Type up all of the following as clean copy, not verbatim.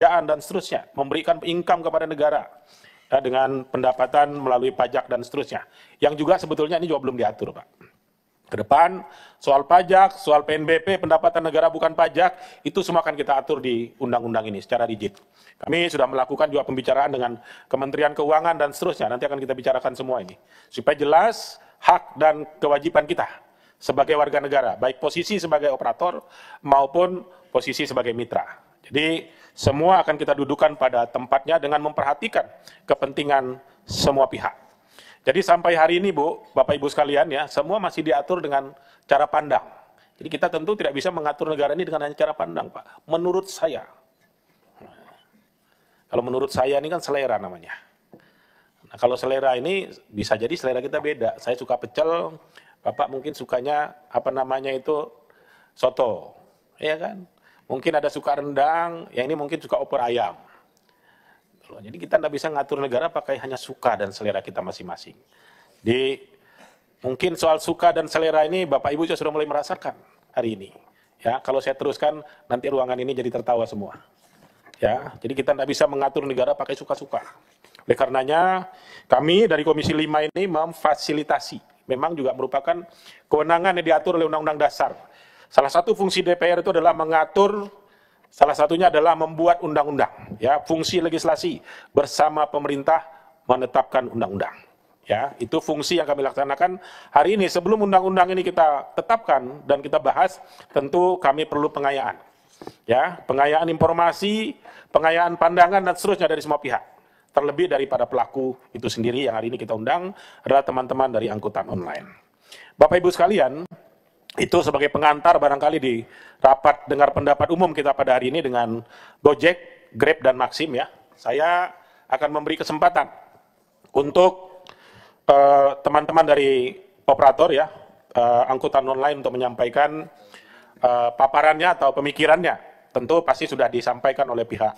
dan seterusnya, memberikan income kepada negara ya, dengan pendapatan melalui pajak dan seterusnya. Yang juga sebetulnya ini juga belum diatur, Pak. Ke depan, soal pajak, soal PNBP, pendapatan negara bukan pajak, itu semua akan kita atur di undang-undang ini secara rigid. Kami sudah melakukan juga pembicaraan dengan Kementerian Keuangan dan seterusnya, nanti akan kita bicarakan semua ini. Supaya jelas hak dan kewajiban kita sebagai warga negara, baik posisi sebagai operator maupun posisi sebagai mitra. Jadi semua akan kita dudukan pada tempatnya dengan memperhatikan kepentingan semua pihak. Jadi sampai hari ini Bu, Bapak Ibu sekalian ya, semua masih diatur dengan cara pandang. Jadi kita tentu tidak bisa mengatur negara ini dengan hanya cara pandang, Pak. Menurut saya. Kalau menurut saya ini kan selera namanya. Nah, kalau selera ini bisa jadi selera kita beda. Saya suka pecel, Bapak mungkin sukanya apa namanya itu soto. Ya kan? Mungkin ada suka rendang, yang ini mungkin suka opor ayam. Jadi kita tidak bisa ngatur negara pakai hanya suka dan selera kita masing-masing. Di mungkin soal suka dan selera ini Bapak Ibu sudah mulai merasakan hari ini. Ya, kalau saya teruskan nanti ruangan ini jadi tertawa semua. Ya, jadi kita tidak bisa mengatur negara pakai suka-suka. Oleh karenanya kami dari Komisi 5 ini memfasilitasi. Memang juga merupakan kewenangan yang diatur oleh Undang-Undang Dasar. Salah satu fungsi DPR itu adalah mengatur. Salah satunya adalah membuat undang-undang, ya, fungsi legislasi bersama pemerintah menetapkan undang-undang. Ya, itu fungsi yang kami laksanakan hari ini. Sebelum undang-undang ini kita tetapkan dan kita bahas, tentu kami perlu pengayaan. Ya, pengayaan informasi, pengayaan pandangan dan seterusnya dari semua pihak. Terlebih daripada pelaku itu sendiri yang hari ini kita undang adalah teman-teman dari angkutan online. Bapak Ibu sekalian, itu sebagai pengantar barangkali di rapat dengar pendapat umum kita pada hari ini dengan Gojek, Grab, dan Maxim ya. Saya akan memberi kesempatan untuk teman-teman dari operator ya, angkutan online untuk menyampaikan paparannya atau pemikirannya. Tentu pasti sudah disampaikan oleh pihak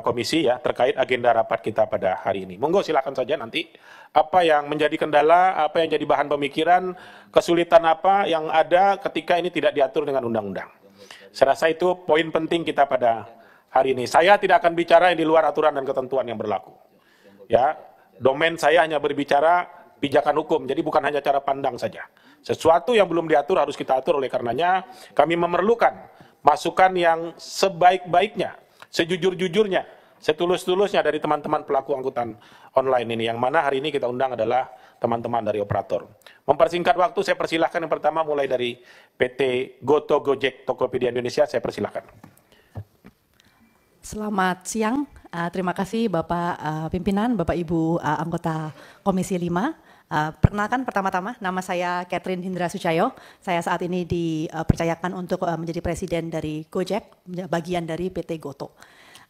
komisi ya terkait agenda rapat kita pada hari ini. Monggo silakan saja nanti apa yang menjadi kendala, apa yang jadi bahan pemikiran, kesulitan apa yang ada ketika ini tidak diatur dengan undang-undang. Saya rasa itu poin penting kita pada hari ini. Saya tidak akan bicara yang di luar aturan dan ketentuan yang berlaku. Ya, domain saya hanya berbicara pijakan hukum, jadi bukan hanya cara pandang saja. Sesuatu yang belum diatur harus kita atur, oleh karenanya kami memerlukan masukan yang sebaik-baiknya, sejujur-jujurnya, setulus-tulusnya dari teman-teman pelaku angkutan online ini, yang mana hari ini kita undang adalah teman-teman dari operator. Mempersingkat waktu, saya persilahkan yang pertama mulai dari PT Goto Gojek Tokopedia Indonesia, saya persilahkan. Selamat siang, terima kasih Bapak Pimpinan, Bapak Ibu anggota Komisi 5. Perkenalkan pertama-tama, nama saya Catherine Hindra Sucayo. Saya saat ini dipercayakan untuk menjadi presiden dari Gojek, bagian dari PT Goto.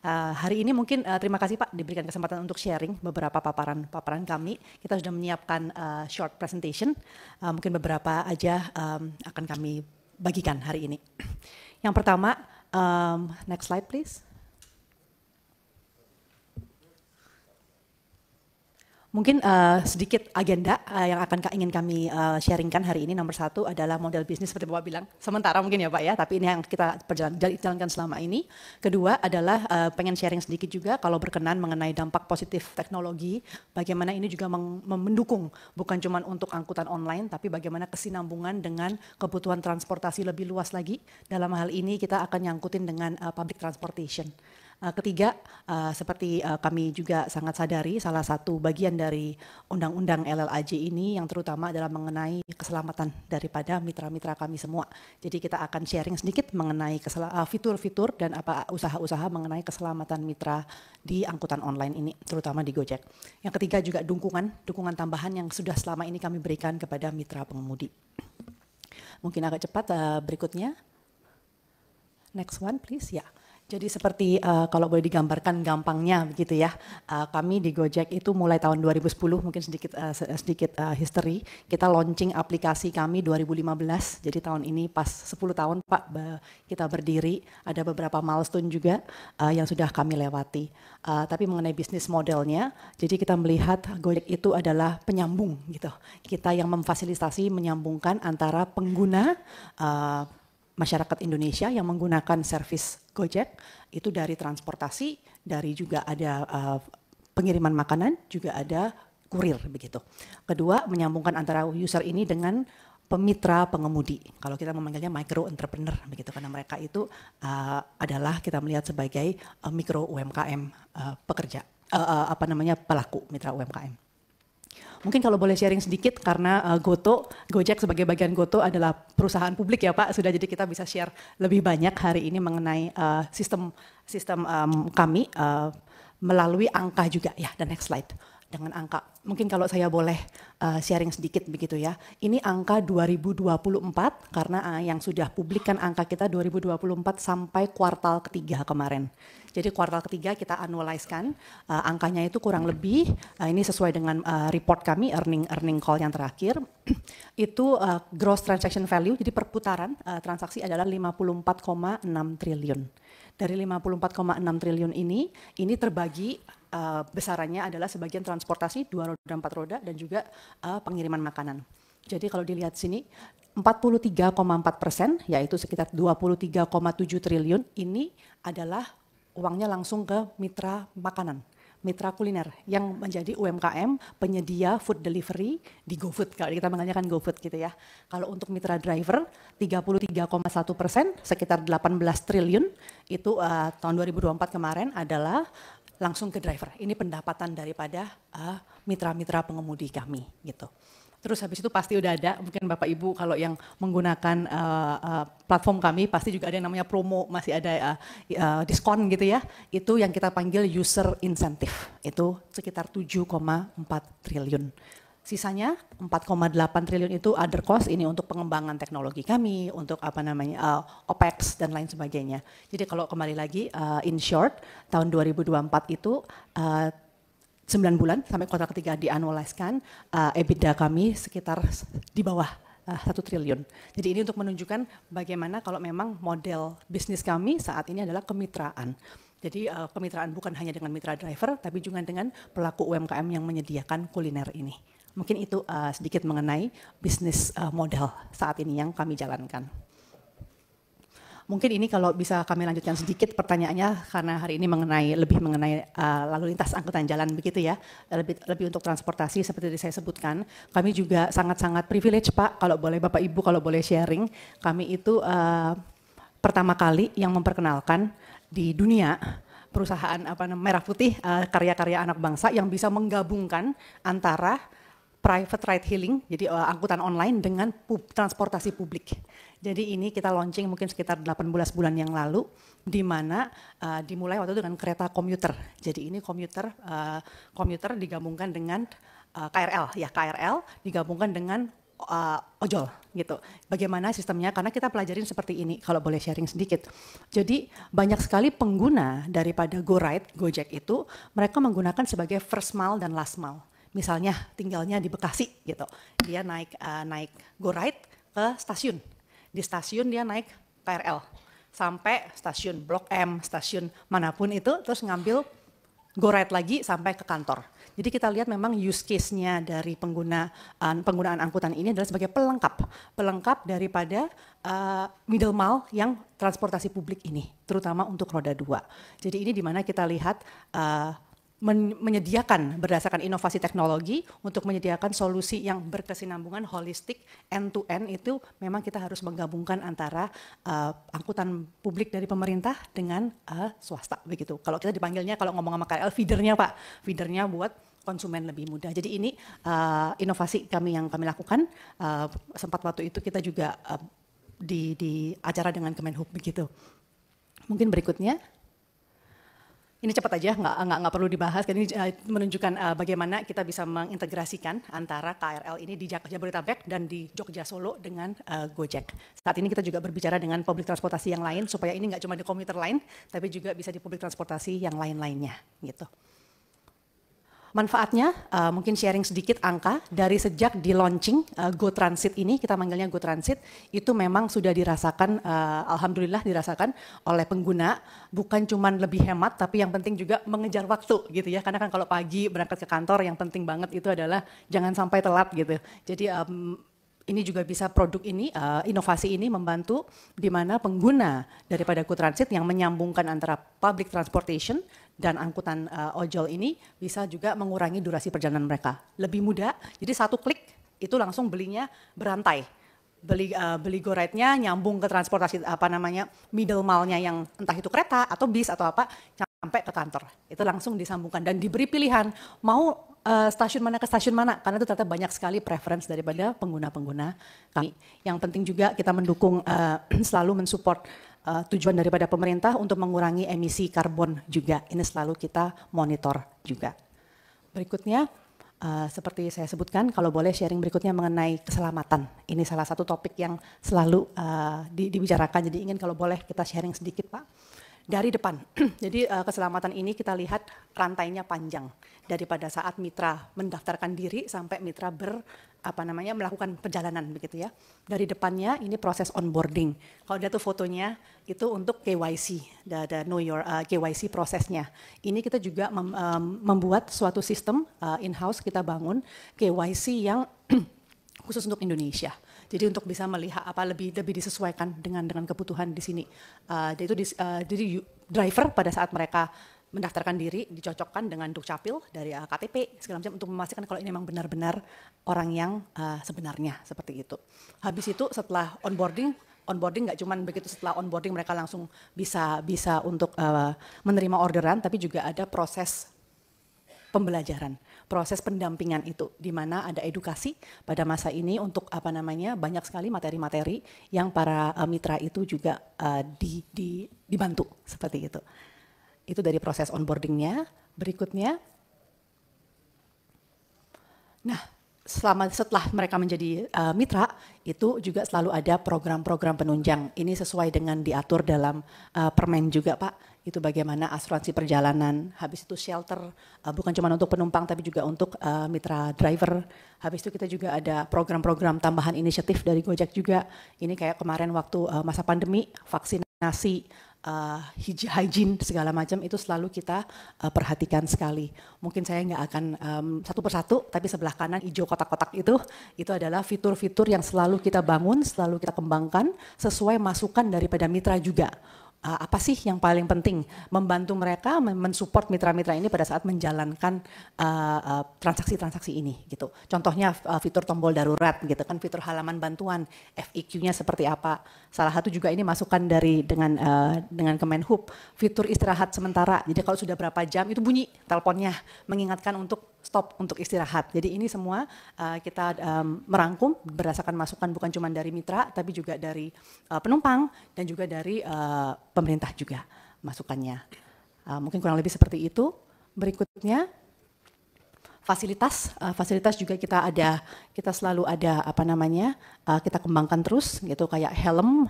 Hari ini mungkin terima kasih Pak diberikan kesempatan untuk sharing beberapa paparan kami. Kita sudah menyiapkan short presentation, mungkin beberapa aja akan kami bagikan hari ini. Yang pertama, next slide please. Mungkin sedikit agenda yang ingin kami sharingkan hari ini. Nomor satu adalah model bisnis seperti Bapak bilang. Sementara mungkin ya Pak ya, tapi ini yang kita jalankan selama ini. Kedua adalah pengen sharing sedikit juga kalau berkenan mengenai dampak positif teknologi. Bagaimana ini juga mendukung bukan cuma untuk angkutan online, tapi bagaimana kesinambungan dengan kebutuhan transportasi lebih luas lagi. Dalam hal ini kita akan nyangkutin dengan public transportation. Ketiga, seperti kami juga sangat sadari, salah satu bagian dari Undang-Undang LLAJ ini yang terutama adalah mengenai keselamatan daripada mitra-mitra kami semua. Jadi kita akan sharing sedikit mengenai fitur-fitur dan apa usaha-usaha mengenai keselamatan mitra di angkutan online ini, terutama di Gojek. Yang ketiga juga dukungan tambahan yang sudah selama ini kami berikan kepada mitra pengemudi. Mungkin agak cepat berikutnya. Next one please, ya. Jadi seperti kalau boleh digambarkan gampangnya begitu ya, kami di Gojek itu mulai tahun 2010, mungkin sedikit history, kita launching aplikasi kami 2015, jadi tahun ini pas 10 tahun Pak kita berdiri, ada beberapa milestone juga yang sudah kami lewati. Tapi mengenai bisnis modelnya, jadi kita melihat Gojek itu adalah penyambung gitu, kita yang memfasilitasi menyambungkan antara pengguna masyarakat Indonesia yang menggunakan servis Gojek, itu dari transportasi, dari juga ada pengiriman makanan, juga ada kurir begitu. Kedua, menyambungkan antara user ini dengan pemitra pengemudi. Kalau kita memanggilnya micro entrepreneur begitu, karena mereka itu adalah kita melihat sebagai mikro UMKM pekerja, pelaku mitra UMKM. Mungkin kalau boleh sharing sedikit karena Gojek sebagai bagian Goto adalah perusahaan publik ya Pak, sudah jadi kita bisa share lebih banyak hari ini mengenai sistem kami melalui angka juga ya. Dan next slide. Dengan angka, mungkin kalau saya boleh sharing sedikit begitu ya. Ini angka 2024 karena yang sudah publikkan angka kita 2024 sampai kuartal ketiga kemarin. Jadi kuartal ketiga kita annualize-kan, angkanya itu kurang lebih, ini sesuai dengan report kami, earning call yang terakhir, itu gross transaction value, jadi perputaran transaksi adalah 54,6 triliun. Dari 54,6 triliun ini terbagi besarannya adalah sebagian transportasi 2 roda 4 roda dan juga pengiriman makanan. Jadi kalau dilihat sini 43,4% yaitu sekitar 23,7 triliun ini adalah uangnya langsung ke mitra makanan, mitra kuliner yang menjadi UMKM penyedia food delivery di GoFood. Kalau kita menganyakan GoFood gitu ya. Kalau untuk mitra driver 33,1%, sekitar 18 triliun itu tahun 2024 kemarin adalah langsung ke driver. Ini pendapatan daripada mitra-mitra pengemudi kami gitu. Terus habis itu pasti udah ada, mungkin Bapak Ibu kalau yang menggunakan platform kami pasti juga ada yang namanya promo, masih ada diskon gitu ya. Itu yang kita panggil user incentive, itu sekitar 7,4 triliun. Sisanya 4,8 triliun itu other cost, ini untuk pengembangan teknologi kami, untuk OPEX dan lain sebagainya. Jadi kalau kembali lagi, in short, tahun 2024 itu 9 bulan sampai kuartal ketiga diannualize-kan, EBITDA kami sekitar di bawah 1 triliun. Jadi ini untuk menunjukkan bagaimana kalau memang model bisnis kami saat ini adalah kemitraan. Jadi kemitraan bukan hanya dengan mitra driver, tapi juga dengan pelaku UMKM yang menyediakan kuliner ini. Mungkin itu sedikit mengenai bisnis model saat ini yang kami jalankan. Mungkin ini kalau bisa kami lanjutkan sedikit pertanyaannya karena hari ini lebih mengenai lalu lintas angkutan jalan begitu ya, lebih untuk transportasi seperti yang saya sebutkan. Kami juga sangat-sangat privilege Pak, kalau boleh Bapak Ibu kalau boleh sharing, kami itu pertama kali yang memperkenalkan di dunia perusahaan merah putih karya-karya anak bangsa yang bisa menggabungkan antara private ride hailing, jadi angkutan online dengan transportasi publik. Jadi ini kita launching mungkin sekitar 18 bulan yang lalu, di mana dimulai waktu itu dengan kereta komuter. Jadi ini komuter digabungkan dengan KRL, ya KRL digabungkan dengan ojol gitu. Bagaimana sistemnya? Karena kita pelajarin seperti ini, kalau boleh sharing sedikit. Jadi banyak sekali pengguna daripada GoRide, Gojek itu, mereka menggunakan sebagai first mile dan last mile. Misalnya tinggalnya di Bekasi gitu, dia naik GoRide ke stasiun, di stasiun dia naik KRL sampai stasiun Blok M, stasiun manapun itu, terus ngambil GoRide lagi sampai ke kantor. Jadi kita lihat memang use case-nya dari penggunaan angkutan ini adalah sebagai pelengkap daripada middle mile yang transportasi publik ini, terutama untuk roda 2. Jadi ini di mana kita lihat menyediakan berdasarkan inovasi teknologi untuk menyediakan solusi yang berkesinambungan holistik end to end, itu memang kita harus menggabungkan antara angkutan publik dari pemerintah dengan swasta begitu. Kalau kita dipanggilnya kalau ngomong sama KRL feedernya Pak, feedernya buat konsumen lebih mudah. Jadi ini inovasi kami yang kami lakukan, sempat waktu itu kita juga di acara dengan Kemenhub begitu. Mungkin berikutnya. Ini cepat aja, nggak perlu dibahas, karena ini menunjukkan bagaimana kita bisa mengintegrasikan antara KRL ini di Jabodetabek dan di Jogja Solo dengan Gojek. Saat ini kita juga berbicara dengan publik transportasi yang lain, supaya ini nggak cuma di komuter lain, tapi juga bisa di publik transportasi yang lain-lainnya gitu. Manfaatnya, mungkin sharing sedikit angka, dari sejak di launching Go Transit ini, kita manggilnya Go Transit, itu memang sudah dirasakan, alhamdulillah dirasakan oleh pengguna, bukan cuma lebih hemat, tapi yang penting juga mengejar waktu gitu ya, karena kan kalau pagi berangkat ke kantor yang penting banget itu adalah jangan sampai telat gitu. Jadi ini juga bisa produk ini, inovasi ini membantu di mana pengguna daripada GoTransit yang menyambungkan antara public transportation dan angkutan ojol ini bisa juga mengurangi durasi perjalanan mereka. Lebih mudah, jadi satu klik itu langsung belinya berantai. Beli GoRide-nya nyambung ke transportasi middle mile-nya yang entah itu kereta atau bis atau apa sampai ke kantor. Itu langsung disambungkan dan diberi pilihan mau stasiun mana ke stasiun mana, karena itu ternyata banyak sekali preference daripada pengguna-pengguna kami. Yang penting juga kita mendukung selalu mensupport tujuan daripada pemerintah untuk mengurangi emisi karbon juga. Ini selalu kita monitor juga. Berikutnya, seperti saya sebutkan, kalau boleh sharing berikutnya mengenai keselamatan. Ini salah satu topik yang selalu dibicarakan, jadi ingin kalau boleh kita sharing sedikit Pak. Dari depan, jadi keselamatan ini kita lihat rantainya panjang. Daripada saat mitra mendaftarkan diri sampai mitra melakukan perjalanan begitu ya. Dari depannya ini proses onboarding. Kalau lihat tuh fotonya itu untuk KYC, know your KYC prosesnya. Ini kita juga membuat suatu sistem in-house kita bangun KYC yang khusus untuk Indonesia. Jadi untuk bisa melihat apa lebih disesuaikan dengan kebutuhan di sini. Jadi driver pada saat mereka mendaftarkan diri dicocokkan dengan dukcapil dari KTP segala macam untuk memastikan kalau ini memang benar-benar orang yang sebenarnya seperti itu. Habis itu setelah onboarding nggak cuma begitu, setelah onboarding mereka langsung bisa untuk menerima orderan, tapi juga ada proses pembelajaran, proses pendampingan itu, di mana ada edukasi pada masa ini untuk banyak sekali materi-materi yang para mitra itu juga dibantu seperti itu. Itu dari proses onboardingnya. Berikutnya, nah setelah mereka menjadi mitra, itu juga selalu ada program-program penunjang. Ini sesuai dengan diatur dalam permen juga Pak. Itu bagaimana asuransi perjalanan, habis itu shelter, bukan cuma untuk penumpang tapi juga untuk mitra driver. Habis itu kita juga ada program-program tambahan inisiatif dari Gojek juga. Ini kayak kemarin waktu masa pandemi, vaksinasi, hygiene segala macam itu selalu kita perhatikan sekali. Mungkin saya nggak akan satu persatu, tapi sebelah kanan hijau kotak-kotak itu adalah fitur-fitur yang selalu kita bangun, selalu kita kembangkan sesuai masukan daripada mitra juga. Apa sih yang paling penting membantu mereka mensupport mitra-mitra ini pada saat menjalankan transaksi-transaksi ini gitu. Contohnya fitur tombol darurat gitu kan, fitur halaman bantuan, FAQ-nya seperti apa. Salah satu juga ini masukan dengan Kemenhub, fitur istirahat sementara. Jadi kalau sudah berapa jam itu bunyi teleponnya mengingatkan untuk stop untuk istirahat. Jadi ini semua kita merangkum berdasarkan masukan bukan cuma dari mitra tapi juga dari penumpang dan juga dari pemerintah juga masukannya. Mungkin kurang lebih seperti itu. Berikutnya fasilitas juga kita selalu ada kita kembangkan terus gitu, kayak helm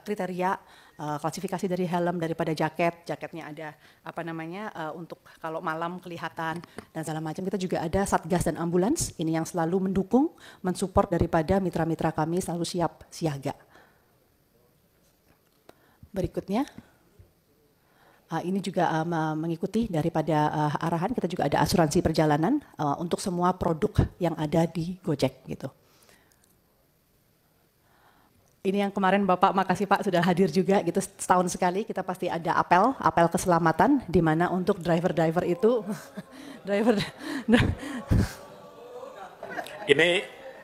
kriteria klasifikasi dari helm daripada jaketnya ada untuk kalau malam kelihatan dan segala macam. Kita juga ada satgas dan ambulans ini yang selalu mendukung mensupport daripada mitra-mitra kami selalu siap siaga. Berikutnya, ini juga mengikuti daripada arahan, kita juga ada asuransi perjalanan untuk semua produk yang ada di Gojek gitu. Ini yang kemarin Bapak, makasih Pak sudah hadir juga gitu, setahun sekali kita pasti ada apel keselamatan di mana untuk driver-driver itu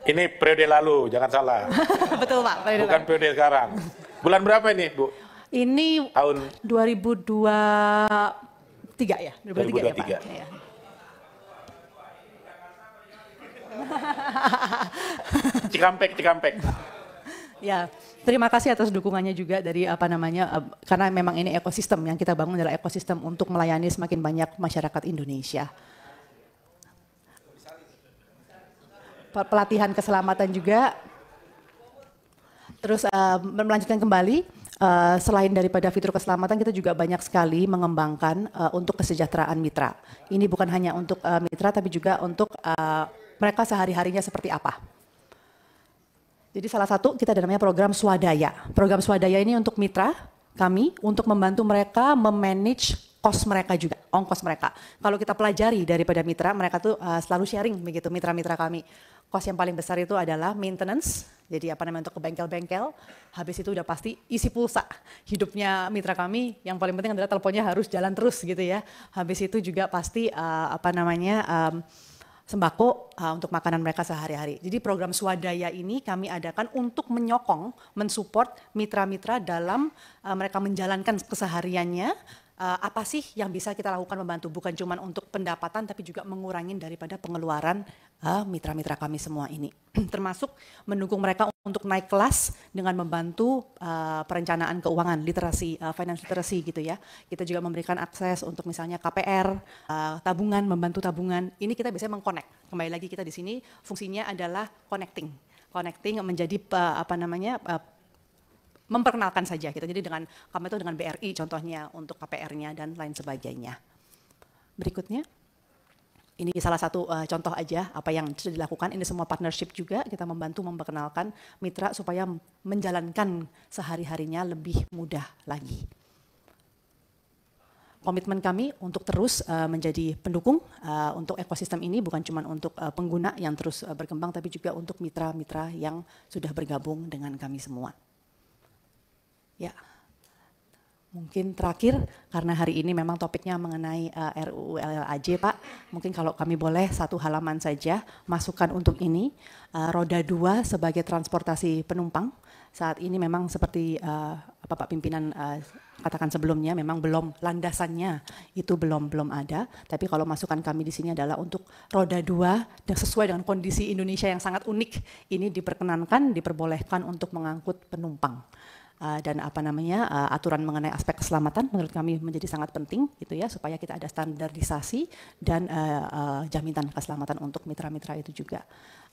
Ini periode lalu, jangan salah. Betul Pak, bukan periode sekarang. Bulan berapa ini Bu? Ini tahun 2023 ya, 2023 ya Pak. Ya. Cikampek. Ya, terima kasih atas dukungannya juga dari karena memang ini ekosistem yang kita bangun adalah ekosistem untuk melayani semakin banyak masyarakat Indonesia. Pelatihan keselamatan juga. Terus melanjutkan kembali, selain daripada fitur keselamatan kita juga banyak sekali mengembangkan untuk kesejahteraan mitra. Ini bukan hanya untuk mitra tapi juga untuk mereka sehari-harinya seperti apa. Jadi salah satu kita ada namanya program Swadaya. Program Swadaya ini untuk mitra kami untuk membantu mereka memanage cost mereka juga, ongkos mereka. Kalau kita pelajari daripada mitra, mereka tuh selalu sharing begitu mitra-mitra kami. Cost yang paling besar itu adalah maintenance, jadi apa namanya untuk ke bengkel-bengkel. Habis itu udah pasti isi pulsa. Hidupnya mitra kami yang paling penting adalah teleponnya harus jalan terus gitu ya. Habis itu juga pasti sembako untuk makanan mereka sehari-hari. Jadi program swadaya ini kami adakan untuk menyokong, mensupport mitra-mitra dalam mereka menjalankan kesehariannya. Apa sih yang bisa kita lakukan membantu, bukan cuma untuk pendapatan tapi juga mengurangi daripada pengeluaran mitra-mitra kami semua ini. Termasuk mendukung mereka untuk naik kelas dengan membantu perencanaan keuangan, literasi, finance literacy gitu ya. Kita juga memberikan akses untuk misalnya KPR, tabungan, membantu tabungan. Ini kita biasanya mengconnect. Kembali lagi kita di sini fungsinya adalah connecting menjadi memperkenalkan saja gitu. Jadi dengan kami itu dengan BRI contohnya untuk KPR-nya dan lain sebagainya. Berikutnya. Ini salah satu contoh aja apa yang sudah dilakukan. Ini semua partnership juga, kita membantu memperkenalkan mitra supaya menjalankan sehari-harinya lebih mudah lagi. Komitmen kami untuk terus menjadi pendukung untuk ekosistem ini, bukan cuma untuk pengguna yang terus berkembang, tapi juga untuk mitra-mitra yang sudah bergabung dengan kami semua. Ya. Mungkin terakhir, karena hari ini memang topiknya mengenai RUU LLAJ, Pak. Mungkin kalau kami boleh satu halaman saja, masukan untuk ini. Roda 2 sebagai transportasi penumpang. Saat ini memang seperti Pak Pimpinan katakan sebelumnya, memang belum landasannya, itu belum ada. Tapi kalau masukan kami di sini adalah untuk roda 2, dan sesuai dengan kondisi Indonesia yang sangat unik, ini diperkenankan, diperbolehkan untuk mengangkut penumpang. Dan aturan mengenai aspek keselamatan menurut kami menjadi sangat penting gitu ya, supaya kita ada standarisasi dan jaminan keselamatan untuk mitra-mitra itu juga.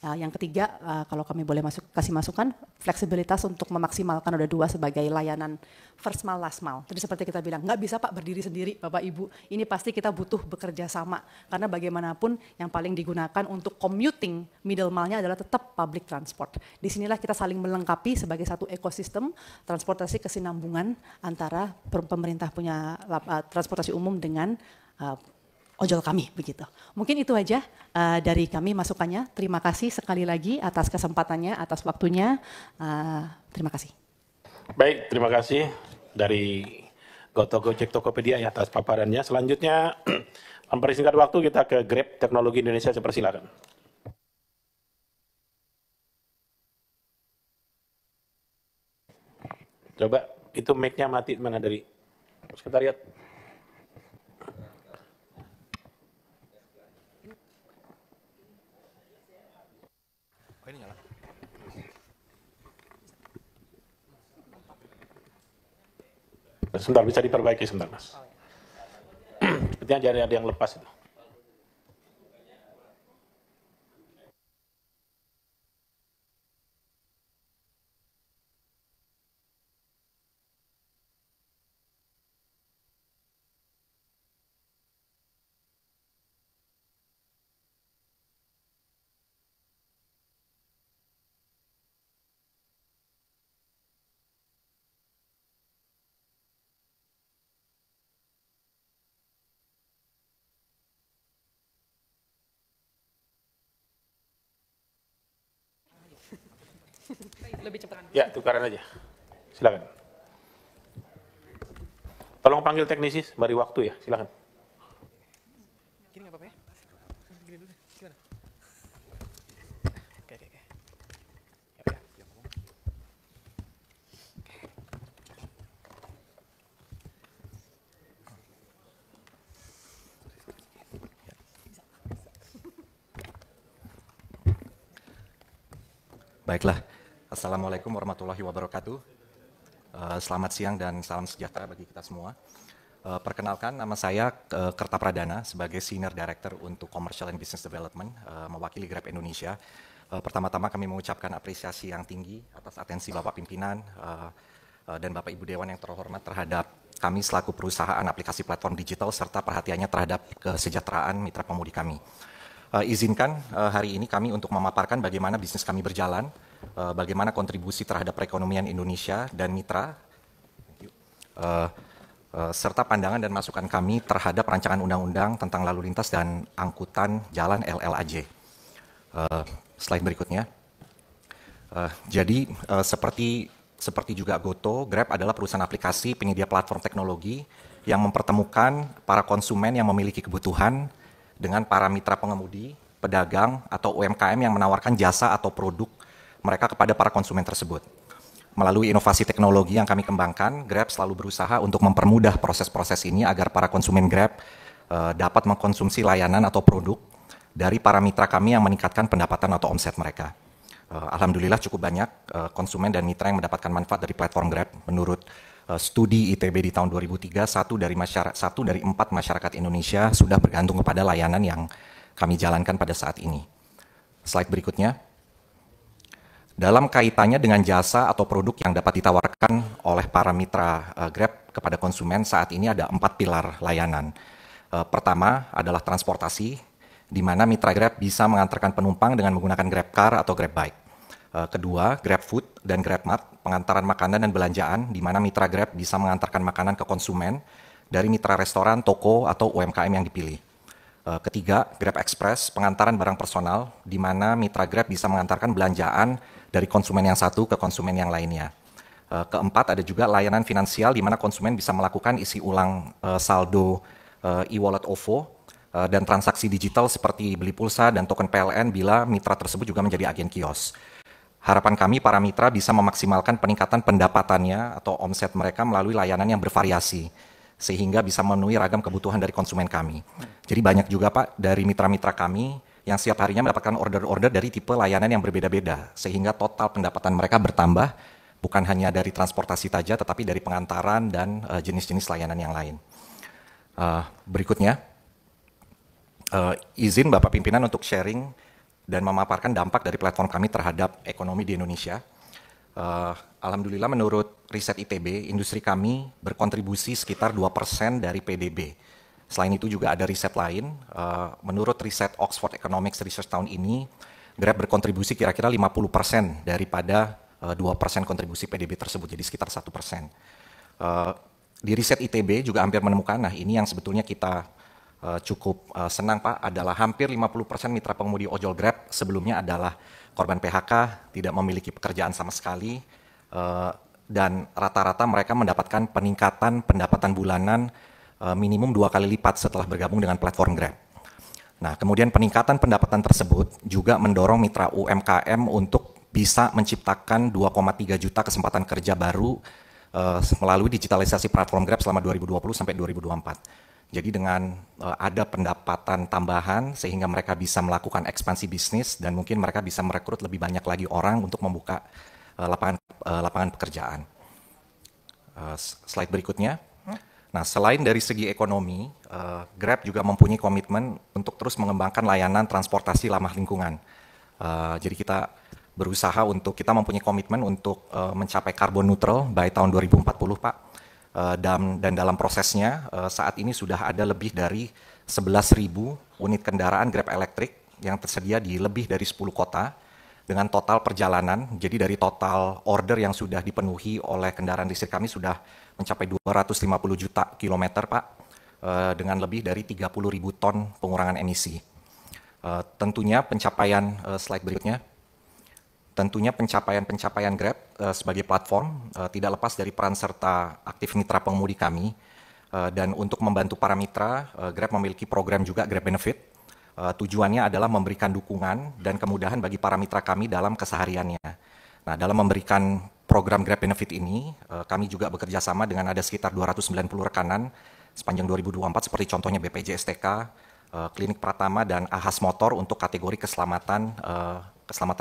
Yang ketiga, kalau kami boleh kasih masukan, fleksibilitas untuk memaksimalkan roda 2 sebagai layanan first mile last mile. Jadi seperti kita bilang, nggak bisa Pak berdiri sendiri Bapak Ibu, ini pasti kita butuh bekerja sama, karena bagaimanapun yang paling digunakan untuk commuting middle mile-nya adalah tetap public transport. Disinilah kita saling melengkapi sebagai satu ekosistem transportasi kesinambungan antara pemerintah punya transportasi umum dengan ojol kami begitu. Mungkin itu aja dari kami masukannya. Terima kasih sekali lagi atas kesempatannya, atas waktunya. Terima kasih. Baik, terima kasih dari Goto Gojek Tokopedia ya atas paparannya. Selanjutnya, mempersingkat waktu kita ke Grab Teknologi Indonesia, saya persilakan. Coba itu mic-nya mati mana dari sekretariat. Oh, ini nyala. Sebentar, bisa diperbaiki sebentar, Mas. Sepertinya ada yang lepas itu. Lebih cepat. Ya, tukaran aja. Silakan. Tolong panggil teknisi, beri waktu ya, silakan. Gini nggak apa-apa ya? Gini dulu deh, gimana? Oke. Baiklah, Assalamualaikum warahmatullahi wabarakatuh. Selamat siang dan salam sejahtera bagi kita semua. Perkenalkan, nama saya Kertapradana sebagai Senior Director untuk Commercial and Business Development, mewakili Grab Indonesia. Pertama-tama kami mengucapkan apresiasi yang tinggi atas atensi Bapak Pimpinan dan Bapak Ibu Dewan yang terhormat terhadap kami selaku perusahaan aplikasi platform digital serta perhatiannya terhadap kesejahteraan mitra pemudi kami. Izinkan hari ini kami untuk memaparkan bagaimana bisnis kami berjalan, bagaimana kontribusi terhadap perekonomian Indonesia dan mitra. serta pandangan dan masukan kami terhadap rancangan undang-undang tentang lalu lintas dan angkutan jalan LLAJ. Slide berikutnya. Jadi seperti juga Goto, Grab adalah perusahaan aplikasi penyedia platform teknologi yang mempertemukan para konsumen yang memiliki kebutuhan dengan para mitra pengemudi, pedagang, atau UMKM yang menawarkan jasa atau produk mereka kepada para konsumen tersebut. Melalui inovasi teknologi yang kami kembangkan, Grab selalu berusaha untuk mempermudah proses-proses ini agar para konsumen Grab dapat mengkonsumsi layanan atau produk dari para mitra kami yang meningkatkan pendapatan atau omset mereka. Alhamdulillah cukup banyak konsumen dan mitra yang mendapatkan manfaat dari platform Grab. Menurut studi ITB di tahun 2003, satu dari 4 masyarakat Indonesia sudah bergantung kepada layanan yang kami jalankan pada saat ini. Slide berikutnya. Dalam kaitannya dengan jasa atau produk yang dapat ditawarkan oleh para mitra Grab kepada konsumen, saat ini ada 4 pilar layanan. Pertama adalah transportasi, di mana mitra Grab bisa mengantarkan penumpang dengan menggunakan GrabCar atau GrabBike. Kedua, GrabFood dan GrabMart, pengantaran makanan dan belanjaan, di mana mitra Grab bisa mengantarkan makanan ke konsumen dari mitra restoran, toko, atau UMKM yang dipilih. Ketiga, Grab Express, pengantaran barang personal, di mana mitra Grab bisa mengantarkan belanjaan dari konsumen yang satu ke konsumen yang lainnya. Keempat, ada juga layanan finansial, di mana konsumen bisa melakukan isi ulang saldo e-wallet OVO, dan transaksi digital seperti beli pulsa dan token PLN bila mitra tersebut juga menjadi agen kios. Harapan kami para mitra bisa memaksimalkan peningkatan pendapatannya atau omset mereka melalui layanan yang bervariasi, sehingga bisa memenuhi ragam kebutuhan dari konsumen kami. Jadi banyak juga Pak dari mitra-mitra kami yang setiap harinya mendapatkan order-order dari tipe layanan yang berbeda-beda, sehingga total pendapatan mereka bertambah, bukan hanya dari transportasi saja, tetapi dari pengantaran dan jenis-jenis layanan yang lain. Berikutnya. Izin Bapak Pimpinan untuk sharing dan memaparkan dampak dari platform kami terhadap ekonomi di Indonesia. Alhamdulillah menurut riset ITB, industri kami berkontribusi sekitar 2% dari PDB. Selain itu juga ada riset lain, menurut riset Oxford Economics Research tahun ini, Grab berkontribusi kira-kira 50% daripada 2% kontribusi PDB tersebut, jadi sekitar 1%. Di riset ITB juga hampir menemukan, nah ini yang sebetulnya kita cukup senang Pak, adalah hampir 50% mitra pengemudi ojol Grab sebelumnya adalah korban PHK, tidak memiliki pekerjaan sama sekali, dan rata-rata mereka mendapatkan peningkatan pendapatan bulanan minimum 2 kali lipat setelah bergabung dengan platform Grab. Nah, kemudian peningkatan pendapatan tersebut juga mendorong mitra UMKM untuk bisa menciptakan 2,3 juta kesempatan kerja baru melalui digitalisasi platform Grab selama 2020 sampai 2024. Jadi dengan ada pendapatan tambahan sehingga mereka bisa melakukan ekspansi bisnis dan mungkin mereka bisa merekrut lebih banyak lagi orang untuk membuka lapangan pekerjaan. Slide berikutnya. Nah, selain dari segi ekonomi, Grab juga mempunyai komitmen untuk terus mengembangkan layanan transportasi ramah lingkungan. Jadi kita berusaha kita mempunyai komitmen untuk mencapai carbon neutral by tahun 2040 Pak. Dan dalam prosesnya saat ini sudah ada lebih dari 11.000 unit kendaraan Grab elektrik yang tersedia di lebih dari 10 kota dengan total perjalanan, jadi dari total order yang sudah dipenuhi oleh kendaraan listrik kami sudah mencapai 250 juta kilometer Pak, dengan lebih dari 30.000 ton pengurangan emisi. Tentunya pencapaian, slide berikutnya. Tentunya pencapaian Grab sebagai platform tidak lepas dari peran serta aktif mitra pengemudi kami. Dan untuk membantu para mitra, Grab memiliki program juga Grab Benefit. Tujuannya adalah memberikan dukungan dan kemudahan bagi para mitra kami dalam kesehariannya. Nah, dalam memberikan program Grab Benefit ini, kami juga bekerja sama dengan ada sekitar 290 rekanan sepanjang 2024, seperti contohnya BPJS TK, Klinik Pratama, dan Ahas Motor untuk kategori keselamatan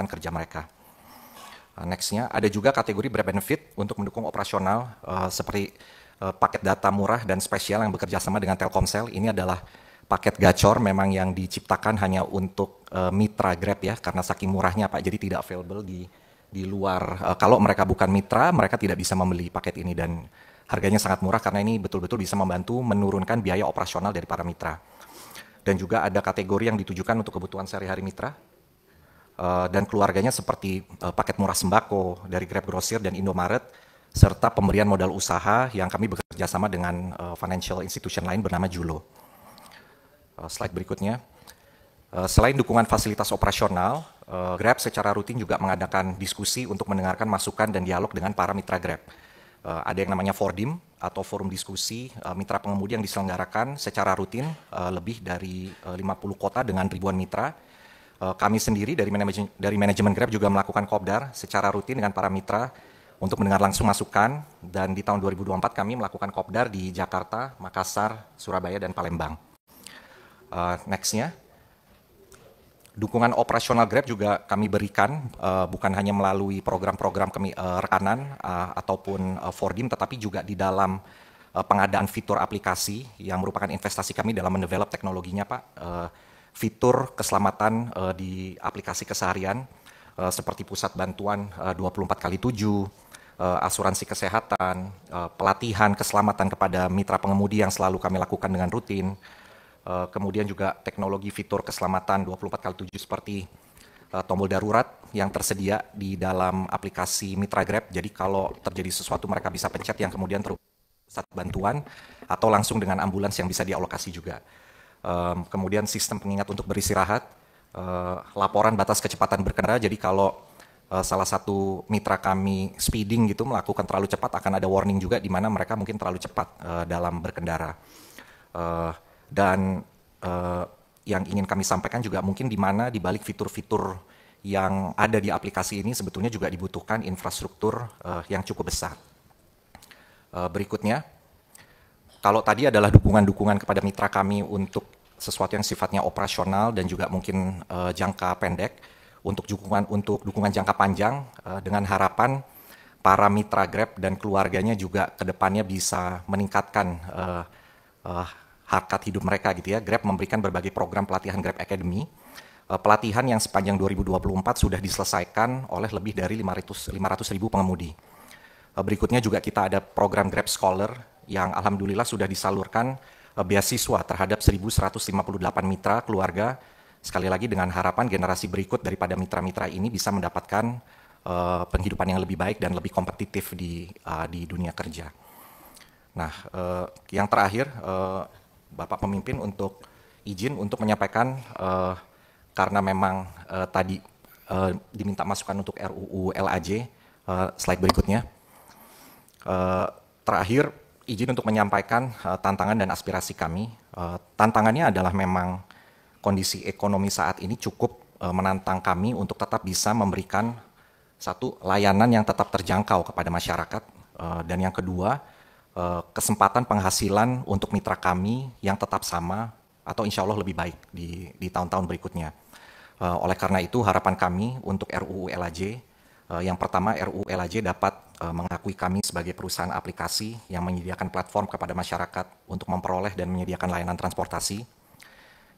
kerja mereka. Nextnya, ada juga kategori Grab Benefit untuk mendukung operasional seperti paket data murah dan spesial yang bekerja sama dengan Telkomsel. Ini adalah paket gacor memang yang diciptakan hanya untuk mitra Grab ya, karena saking murahnya Pak, jadi tidak available di luar. Kalau mereka bukan mitra, mereka tidak bisa membeli paket ini dan harganya sangat murah karena ini betul-betul bisa membantu menurunkan biaya operasional dari para mitra. Dan juga ada kategori yang ditujukan untuk kebutuhan sehari-hari mitra dan keluarganya seperti paket murah sembako dari Grab Grosir dan Indomaret serta pemberian modal usaha yang kami bekerja sama dengan financial institution lain bernama Julo. Slide berikutnya. Selain dukungan fasilitas operasional, Grab secara rutin juga mengadakan diskusi untuk mendengarkan masukan dan dialog dengan para mitra Grab. Ada yang namanya Fordim atau forum diskusi mitra pengemudi yang diselenggarakan secara rutin lebih dari 50 kota dengan ribuan mitra. Kami sendiri dari manajemen Grab juga melakukan kopdar secara rutin dengan para mitra untuk mendengar langsung masukan, dan di tahun 2024 kami melakukan kopdar di Jakarta, Makassar, Surabaya, dan Palembang. Next-nya. Dukungan operasional Grab juga kami berikan bukan hanya melalui program-program kami rekanan ataupun Fordim, tetapi juga di dalam pengadaan fitur aplikasi yang merupakan investasi kami dalam mendevelop teknologinya, Pak. Fitur keselamatan di aplikasi keseharian seperti pusat bantuan 24x7, asuransi kesehatan, pelatihan keselamatan kepada mitra pengemudi yang selalu kami lakukan dengan rutin. Kemudian juga teknologi fitur keselamatan 24x7 seperti tombol darurat yang tersedia di dalam aplikasi mitra Grab. Jadi kalau terjadi sesuatu mereka bisa pencet yang kemudian pusat bantuan atau langsung dengan ambulans yang bisa dialokasi juga. Kemudian sistem pengingat untuk beristirahat, laporan batas kecepatan berkendara. Jadi kalau salah satu mitra kami speeding gitu melakukan terlalu cepat, akan ada warning juga di mana mereka mungkin terlalu cepat dalam berkendara. Dan yang ingin kami sampaikan juga mungkin di mana di balik fitur-fitur yang ada di aplikasi ini sebetulnya juga dibutuhkan infrastruktur yang cukup besar. Berikutnya, kalau tadi adalah dukungan-dukungan kepada mitra kami untuk sesuatu yang sifatnya operasional dan juga mungkin jangka pendek, untuk dukungan jangka panjang dengan harapan para mitra Grab dan keluarganya juga ke depannya bisa meningkatkan harkat hidup mereka gitu ya. Grab memberikan berbagai program pelatihan Grab Academy, pelatihan yang sepanjang 2024 sudah diselesaikan oleh lebih dari 500.000 pengemudi. Berikutnya juga kita ada program Grab Scholar yang alhamdulillah sudah disalurkan beasiswa terhadap 1.158 mitra keluarga. Sekali lagi dengan harapan generasi berikut daripada mitra-mitra ini bisa mendapatkan penghidupan yang lebih baik dan lebih kompetitif di dunia kerja. Nah, yang terakhir, Bapak Pemimpin untuk izin untuk menyampaikan karena memang tadi diminta masukan untuk RUU LAJ, slide berikutnya. Terakhir, izin untuk menyampaikan tantangan dan aspirasi kami. Tantangannya adalah memang kondisi ekonomi saat ini cukup menantang kami untuk tetap bisa memberikan satu layanan yang tetap terjangkau kepada masyarakat, dan yang kedua, kesempatan penghasilan untuk mitra kami yang tetap sama atau insya Allah lebih baik di tahun-tahun berikutnya. Oleh karena itu harapan kami untuk RUU LAJ, yang pertama RUU LAJ dapat mengakui kami sebagai perusahaan aplikasi yang menyediakan platform kepada masyarakat untuk memperoleh dan menyediakan layanan transportasi.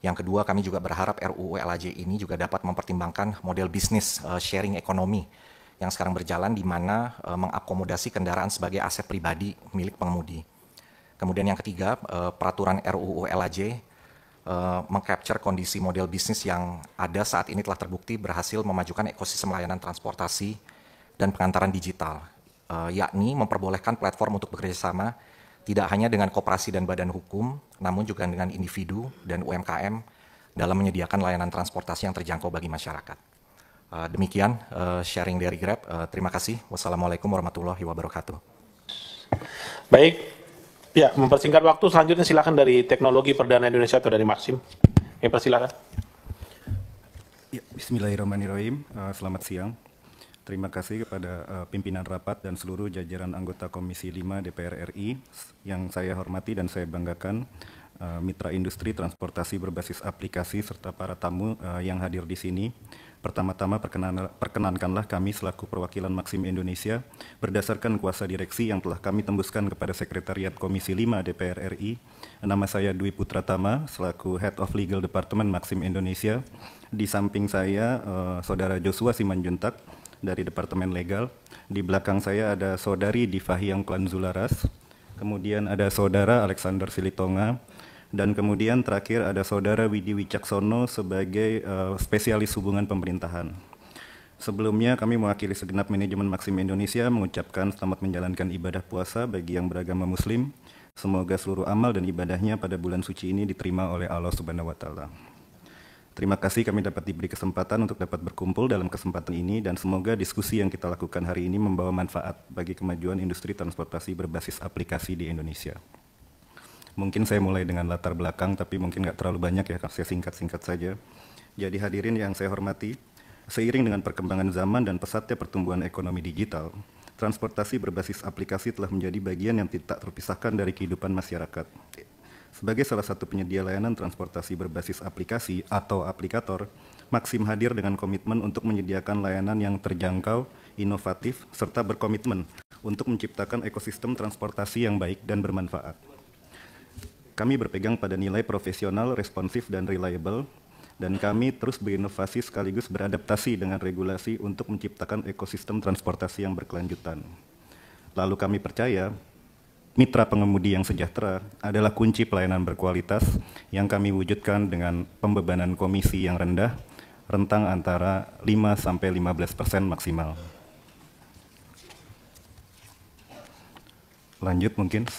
Yang kedua, kami juga berharap RUU LAJ ini juga dapat mempertimbangkan model bisnis sharing ekonomi yang sekarang berjalan di mana mengakomodasi kendaraan sebagai aset pribadi milik pengemudi. Kemudian yang ketiga, peraturan RUU LAJ mengcapture kondisi model bisnis yang ada saat ini telah terbukti berhasil memajukan ekosistem layanan transportasi dan pengantaran digital, yakni memperbolehkan platform untuk bekerjasama tidak hanya dengan koperasi dan badan hukum, namun juga dengan individu dan UMKM dalam menyediakan layanan transportasi yang terjangkau bagi masyarakat. Demikian sharing dari Grab. Terima kasih. Wassalamualaikum warahmatullahi wabarakatuh. Baik, ya mempersingkat waktu selanjutnya silakan dari Teknologi Perdana Indonesia atau dari Maxim. Ya, persilakan. Ya, Bismillahirrahmanirrahim. Selamat siang. Terima kasih kepada pimpinan rapat dan seluruh jajaran anggota Komisi 5 DPR RI yang saya hormati dan saya banggakan, mitra industri transportasi berbasis aplikasi serta para tamu yang hadir di sini. Pertama-tama perkenankanlah kami selaku perwakilan Maxim Indonesia berdasarkan kuasa direksi yang telah kami tembuskan kepada Sekretariat Komisi 5 DPR RI. Nama saya Dwi Putratama selaku Head of Legal Department Maxim Indonesia. Di samping saya Saudara Joshua Simanjuntak dari Departemen Legal. Di belakang saya ada Saudari Divahyang Klanzularas. Kemudian ada Saudara Alexander Silitonga. Dan kemudian terakhir ada Saudara Widi Wicaksono sebagai spesialis hubungan pemerintahan. Sebelumnya kami mewakili segenap manajemen Maxim Indonesia mengucapkan selamat menjalankan ibadah puasa bagi yang beragama Muslim. Semoga seluruh amal dan ibadahnya pada bulan suci ini diterima oleh Allah Subhanahu wa Ta'ala. Terima kasih kami dapat diberi kesempatan untuk dapat berkumpul dalam kesempatan ini dan semoga diskusi yang kita lakukan hari ini membawa manfaat bagi kemajuan industri transportasi berbasis aplikasi di Indonesia. Mungkin saya mulai dengan latar belakang tapi mungkin nggak terlalu banyak ya, saya singkat-singkat saja. Jadi hadirin yang saya hormati, seiring dengan perkembangan zaman dan pesatnya pertumbuhan ekonomi digital, transportasi berbasis aplikasi telah menjadi bagian yang tidak terpisahkan dari kehidupan masyarakat. Sebagai salah satu penyedia layanan transportasi berbasis aplikasi atau aplikator, Maxim hadir dengan komitmen untuk menyediakan layanan yang terjangkau, inovatif, serta berkomitmen untuk menciptakan ekosistem transportasi yang baik dan bermanfaat. Kami berpegang pada nilai profesional, responsif, dan reliable, dan kami terus berinovasi sekaligus beradaptasi dengan regulasi untuk menciptakan ekosistem transportasi yang berkelanjutan. Lalu kami percaya, mitra pengemudi yang sejahtera adalah kunci pelayanan berkualitas yang kami wujudkan dengan pembebanan komisi yang rendah, rentang antara 5-15% maksimal. Lanjut mungkin,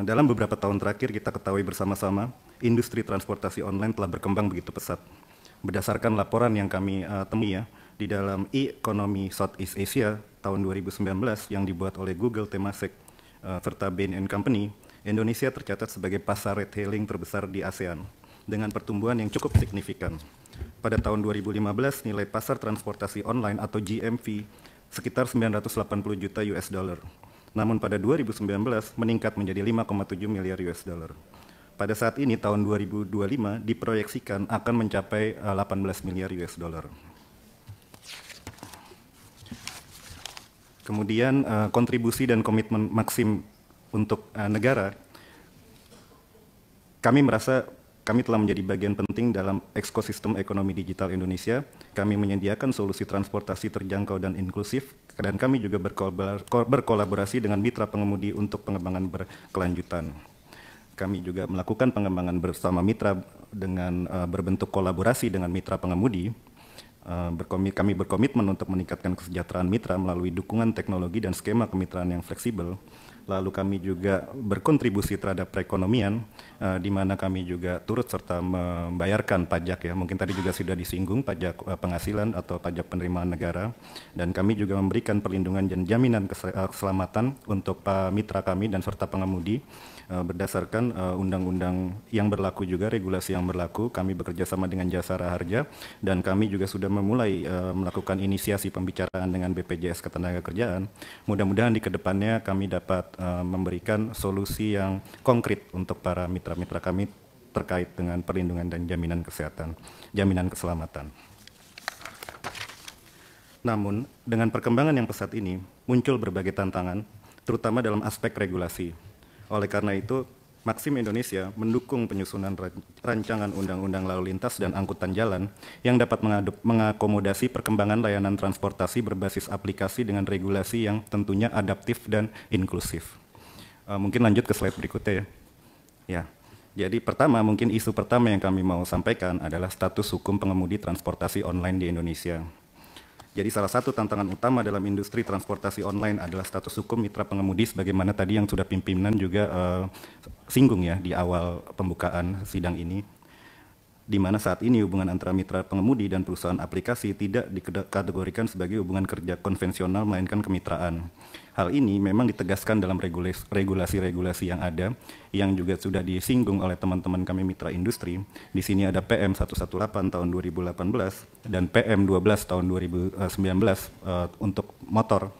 dalam beberapa tahun terakhir kita ketahui bersama-sama, industri transportasi online telah berkembang begitu pesat. Berdasarkan laporan yang kami temui ya, di dalam e-economy Southeast Asia tahun 2019 yang dibuat oleh Google, Temasek, serta Bain & Company, Indonesia tercatat sebagai pasar retailing terbesar di ASEAN dengan pertumbuhan yang cukup signifikan. Pada tahun 2015, nilai pasar transportasi online atau GMV sekitar 980 juta US dollar. Namun pada 2019 meningkat menjadi 5,7 miliar US dollar. Pada saat ini tahun 2025 diproyeksikan akan mencapai 18 miliar US dollar. Kemudian kontribusi dan komitmen Maxim untuk negara, kami merasa kami telah menjadi bagian penting dalam ekosistem ekonomi digital Indonesia. Kami menyediakan solusi transportasi terjangkau dan inklusif, dan kami juga berkolaborasi dengan mitra pengemudi untuk pengembangan berkelanjutan. Kami juga melakukan pengembangan bersama mitra dengan berbentuk kolaborasi dengan mitra pengemudi. Kami berkomitmen untuk meningkatkan kesejahteraan mitra melalui dukungan teknologi dan skema kemitraan yang fleksibel. Lalu kami juga berkontribusi terhadap perekonomian, di mana kami juga turut serta membayarkan pajak ya, mungkin tadi juga sudah disinggung pajak penghasilan atau pajak penerimaan negara, dan kami juga memberikan perlindungan dan jaminan keselamatan untuk mitra kami dan serta pengemudi berdasarkan undang-undang yang berlaku juga, regulasi yang berlaku. Kami bekerja sama dengan Jasara Harja dan kami juga sudah memulai melakukan inisiasi pembicaraan dengan BPJS Ketenagakerjaan. Mudah-mudahan di kedepannya kami dapat memberikan solusi yang konkret untuk para mitra-mitra kami terkait dengan perlindungan dan jaminan kesehatan, jaminan keselamatan. Namun, dengan perkembangan yang pesat ini, muncul berbagai tantangan, terutama dalam aspek regulasi. Oleh karena itu, Maxim Indonesia mendukung penyusunan rancangan undang-undang lalu lintas dan angkutan jalan yang dapat mengakomodasi perkembangan layanan transportasi berbasis aplikasi dengan regulasi yang tentunya adaptif dan inklusif. Mungkin lanjut ke slide berikutnya ya. Jadi pertama, mungkin isu pertama yang kami mau sampaikan adalah status hukum pengemudi transportasi online di Indonesia. Jadi salah satu tantangan utama dalam industri transportasi online adalah status hukum mitra pengemudi, sebagaimana tadi yang sudah pimpinan juga singgung ya di awal pembukaan sidang ini, di mana saat ini hubungan antara mitra pengemudi dan perusahaan aplikasi tidak dikategorikan sebagai hubungan kerja konvensional, melainkan kemitraan. Hal ini memang ditegaskan dalam regulasi-regulasi yang ada, yang juga sudah disinggung oleh teman-teman kami mitra industri. Di sini ada PM 118 tahun 2018 dan PM 12 tahun 2019 untuk motor.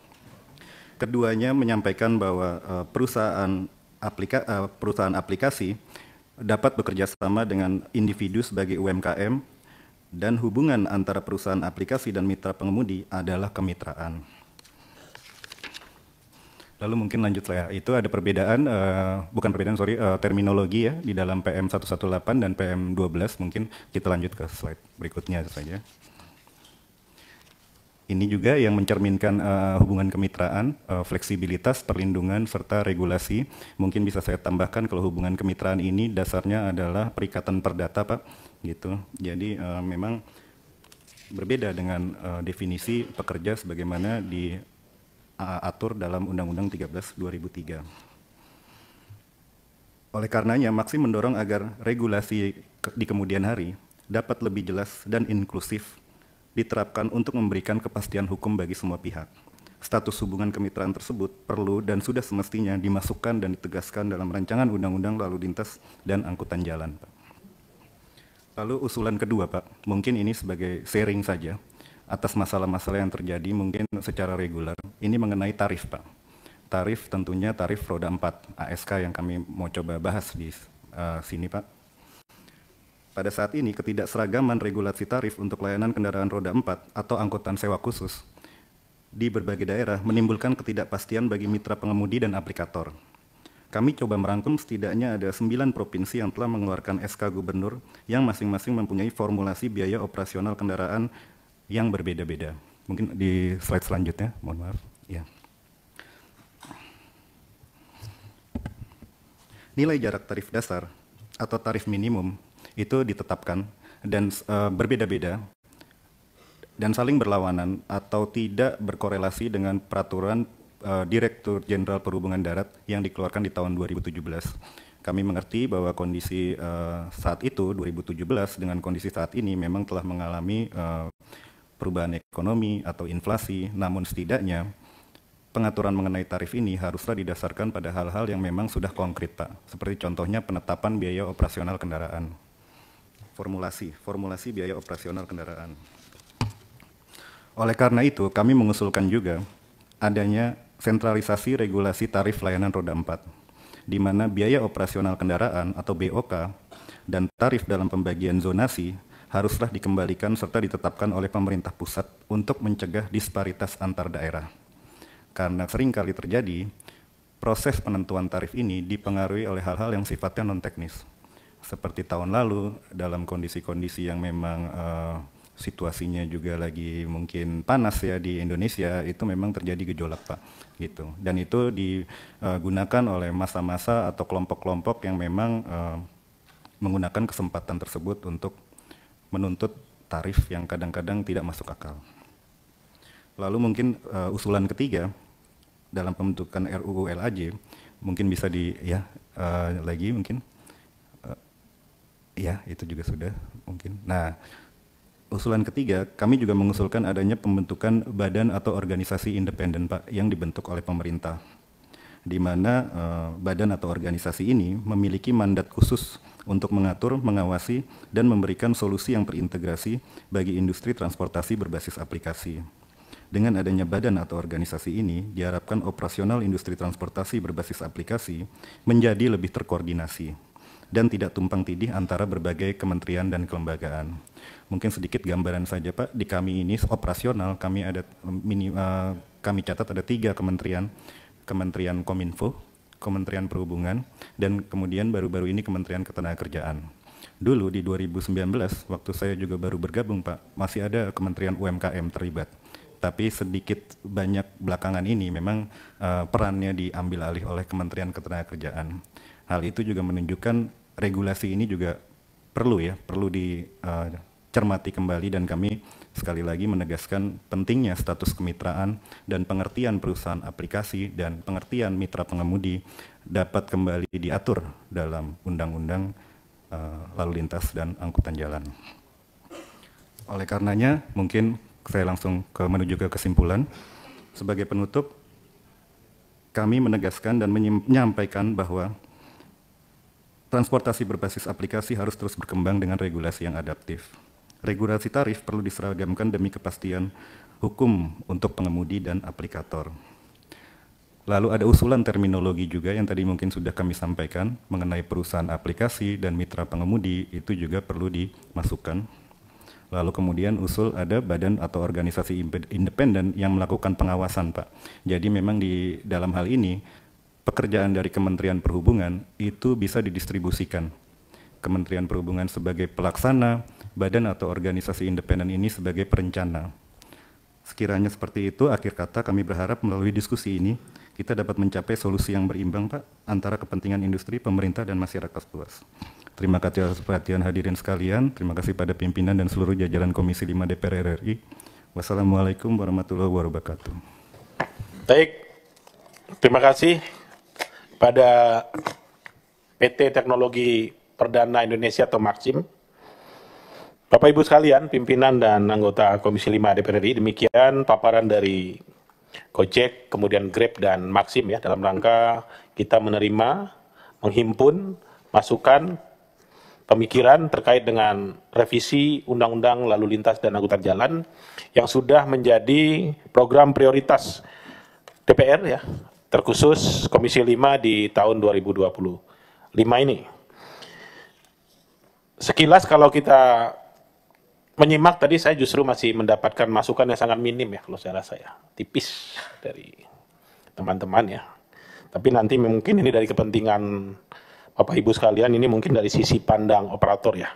Keduanya menyampaikan bahwa perusahaan aplikasi dapat bekerja sama dengan individu sebagai UMKM, dan hubungan antara perusahaan aplikasi dan mitra pengemudi adalah kemitraan. Lalu mungkin lanjut lah, itu ada perbedaan, terminologi ya di dalam PM 118 dan PM 12, mungkin kita lanjut ke slide berikutnya saja. Ini juga yang mencerminkan hubungan kemitraan, fleksibilitas, perlindungan, serta regulasi. Mungkin bisa saya tambahkan kalau hubungan kemitraan ini dasarnya adalah perikatan perdata, Pak. Gitu. Jadi memang berbeda dengan definisi pekerja sebagaimana diatur dalam Undang-Undang 13 2003. Oleh karenanya, Maxim mendorong agar regulasi di kemudian hari dapat lebih jelas dan inklusif diterapkan untuk memberikan kepastian hukum bagi semua pihak. Status hubungan kemitraan tersebut perlu dan sudah semestinya dimasukkan dan ditegaskan dalam rancangan Undang-Undang Lalu Lintas dan Angkutan Jalan, Pak. Lalu usulan kedua, Pak, mungkin ini sebagai sharing saja atas masalah-masalah yang terjadi mungkin secara reguler. Ini mengenai tarif, Pak. Tarif tentunya tarif roda 4 ASK yang kami mau coba bahas di sini, Pak. Pada saat ini ketidakseragaman regulasi tarif untuk layanan kendaraan roda 4 atau angkutan sewa khusus di berbagai daerah menimbulkan ketidakpastian bagi mitra pengemudi dan aplikator. Kami coba merangkum setidaknya ada 9 provinsi yang telah mengeluarkan SK Gubernur yang masing-masing mempunyai formulasi biaya operasional kendaraan yang berbeda-beda. Mungkin di slide selanjutnya, mohon maaf. Ya. Nilai jarak tarif dasar atau tarif minimum itu ditetapkan dan berbeda-beda dan saling berlawanan atau tidak berkorelasi dengan peraturan Direktur Jenderal Perhubungan Darat yang dikeluarkan di tahun 2017. Kami mengerti bahwa kondisi saat itu 2017 dengan kondisi saat ini memang telah mengalami perubahan ekonomi atau inflasi, namun setidaknya pengaturan mengenai tarif ini haruslah didasarkan pada hal-hal yang memang sudah konkret, Pak. Seperti contohnya penetapan biaya operasional kendaraan. Formulasi biaya operasional kendaraan. Oleh karena itu, kami mengusulkan juga adanya sentralisasi regulasi tarif layanan roda 4, di mana biaya operasional kendaraan atau BOK dan tarif dalam pembagian zonasi haruslah dikembalikan serta ditetapkan oleh pemerintah pusat untuk mencegah disparitas antar daerah. Karena seringkali terjadi, proses penentuan tarif ini dipengaruhi oleh hal-hal yang sifatnya non-teknis. Seperti tahun lalu, dalam kondisi-kondisi yang memang situasinya juga lagi mungkin panas ya di Indonesia, itu memang terjadi gejolak, Pak, gitu. Dan itu digunakan oleh masa-masa atau kelompok-kelompok yang memang menggunakan kesempatan tersebut untuk menuntut tarif yang kadang-kadang tidak masuk akal. Lalu mungkin usulan ketiga dalam pembentukan RUU LAJ mungkin bisa lagi mungkin ya itu juga sudah mungkin. Nah, usulan ketiga, kami juga mengusulkan adanya pembentukan badan atau organisasi independen, Pak, yang dibentuk oleh pemerintah, di mana badan atau organisasi ini memiliki mandat khusus untuk mengatur, mengawasi, dan memberikan solusi yang terintegrasi bagi industri transportasi berbasis aplikasi. Dengan adanya badan atau organisasi ini, diharapkan operasional industri transportasi berbasis aplikasi menjadi lebih terkoordinasi dan tidak tumpang tindih antara berbagai kementerian dan kelembagaan. Mungkin sedikit gambaran saja, Pak. Di kami ini operasional kami ada kami catat ada 3 kementerian, Kementerian Kominfo, Kementerian Perhubungan, dan kemudian baru-baru ini Kementerian Ketenagakerjaan. Dulu di 2019 waktu saya juga baru bergabung, Pak, masih ada Kementerian UMKM terlibat. Tapi sedikit banyak belakangan ini memang perannya diambil alih oleh Kementerian Ketenagakerjaan. Hal itu juga menunjukkan regulasi ini juga perlu dicermati kembali, dan kami sekali lagi menegaskan pentingnya status kemitraan dan pengertian perusahaan aplikasi dan pengertian mitra pengemudi dapat kembali diatur dalam Undang-Undang Lalu Lintas dan Angkutan Jalan. Oleh karenanya mungkin saya langsung menuju ke kesimpulan. Sebagai penutup, kami menegaskan dan menyampaikan bahwa transportasi berbasis aplikasi harus terus berkembang dengan regulasi yang adaptif. Regulasi tarif perlu diseragamkan demi kepastian hukum untuk pengemudi dan aplikator. Lalu ada usulan terminologi juga yang tadi mungkin sudah kami sampaikan mengenai perusahaan aplikasi dan mitra pengemudi, itu juga perlu dimasukkan. Lalu kemudian usul ada badan atau organisasi independen yang melakukan pengawasan, Pak. Jadi memang di dalam hal ini pekerjaan dari Kementerian Perhubungan itu bisa didistribusikan. Kementerian Perhubungan sebagai pelaksana, badan atau organisasi independen ini sebagai perencana. Sekiranya seperti itu, akhir kata kami berharap melalui diskusi ini kita dapat mencapai solusi yang berimbang, Pak, antara kepentingan industri, pemerintah, dan masyarakat luas. Terima kasih atas perhatian hadirin sekalian. Terima kasih pada pimpinan dan seluruh jajaran Komisi 5 DPR RI. Wassalamualaikum warahmatullahi wabarakatuh. Baik, terima kasih pada PT Teknologi Perdana Indonesia atau Maxim. Bapak Ibu sekalian, pimpinan dan anggota Komisi 5 DPR RI, demikian paparan dari Gojek, kemudian Grab dan Maxim ya, dalam rangka kita menerima, menghimpun masukan, pemikiran terkait dengan revisi Undang-Undang Lalu Lintas dan Angkutan Jalan yang sudah menjadi program prioritas DPR ya, terkhusus Komisi 5 di tahun 2025 ini. Sekilas kalau kita menyimak tadi, saya justru masih mendapatkan masukan yang sangat minim ya, kalau saya rasa ya, tipis dari teman-teman ya. Tapi nanti mungkin ini dari kepentingan Bapak Ibu sekalian, ini mungkin dari sisi pandang operator ya,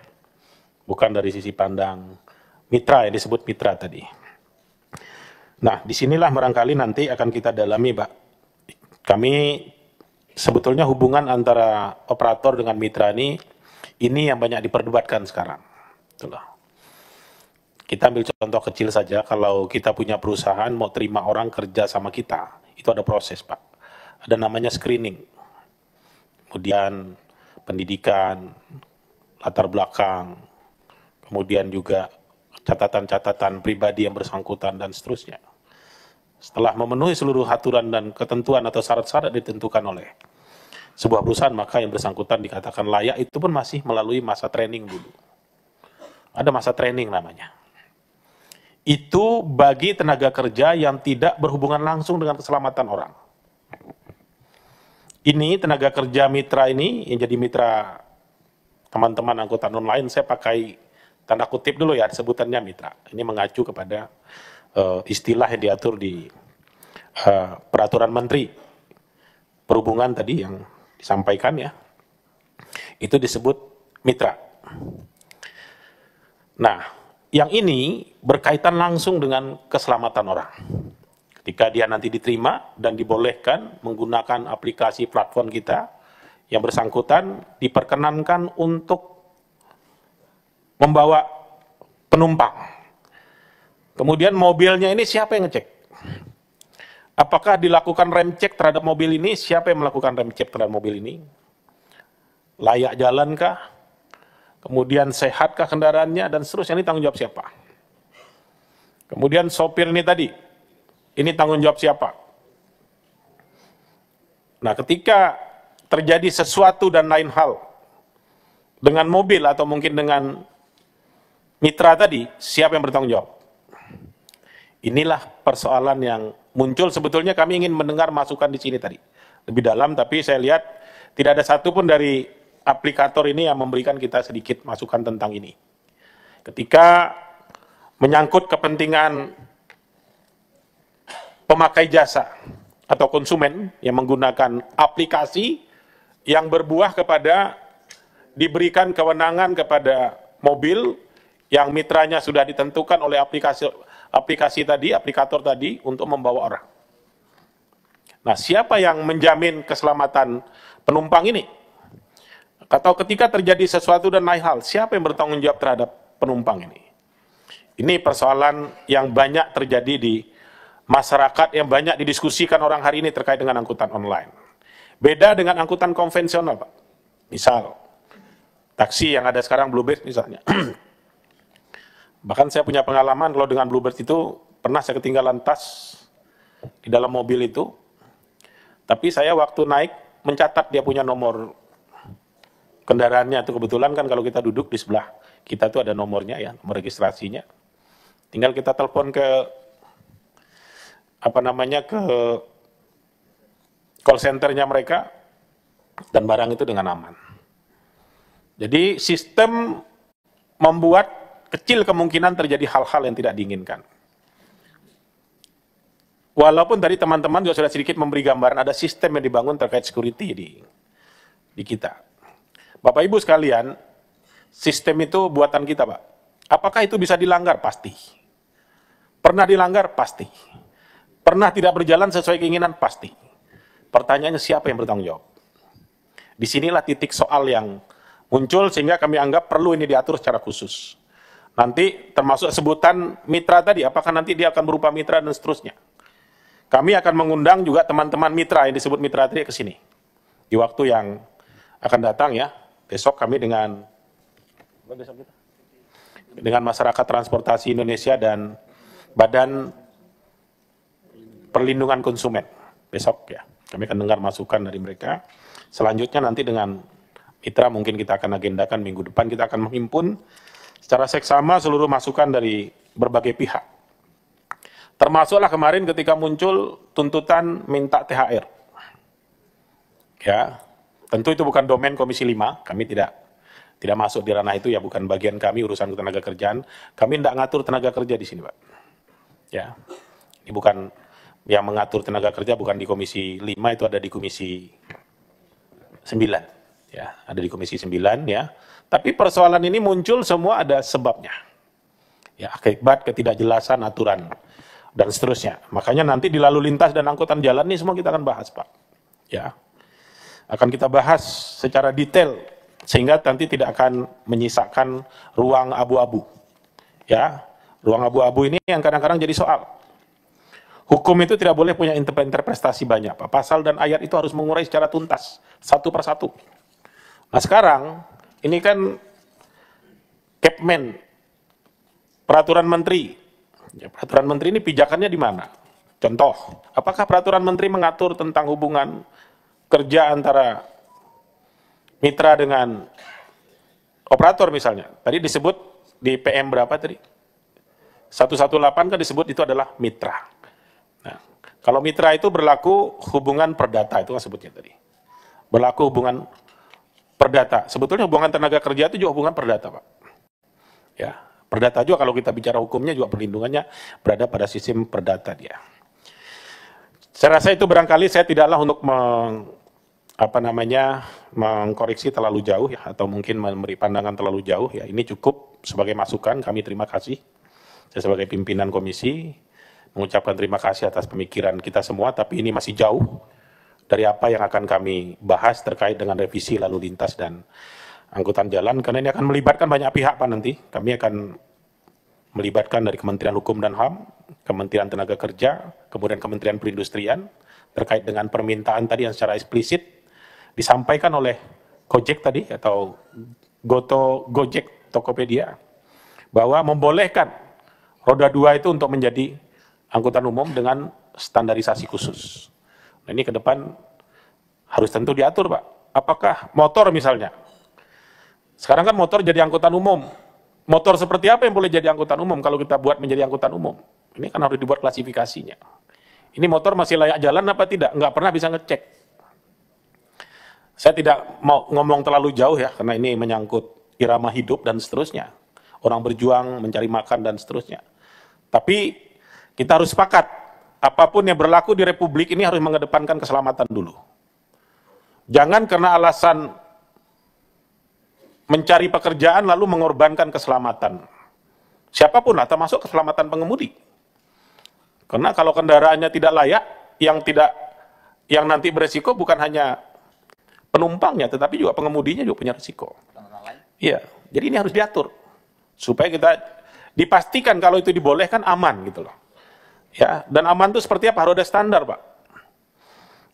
bukan dari sisi pandang mitra yang disebut mitra tadi. Nah, disinilah barangkali nanti akan kita dalami, Pak. Kami sebetulnya hubungan antara operator dengan mitra ini yang banyak diperdebatkan sekarang. Itulah. Kita ambil contoh kecil saja, kalau kita punya perusahaan mau terima orang kerja sama kita, itu ada proses, Pak. Ada namanya screening. Kemudian pendidikan, latar belakang, kemudian juga catatan-catatan pribadi yang bersangkutan dan seterusnya. Setelah memenuhi seluruh aturan dan ketentuan atau syarat-syarat ditentukan oleh sebuah perusahaan, maka yang bersangkutan dikatakan layak, itu pun masih melalui masa training dulu. Ada masa training namanya. Itu bagi tenaga kerja yang tidak berhubungan langsung dengan keselamatan orang. Ini tenaga kerja mitra ini, yang jadi mitra teman-teman angkutan online, saya pakai tanda kutip dulu ya, sebutannya mitra. Ini mengacu kepada istilah yang diatur di peraturan Menteri Perhubungan tadi yang disampaikan ya, itu disebut mitra. Nah, yang ini berkaitan langsung dengan keselamatan orang. Ketika dia nanti diterima dan dibolehkan menggunakan aplikasi platform kita, yang bersangkutan diperkenankan untuk membawa penumpang. Kemudian mobilnya ini siapa yang ngecek? Apakah dilakukan rem cek terhadap mobil ini? Siapa yang melakukan rem cek terhadap mobil ini? Layak jalankah? Kemudian sehatkah kendaraannya? Dan seterusnya, ini tanggung jawab siapa? Kemudian sopir ini tadi, ini tanggung jawab siapa? Nah, ketika terjadi sesuatu dan lain hal dengan mobil atau mungkin dengan mitra tadi, siapa yang bertanggung jawab? Inilah persoalan yang muncul. Sebetulnya kami ingin mendengar masukan di sini tadi lebih dalam, tapi saya lihat tidak ada satupun dari aplikator ini yang memberikan kita sedikit masukan tentang ini. Ketika menyangkut kepentingan pemakai jasa atau konsumen yang menggunakan aplikasi yang berbuah kepada diberikan kewenangan kepada mobil yang mitranya sudah ditentukan oleh aplikasi tadi, aplikator tadi, untuk membawa orang. Nah, siapa yang menjamin keselamatan penumpang ini? Atau ketika terjadi sesuatu dan lain hal, siapa yang bertanggung jawab terhadap penumpang ini? Ini persoalan yang banyak terjadi di masyarakat, yang banyak didiskusikan orang hari ini terkait dengan angkutan online. Beda dengan angkutan konvensional, Pak. Misal, taksi yang ada sekarang Bluebird misalnya. Bahkan saya punya pengalaman kalau dengan Bluebird itu, pernah saya ketinggalan tas di dalam mobil itu, tapi saya waktu naik mencatat dia punya nomor kendaraannya. Itu kebetulan kan kalau kita duduk di sebelah kita tuh ada nomornya ya, nomor registrasinya. Tinggal kita telepon ke ke call centernya mereka, dan barang itu dengan aman. Jadi sistem membuat kecil kemungkinan terjadi hal-hal yang tidak diinginkan. Walaupun tadi teman-teman juga sudah sedikit memberi gambaran, ada sistem yang dibangun terkait security di kita. Bapak Ibu sekalian, sistem itu buatan kita, Pak. Apakah itu bisa dilanggar? Pasti. Pernah dilanggar? Pasti. Pernah tidak berjalan sesuai keinginan? Pasti. Pertanyaannya, siapa yang bertanggung jawab? Disinilah titik soal yang muncul sehingga kami anggap perlu ini diatur secara khusus. Nanti termasuk sebutan mitra tadi, apakah nanti dia akan berupa mitra dan seterusnya. Kami akan mengundang juga teman-teman mitra yang disebut mitra tadi ke sini. Di waktu yang akan datang ya, besok kami dengan Masyarakat Transportasi Indonesia dan Badan Perlindungan Konsumen. Besok ya, kami akan dengar masukan dari mereka. Selanjutnya nanti dengan mitra mungkin kita akan agendakan minggu depan, kita akan menghimpun secara seksama seluruh masukan dari berbagai pihak. Termasuklah kemarin ketika muncul tuntutan minta THR. Ya, tentu itu bukan domain Komisi 5, kami tidak masuk di ranah itu ya, bukan bagian kami urusan tenaga kerjaan. Kami tidak ngatur tenaga kerja di sini, Pak. Ya, ini bukan yang mengatur tenaga kerja, bukan di Komisi 5, itu ada di Komisi 9. Ya, ada di Komisi 9 ya. Tapi persoalan ini muncul semua ada sebabnya. Ya, akibat ketidakjelasan aturan dan seterusnya. Makanya nanti di lalu lintas dan angkutan jalan ini semua kita akan bahas, Pak. Ya. Akan kita bahas secara detail sehingga nanti tidak akan menyisakan ruang abu-abu. Ya. Ruang abu-abu ini yang kadang-kadang jadi soal. Hukum itu tidak boleh punya interpretasi banyak, Pak. Pasal dan ayat itu harus mengurai secara tuntas, satu persatu. Nah sekarang, ini kan Kepmen, peraturan menteri. Ya, peraturan menteri ini pijakannya di mana? Contoh, apakah peraturan menteri mengatur tentang hubungan kerja antara mitra dengan operator misalnya? Tadi disebut di PM berapa tadi? 118 kan disebut itu adalah mitra. Nah, kalau mitra itu berlaku hubungan perdata, itu kan sebutnya tadi. Berlaku hubungan perdata. Sebetulnya hubungan tenaga kerja itu juga hubungan perdata, Pak. Ya, perdata juga kalau kita bicara hukumnya juga perlindungannya berada pada sistem perdata dia. Saya rasa itu barangkali saya tidaklah untuk mengkoreksi terlalu jauh ya, atau mungkin memberi pandangan terlalu jauh ya. Ini cukup sebagai masukan, kami terima kasih. Saya sebagai pimpinan komisi mengucapkan terima kasih atas pemikiran kita semua, tapi ini masih jauh dari apa yang akan kami bahas terkait dengan revisi lalu lintas dan angkutan jalan, karena ini akan melibatkan banyak pihak, Pak, nanti. Kami akan melibatkan dari Kementerian Hukum dan HAM, Kementerian Tenaga Kerja, kemudian Kementerian Perindustrian, terkait dengan permintaan tadi yang secara eksplisit disampaikan oleh Gojek tadi, atau Gojek Tokopedia, bahwa membolehkan roda 2 itu untuk menjadi angkutan umum dengan standarisasi khusus. Nah, ini ke depan harus tentu diatur, Pak. Apakah motor misalnya? Sekarang kan motor jadi angkutan umum. Motor seperti apa yang boleh jadi angkutan umum kalau kita buat menjadi angkutan umum? Ini kan harus dibuat klasifikasinya. Ini motor masih layak jalan apa tidak? Nggak pernah bisa ngecek. Saya tidak mau ngomong terlalu jauh ya, karena ini menyangkut irama hidup dan seterusnya. Orang berjuang, mencari makan dan seterusnya. Tapi kita harus sepakat, apapun yang berlaku di Republik ini harus mengedepankan keselamatan dulu. Jangan karena alasan mencari pekerjaan lalu mengorbankan keselamatan. Siapapun lah, termasuk keselamatan pengemudi. Karena kalau kendaraannya tidak layak, yang nanti beresiko bukan hanya penumpangnya, tetapi juga pengemudinya juga punya risiko. Iya, jadi ini harus diatur supaya kita dipastikan kalau itu dibolehkan aman gitu loh. Ya, dan aman itu seperti apa? Harus ada standar, Pak.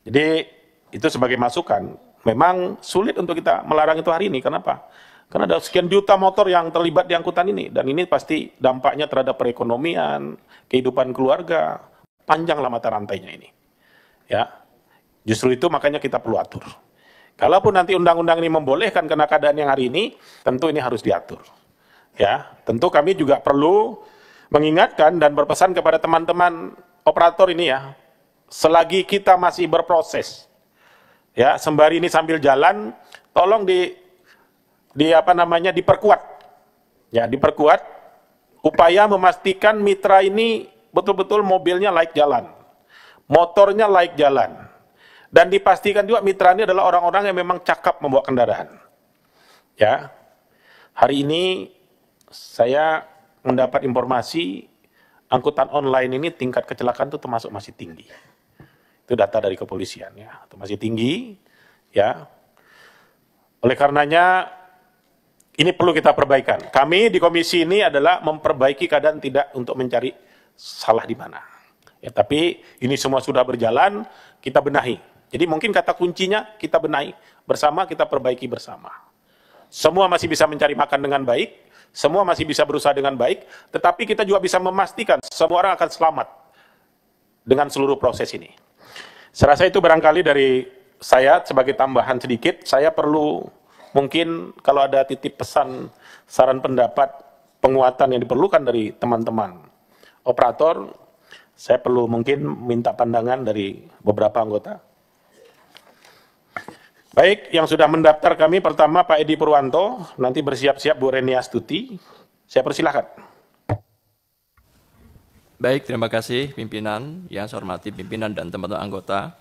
Jadi itu sebagai masukan. Memang sulit untuk kita melarang itu hari ini. Kenapa? Karena ada sekian juta motor yang terlibat di angkutan ini, dan ini pasti dampaknya terhadap perekonomian, kehidupan keluarga, panjanglah mata rantainya ini. Ya, justru itu makanya kita perlu atur. Kalaupun nanti undang-undang ini membolehkan karena keadaan yang hari ini, tentu ini harus diatur. Ya, tentu kami juga perlu mengingatkan dan berpesan kepada teman-teman operator ini ya, selagi kita masih berproses, ya, sembari ini sambil jalan, tolong diperkuat, ya, diperkuat upaya memastikan mitra ini betul-betul mobilnya layak jalan, motornya layak jalan, dan dipastikan juga mitra ini adalah orang-orang yang memang cakap membawa kendaraan. Ya, hari ini saya mendapat informasi angkutan online ini tingkat kecelakaan itu termasuk masih tinggi. Itu data dari kepolisian ya, itu masih tinggi ya. Oleh karenanya Ini perlu kita perbaikan. Kami di komisi ini adalah memperbaiki keadaan, tidak untuk mencari salah di mana. Ya, tapi ini semua sudah berjalan, kita benahi. Jadi mungkin kata kuncinya kita benahi bersama, kita perbaiki bersama. Semua masih bisa mencari makan dengan baik, semua masih bisa berusaha dengan baik, tetapi kita juga bisa memastikan semua orang akan selamat dengan seluruh proses ini. Saya rasa itu barangkali dari saya sebagai tambahan sedikit. Saya perlu mungkin kalau ada titip pesan, saran pendapat, penguatan yang diperlukan dari teman-teman operator, saya perlu mungkin minta pandangan dari beberapa anggota. Baik, yang sudah mendaftar kami pertama Pak Edi Purwanto, nanti bersiap-siap Bu Reni Astuti. Saya persilahkan. Baik, terima kasih pimpinan, yang saya hormati pimpinan dan teman-teman anggota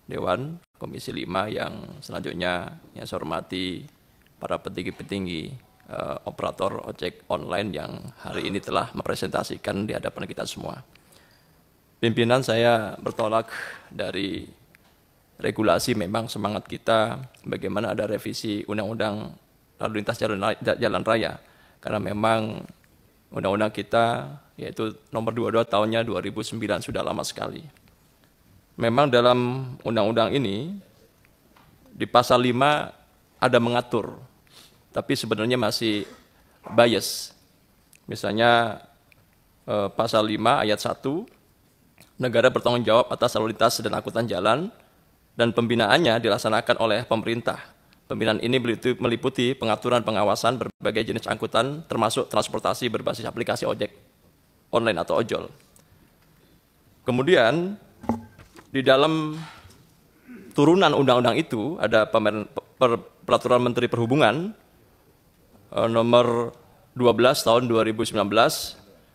Dewan Komisi 5 yang selanjutnya yang saya hormati para petinggi-petinggi operator ojek online yang hari ini telah mempresentasikan di hadapan kita semua. Pimpinan, saya bertolak dari regulasi, memang semangat kita bagaimana ada revisi Undang-Undang Lalu Lintas Jalan Raya, karena memang undang-undang kita yaitu nomor 22 tahunnya 2009 sudah lama sekali. Memang dalam undang-undang ini di pasal 5 ada mengatur, tapi sebenarnya masih bias. Misalnya pasal 5 ayat 1, negara bertanggung jawab atas lalu lintas dan angkutan jalan dan pembinaannya dilaksanakan oleh pemerintah. Pembinaan ini meliputi pengaturan pengawasan berbagai jenis angkutan termasuk transportasi berbasis aplikasi ojek online atau ojol. Kemudian di dalam turunan undang-undang itu ada peraturan Menteri Perhubungan nomor 12 tahun 2019,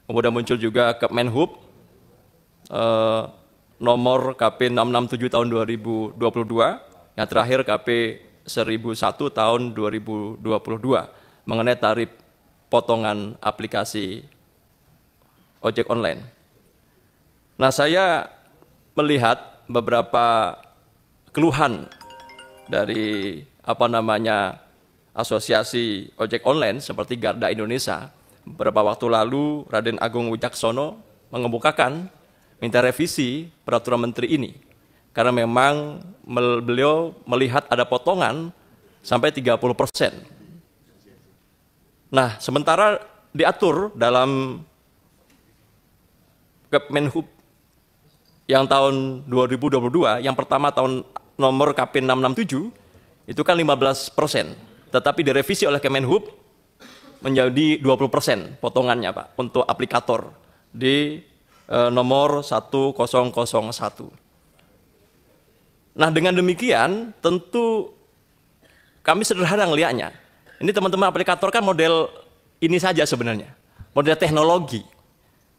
kemudian muncul juga Kemenhub nomor KP 667 tahun 2022, yang terakhir KP 1001 tahun 2022 mengenai tarif potongan aplikasi ojek online. Nah, saya melihat beberapa keluhan dari Asosiasi Ojek Online seperti Garda Indonesia. Beberapa waktu lalu Raden Agung Wijaksono mengemukakan minta revisi peraturan menteri ini karena memang beliau melihat ada potongan sampai 30%. Nah, sementara diatur dalam Kemenhub yang tahun 2022, yang pertama tahun nomor KP 667, itu kan 15%, tetapi direvisi oleh Kemenhub menjadi 20% potongannya, Pak, untuk aplikator di nomor 1001. Nah, dengan demikian tentu kami sederhana ngelihatnya. Ini teman-teman aplikator kan model ini saja sebenarnya, model teknologi.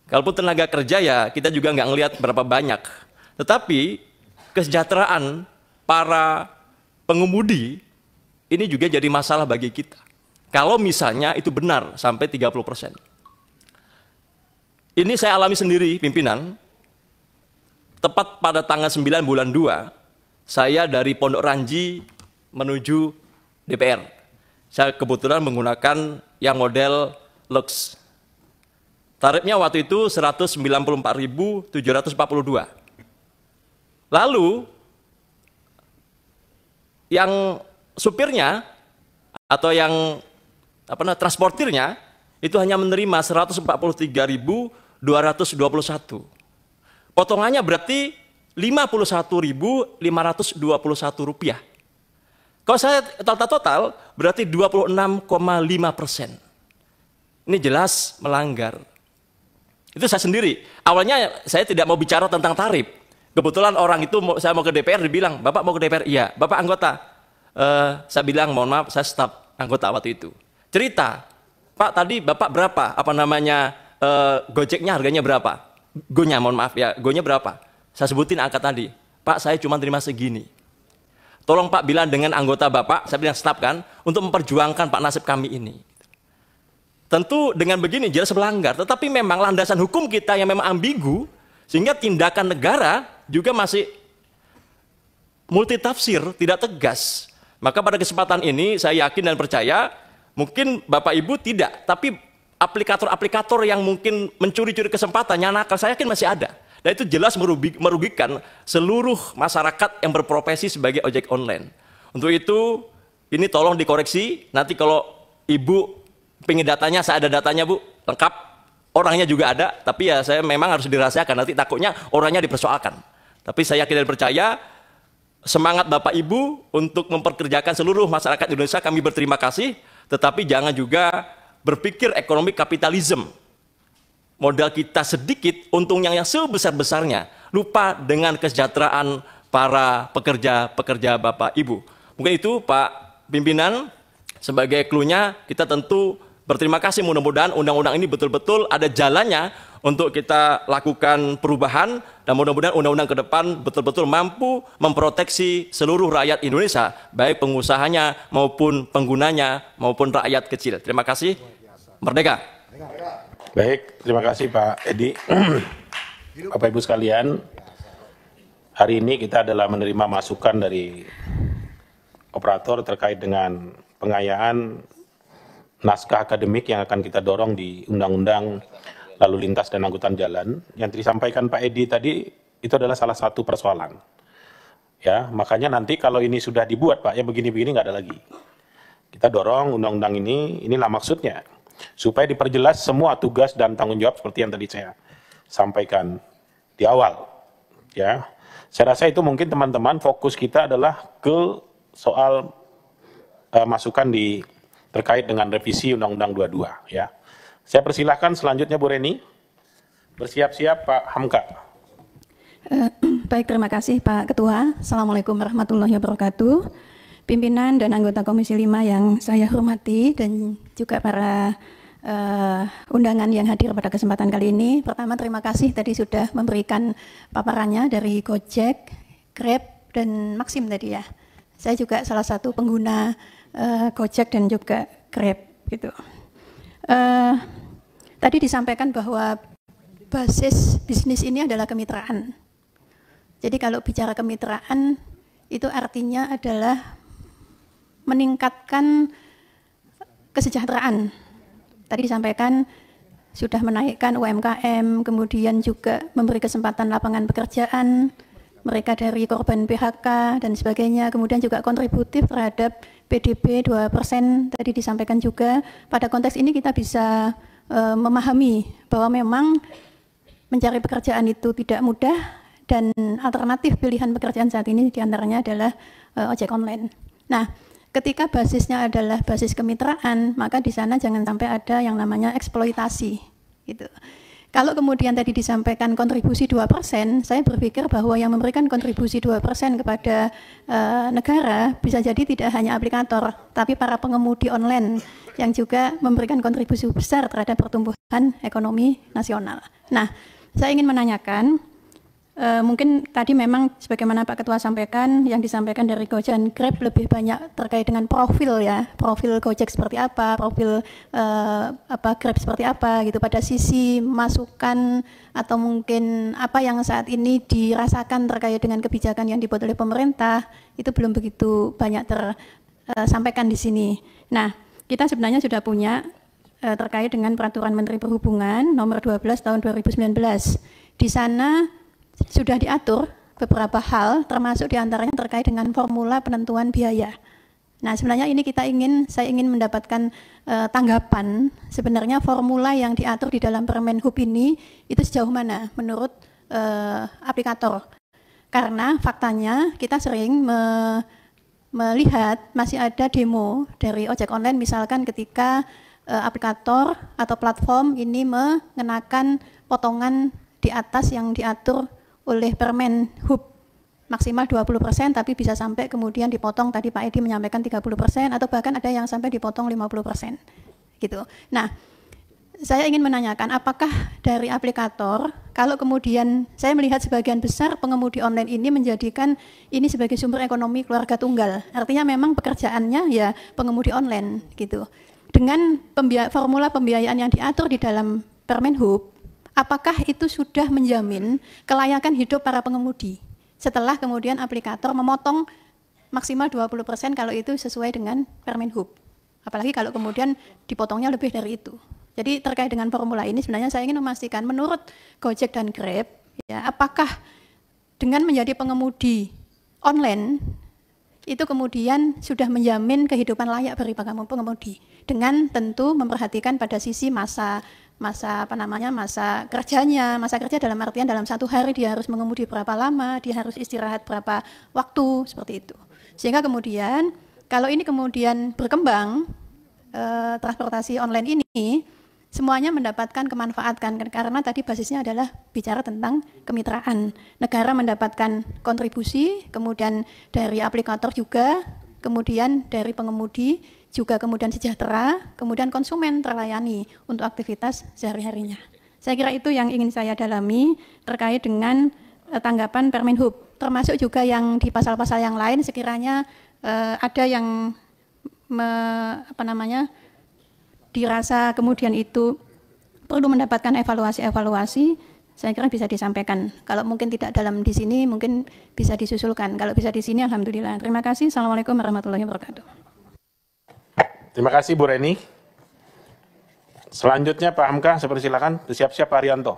Kalaupun tenaga kerja ya kita juga nggak ngelihat berapa banyak. Tetapi kesejahteraan para pengemudi ini juga jadi masalah bagi kita. Kalau misalnya itu benar sampai 30%. Ini saya alami sendiri, pimpinan. Tepat pada tanggal 9 bulan 2, saya dari Pondok Ranji menuju DPR. Saya kebetulan menggunakan yang model Lux. Tarifnya waktu itu 194.742. Lalu yang supirnya atau yang transportirnya itu hanya menerima 143.221. Potongannya berarti Rp51.521. Kalau saya total berarti 26,5%. Ini jelas melanggar. Itu saya sendiri. Awalnya saya tidak mau bicara tentang tarif. Kebetulan orang itu saya mau ke DPR, dibilang, Bapak mau ke DPR? Iya. Bapak anggota? Saya bilang, mohon maaf, saya staf anggota waktu itu. Cerita, Pak tadi Bapak berapa? Gojeknya harganya berapa? Go-nya, mohon maaf ya, Go-nya berapa? Saya sebutin angka tadi. Pak, saya cuma terima segini. Tolong Pak bilang dengan anggota Bapak, saya bilang staf kan, untuk memperjuangkan Pak nasib kami ini. Tentu dengan begini jelas melanggar, tetapi memang landasan hukum kita yang memang ambigu, sehingga tindakan negara juga masih multitafsir, tidak tegas. Maka pada kesempatan ini saya yakin dan percaya Mungkin Bapak Ibu tidak, tapi aplikator-aplikator yang mungkin mencuri-curi kesempatan, yang nakal, saya yakin masih ada. Dan itu jelas merugikan seluruh masyarakat yang berprofesi sebagai ojek online. Untuk itu, ini tolong dikoreksi, nanti kalau Ibu pengen datanya, saya ada datanya Bu, lengkap, orangnya juga ada, tapi ya saya memang harus dirahasiakan, nanti takutnya orangnya dipersoalkan. Tapi saya yakin dan percaya, semangat Bapak Ibu untuk memperkerjakan seluruh masyarakat Indonesia, kami berterima kasih, tetapi jangan juga berpikir ekonomi kapitalisme. Modal kita sedikit, untungnya yang sebesar-besarnya, lupa dengan kesejahteraan para pekerja-pekerja Bapak Ibu. Mungkin itu Pak Pimpinan, sebagai clue-nya kita tentu berterima kasih, mudah-mudahan undang-undang ini betul-betul ada jalannya untuk kita lakukan perubahan, dan mudah-mudahan undang-undang ke depan betul-betul mampu memproteksi seluruh rakyat Indonesia, baik pengusahanya maupun penggunanya maupun rakyat kecil. Terima kasih. Merdeka. Baik, terima kasih Pak Edi. Bapak Ibu sekalian, hari ini kita adalah menerima masukan dari operator terkait dengan pengayaan naskah akademik yang akan kita dorong di Undang-Undang Lalu Lintas dan Angkutan Jalan. Yang disampaikan Pak Edi tadi itu adalah salah satu persoalan. Ya, makanya nanti kalau ini sudah dibuat Pak, ya begini-begini nggak ada lagi. Kita dorong undang-undang ini, inilah maksudnya. Supaya diperjelas semua tugas dan tanggung jawab seperti yang tadi saya sampaikan di awal. Ya, saya rasa itu mungkin teman-teman fokus kita adalah ke soal masukan terkait dengan revisi Undang-Undang 22. Ya, saya persilahkan selanjutnya Bu Reni. Bersiap-siap Pak Hamka. Baik, terima kasih Pak Ketua. Assalamualaikum warahmatullahi wabarakatuh. Pimpinan dan anggota Komisi 5 yang saya hormati dan juga para undangan yang hadir pada kesempatan kali ini. Pertama, terima kasih tadi sudah memberikan paparannya dari Gojek, Grab, dan Maxim tadi ya. Saya juga salah satu pengguna Gojek dan juga Grab gitu. Tadi disampaikan bahwa basis bisnis ini adalah kemitraan. Jadi kalau bicara kemitraan itu artinya adalah meningkatkan kesejahteraan. Tadi disampaikan sudah menaikkan UMKM, kemudian juga memberi kesempatan lapangan pekerjaan, mereka dari korban PHK dan sebagainya, kemudian juga kontributif terhadap PDB 2%. Tadi disampaikan juga pada konteks ini kita bisa memahami bahwa memang mencari pekerjaan itu tidak mudah dan alternatif pilihan pekerjaan saat ini diantaranya adalah ojek online. Nah, ketika basisnya adalah basis kemitraan, maka di sana jangan sampai ada yang namanya eksploitasi. Gitu. Kalau kemudian tadi disampaikan kontribusi 2%, saya berpikir bahwa yang memberikan kontribusi 2% kepada negara bisa jadi tidak hanya aplikator, tapi para pengemudi online yang juga memberikan kontribusi besar terhadap pertumbuhan ekonomi nasional. Nah, saya ingin menanyakan, mungkin tadi memang sebagaimana Pak Ketua sampaikan, yang disampaikan dari Gojek dan Grab lebih banyak terkait dengan profil ya, profil Gojek seperti apa, profil Grab seperti apa gitu, pada sisi masukan atau mungkin apa yang saat ini dirasakan terkait dengan kebijakan yang dibuat oleh pemerintah itu belum begitu banyak tersampaikan di sini. Nah, kita sebenarnya sudah punya terkait dengan Peraturan Menteri Perhubungan nomor 12 tahun 2019. Di sana sudah diatur beberapa hal, termasuk diantaranya terkait dengan formula penentuan biaya. Nah, sebenarnya ini saya ingin mendapatkan tanggapan sebenarnya formula yang diatur di dalam Permen Hub ini itu sejauh mana menurut aplikator. Karena faktanya kita sering melihat masih ada demo dari ojek online, misalkan ketika aplikator atau platform ini mengenakan potongan di atas yang diatur oleh Permen Hub maksimal 20%, tapi bisa sampai kemudian dipotong, tadi Pak Edi menyampaikan 30%, atau bahkan ada yang sampai dipotong 50%. Gitu. Nah, saya ingin menanyakan apakah dari aplikator, kalau kemudian saya melihat sebagian besar pengemudi online ini menjadikan ini sebagai sumber ekonomi keluarga tunggal. Artinya memang pekerjaannya ya pengemudi online gitu. Dengan formula pembiayaan yang diatur di dalam Permen Hub, apakah itu sudah menjamin kelayakan hidup para pengemudi setelah kemudian aplikator memotong maksimal 20% kalau itu sesuai dengan Permen Hub? Apalagi kalau kemudian dipotongnya lebih dari itu. Jadi terkait dengan formula ini sebenarnya saya ingin memastikan menurut Gojek dan Grab, ya, apakah dengan menjadi pengemudi online itu kemudian sudah menjamin kehidupan layak bagi pengemudi dengan tentu memperhatikan pada sisi masa kerjanya. Masa kerja dalam artian dalam satu hari dia harus mengemudi berapa lama, dia harus istirahat berapa waktu, seperti itu. Sehingga kemudian kalau ini kemudian berkembang, transportasi online ini semuanya mendapatkan kemanfaatan karena tadi basisnya adalah bicara tentang kemitraan. Negara mendapatkan kontribusi, kemudian dari aplikator juga, kemudian dari pengemudi juga, kemudian sejahtera, kemudian konsumen terlayani untuk aktivitas sehari-harinya. Saya kira itu yang ingin saya dalami terkait dengan tanggapan Permenhub, termasuk juga yang di pasal-pasal yang lain sekiranya ada yang dirasa kemudian itu perlu mendapatkan evaluasi-evaluasi, saya kira bisa disampaikan. Kalau mungkin tidak dalam di sini, mungkin bisa disusulkan. Kalau bisa di sini, alhamdulillah. Terima kasih. Assalamualaikum warahmatullahi wabarakatuh. Terima kasih Bu Reni. Selanjutnya Pak Hamka, saya persilakan. Siap-siap Pak Arianto.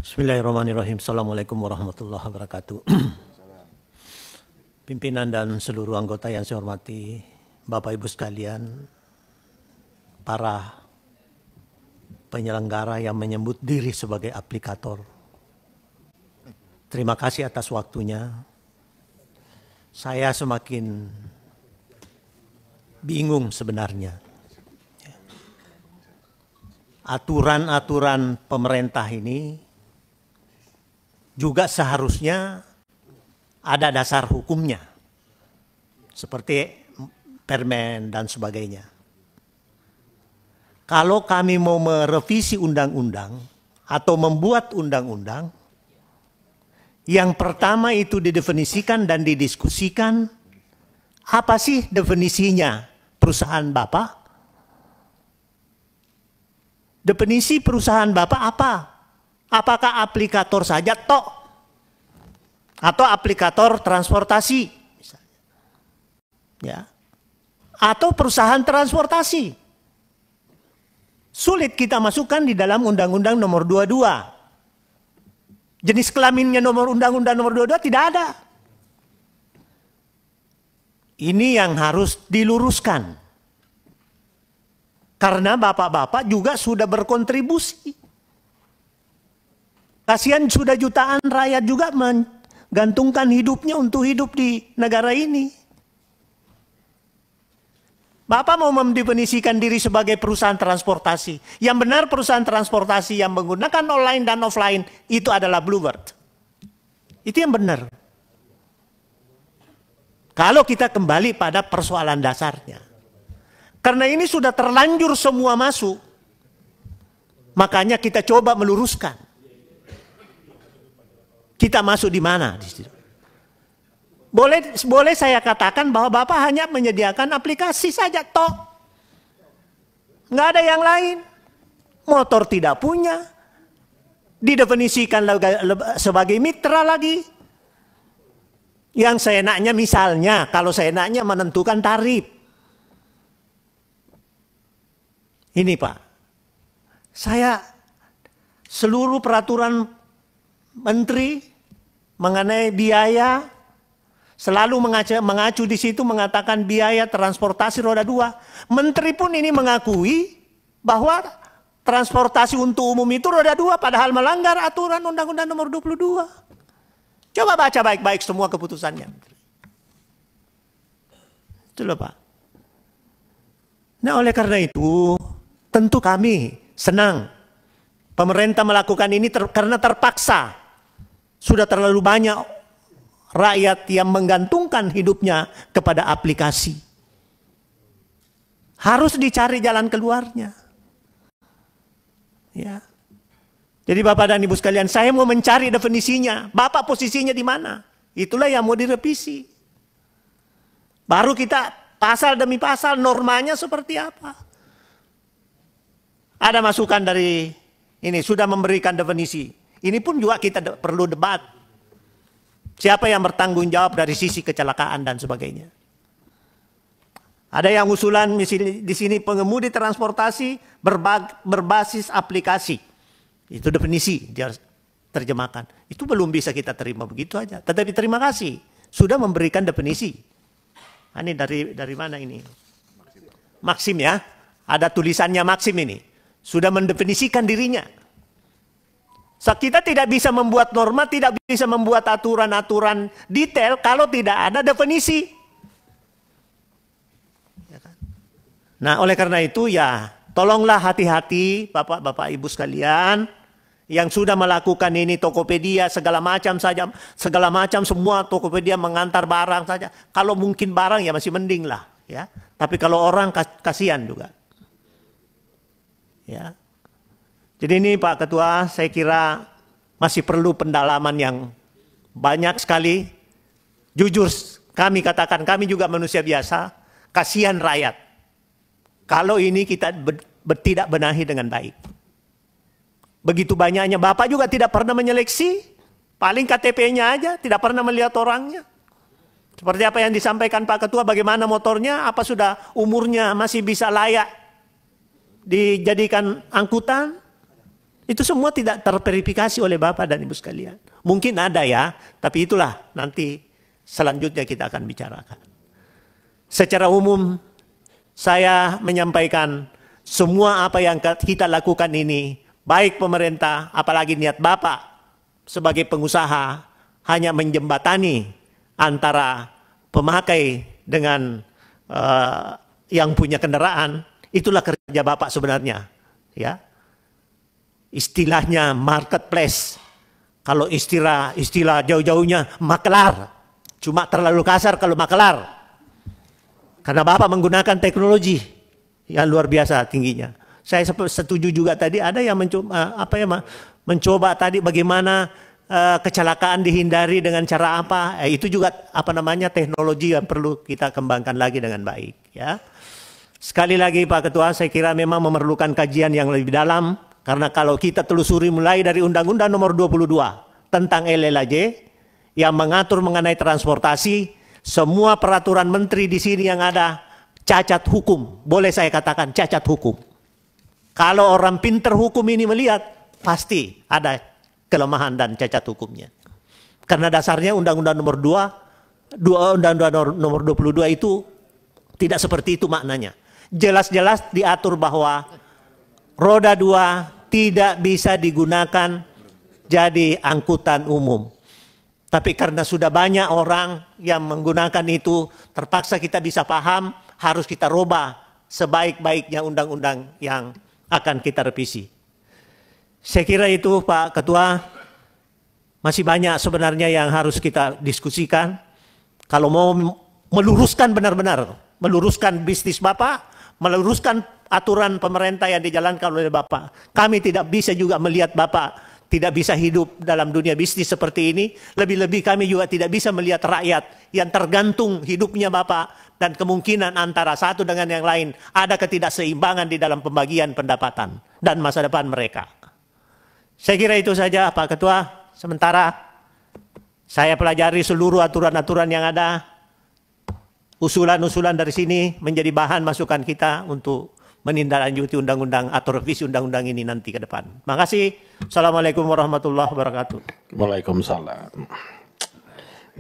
Bismillahirrahmanirrahim. Assalamualaikum warahmatullahi wabarakatuh. Pimpinan dan seluruh anggota yang saya hormati, Bapak Ibu sekalian, para penyelenggara yang menyebut diri sebagai aplikator. Terima kasih atas waktunya. Saya semakin bingung sebenarnya. Aturan-aturan pemerintah ini juga seharusnya ada dasar hukumnya, seperti permen dan sebagainya. Kalau kami mau merevisi undang-undang atau membuat undang-undang, yang pertama itu didefinisikan dan didiskusikan, apa sih definisinya perusahaan Bapak? Definisi perusahaan Bapak apa? Apakah aplikator saja toh? Atau aplikator transportasi? Ya. Atau perusahaan transportasi. Sulit kita masukkan di dalam Undang-Undang Nomor 22. Jenis kelaminnya Undang-Undang Nomor 22 tidak ada. Ini yang harus diluruskan. Karena bapak-bapak juga sudah berkontribusi. Kasihan sudah jutaan rakyat juga menggantungkan hidupnya untuk hidup di negara ini. Bapak mau mendefinisikan diri sebagai perusahaan transportasi. Yang benar perusahaan transportasi yang menggunakan online dan offline itu adalah Bluebird. Itu yang benar. Kalau kita kembali pada persoalan dasarnya. Karena ini sudah terlanjur semua masuk. Makanya kita coba meluruskan. Kita masuk di mana di situ? Boleh saya katakan bahwa Bapak hanya menyediakan aplikasi saja toh. Nggak ada yang lain. Motor tidak punya. Didefinisikan sebagai mitra lagi. Yang seenaknya misalnya, kalau seenaknya menentukan tarif. Ini Pak, saya seluruh peraturan menteri mengenai biaya selalu mengacu di situ mengatakan biaya transportasi roda 2. Menteri pun ini mengakui bahwa transportasi untuk umum itu roda 2 padahal melanggar aturan Undang-Undang Nomor 22. Coba baca baik-baik semua keputusannya. Itu loh Pak. Nah oleh karena itu tentu kami senang pemerintah melakukan ini karena terpaksa. Sudah terlalu banyak rakyat yang menggantungkan hidupnya kepada aplikasi. Harus dicari jalan keluarnya. Ya. Jadi Bapak dan Ibu sekalian, saya mau mencari definisinya. Bapak posisinya di mana? Itulah yang mau direvisi. Baru kita pasal demi pasal normanya seperti apa. Ada masukan dari ini sudah memberikan definisi. Ini pun juga kita perlu debat. Siapa yang bertanggung jawab dari sisi kecelakaan dan sebagainya. Ada yang usulan di sini pengemudi transportasi berbasis aplikasi. Itu definisi dia terjemahkan. Itu belum bisa kita terima begitu aja. Tetapi terima kasih sudah memberikan definisi. Ini dari mana ini? Maxim ya. Ada tulisannya Maxim ini. Sudah mendefinisikan dirinya. Kita tidak bisa membuat norma, tidak bisa membuat aturan-aturan detail kalau tidak ada definisi. Nah, oleh karena itu ya, tolonglah hati-hati Bapak-bapak Ibu sekalian yang sudah melakukan ini Tokopedia segala macam saja, segala macam semua Tokopedia mengantar barang saja. Kalau mungkin barang ya masih mending lah, ya. Tapi kalau orang kasihan juga. Ya. Jadi ini Pak Ketua, saya kira masih perlu pendalaman yang banyak sekali. Jujur kami katakan, kami juga manusia biasa, kasihan rakyat. Kalau ini kita tidak benahi dengan baik. Begitu banyaknya, Bapak juga tidak pernah menyeleksi, paling KTP-nya aja, tidak pernah melihat orangnya. Seperti apa yang disampaikan Pak Ketua, bagaimana motornya, apa sudah umurnya masih bisa layak dijadikan angkutan. Itu semua tidak terverifikasi oleh Bapak dan Ibu sekalian. Mungkin ada ya, tapi itulah nanti selanjutnya kita akan bicarakan. Secara umum, saya menyampaikan semua apa yang kita lakukan ini, baik pemerintah, apalagi niat Bapak sebagai pengusaha, hanya menjembatani antara pemakai dengan yang punya kendaraan. Itulah kerja Bapak sebenarnya. Ya. Istilahnya marketplace. Kalau istilah jauh-jauhnya makelar. Cuma terlalu kasar kalau makelar. Karena Bapak menggunakan teknologi yang luar biasa tingginya. Saya setuju juga tadi ada yang mencoba tadi bagaimana kecelakaan dihindari dengan cara apa. Itu juga teknologi yang perlu kita kembangkan lagi dengan baik. Ya. Sekali lagi Pak Ketua, saya kira memang memerlukan kajian yang lebih dalam. Karena kalau kita telusuri mulai dari Undang-Undang Nomor 22 tentang LLAJ yang mengatur mengenai transportasi, semua peraturan menteri di sini yang ada cacat hukum. Boleh saya katakan cacat hukum. Kalau orang pinter hukum ini melihat, pasti ada kelemahan dan cacat hukumnya. Karena dasarnya Undang-Undang Nomor 22 itu tidak seperti itu maknanya. Jelas-jelas diatur bahwa roda 2 tidak bisa digunakan jadi angkutan umum. Tapi karena sudah banyak orang yang menggunakan itu, terpaksa kita bisa paham, harus kita rubah sebaik-baiknya undang-undang yang akan kita revisi. Saya kira itu Pak Ketua, masih banyak sebenarnya yang harus kita diskusikan. Kalau mau meluruskan benar-benar, meluruskan bisnis Bapak, meluruskan aturan pemerintah yang dijalankan oleh Bapak. Kami tidak bisa juga melihat Bapak tidak bisa hidup dalam dunia bisnis seperti ini. Lebih-lebih kami juga tidak bisa melihat rakyat yang tergantung hidupnya Bapak dan kemungkinan antara satu dengan yang lain ada ketidakseimbangan di dalam pembagian pendapatan dan masa depan mereka. Saya kira itu saja Pak Ketua. Sementara saya pelajari seluruh aturan-aturan yang ada. Usulan-usulan dari sini menjadi bahan masukan kita untuk menindaklanjuti undang-undang atau revisi undang-undang ini nanti ke depan. Terima kasih. Assalamualaikum warahmatullahi wabarakatuh. Waalaikumsalam.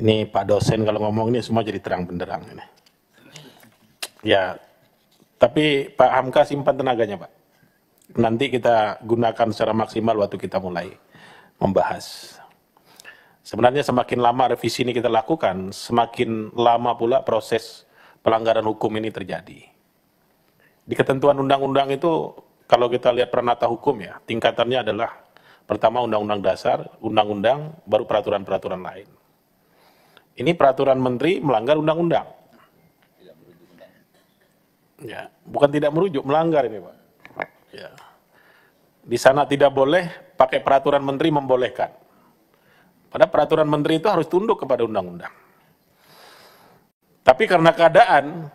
Ini Pak dosen kalau ngomong ini semua jadi terang benderang ini. Ya, tapi Pak Hamka simpan tenaganya Pak. Nanti kita gunakan secara maksimal waktu kita mulai membahas. Sebenarnya semakin lama revisi ini kita lakukan, semakin lama pula proses pelanggaran hukum ini terjadi. Di ketentuan undang-undang itu, kalau kita lihat peranata hukum ya, tingkatannya adalah pertama undang-undang dasar, undang-undang, baru peraturan-peraturan lain. Ini peraturan menteri melanggar undang-undang. Ya, bukan tidak merujuk, melanggar ini Pak. Ya. Di sana tidak boleh, pakai peraturan menteri membolehkan. Padahal peraturan menteri itu harus tunduk kepada undang-undang. Tapi karena keadaan,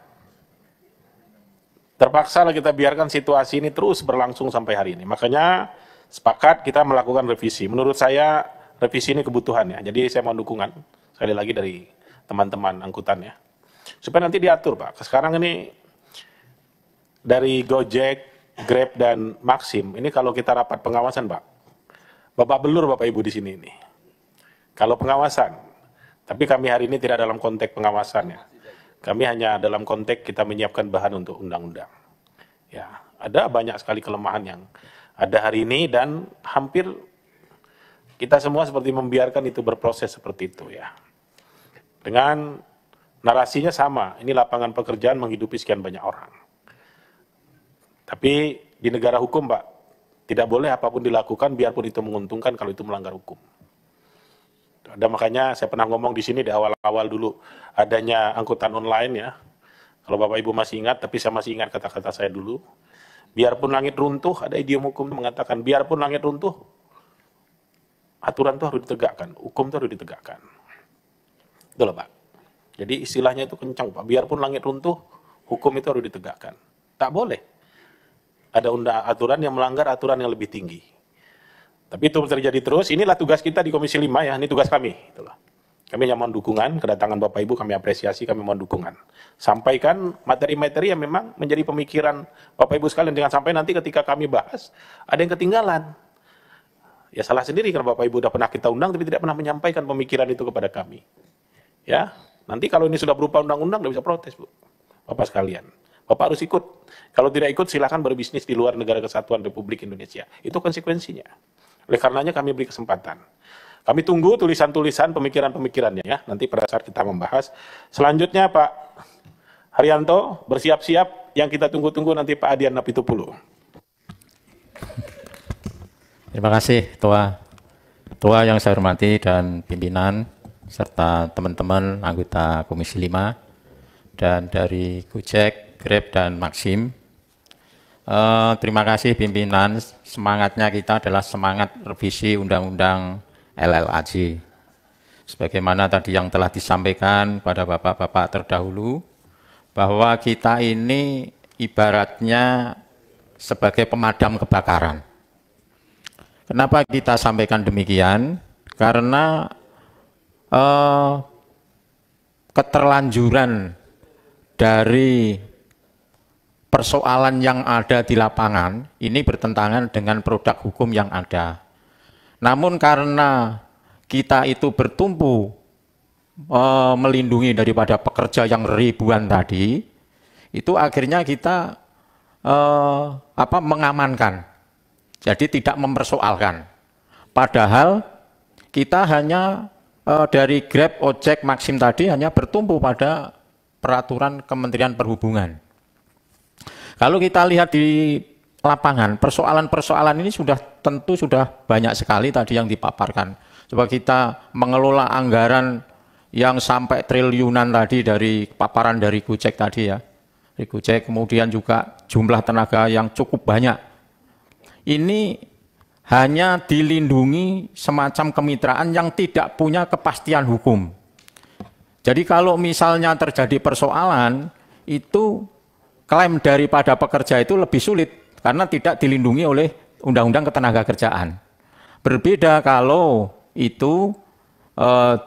terpaksa kita biarkan situasi ini terus berlangsung sampai hari ini. Makanya sepakat kita melakukan revisi. Menurut saya revisi ini kebutuhan ya. Jadi saya mohon dukungan sekali lagi dari teman-teman angkutan ya. Supaya nanti diatur Pak. Sekarang ini dari Gojek, Grab, dan Maxim, ini kalau kita rapat pengawasan, Pak, Bapak belur Bapak Ibu di sini ini. Kalau pengawasan, tapi kami hari ini tidak dalam konteks pengawasannya. Kami hanya dalam konteks kita menyiapkan bahan untuk undang-undang. Ya, ada banyak sekali kelemahan yang ada hari ini dan hampir kita semua seperti membiarkan itu berproses seperti itu ya. Dengan narasinya sama, ini lapangan pekerjaan menghidupi sekian banyak orang. Tapi di negara hukum, Pak, tidak boleh apapun dilakukan biarpun itu menguntungkan kalau itu melanggar hukum. Ada makanya saya pernah ngomong di sini di awal-awal dulu adanya angkutan online ya. Kalau Bapak Ibu masih ingat, tapi saya masih ingat kata-kata saya dulu. Biarpun langit runtuh, ada idiom hukum mengatakan biarpun langit runtuh, aturan itu harus ditegakkan, hukum itu harus ditegakkan. Itu loh Pak. Jadi istilahnya itu kencang Pak. Biarpun langit runtuh, hukum itu harus ditegakkan. Tak boleh ada aturan yang melanggar aturan yang lebih tinggi. Tapi itu terjadi terus. Inilah tugas kita di Komisi 5 ya. Ini tugas kami. Itulah. Kami yang mohon dukungan, kedatangan Bapak Ibu kami apresiasi, kami mohon dukungan. Sampaikan materi-materi yang memang menjadi pemikiran Bapak Ibu sekalian. Jangan sampai nanti ketika kami bahas, ada yang ketinggalan. Ya salah sendiri karena Bapak Ibu sudah pernah kita undang, tapi tidak pernah menyampaikan pemikiran itu kepada kami. Ya, nanti kalau ini sudah berupa undang-undang, tidak bisa protes Bu. Bapak sekalian. Bapak harus ikut. Kalau tidak ikut, silakan berbisnis di luar negara kesatuan Republik Indonesia. Itu konsekuensinya. Oleh karenanya kami beri kesempatan. Kami tunggu tulisan-tulisan pemikiran-pemikirannya ya. Nanti pada saat kita membahas. Selanjutnya Pak Haryanto bersiap-siap. Yang kita tunggu-tunggu nanti Pak Adian Napitupulu. Terima kasih Tua yang saya hormati dan pimpinan serta teman-teman anggota Komisi 5 dan dari Gojek, Grab, dan Maxim. Terima kasih pimpinan, semangatnya kita adalah semangat revisi Undang-Undang LLAJ. Sebagaimana tadi yang telah disampaikan pada Bapak-Bapak terdahulu, bahwa kita ini ibaratnya sebagai pemadam kebakaran. Kenapa kita sampaikan demikian? Karena keterlanjuran dari persoalan yang ada di lapangan ini bertentangan dengan produk hukum yang ada. Namun karena kita itu bertumpu melindungi daripada pekerja yang ribuan tadi, itu akhirnya kita mengamankan. Jadi tidak mempersoalkan. Padahal kita hanya dari Grab, Ojek, Maxim tadi hanya bertumpu pada peraturan Kementerian Perhubungan. Kalau kita lihat di lapangan, persoalan-persoalan ini tentu sudah banyak sekali tadi yang dipaparkan. Coba kita mengelola anggaran yang sampai triliunan tadi dari paparan dari Gojek tadi ya. Dari Gojek, kemudian juga jumlah tenaga yang cukup banyak. Ini hanya dilindungi semacam kemitraan yang tidak punya kepastian hukum. Jadi kalau misalnya terjadi persoalan, itu klaim daripada pekerja itu lebih sulit karena tidak dilindungi oleh Undang-Undang Ketenagakerjaan. Berbeda kalau itu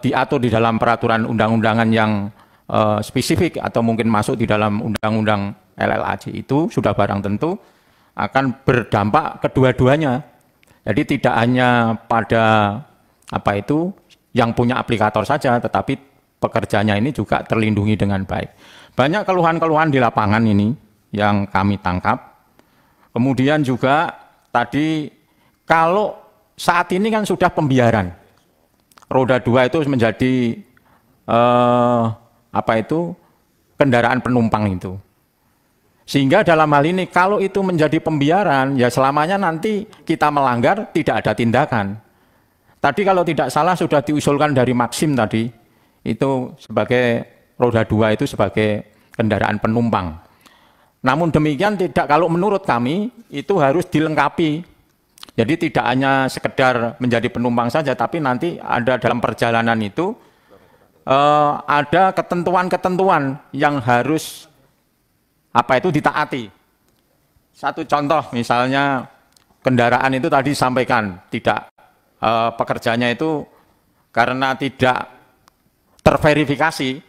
diatur di dalam peraturan undang-undangan yang spesifik atau mungkin masuk di dalam Undang-Undang LLAJ itu sudah barang tentu akan berdampak kedua-duanya. Jadi tidak hanya pada yang punya aplikator saja, tetapi pekerjanya ini juga terlindungi dengan baik. Banyak keluhan-keluhan di lapangan ini yang kami tangkap. Kemudian juga tadi kalau saat ini kan sudah pembiaran. Roda 2 itu menjadi kendaraan penumpang itu. Sehingga dalam hal ini kalau itu menjadi pembiaran, ya selamanya nanti kita melanggar tidak ada tindakan. Tadi kalau tidak salah sudah diusulkan dari Maxim tadi, itu sebagai roda 2 itu sebagai kendaraan penumpang. Namun demikian tidak, kalau menurut kami itu harus dilengkapi. Jadi tidak hanya sekedar menjadi penumpang saja, tapi nanti ada dalam perjalanan itu ada ketentuan-ketentuan yang harus ditaati. Satu contoh misalnya kendaraan itu tadi disampaikan tidak pekerjanya itu karena tidak terverifikasi,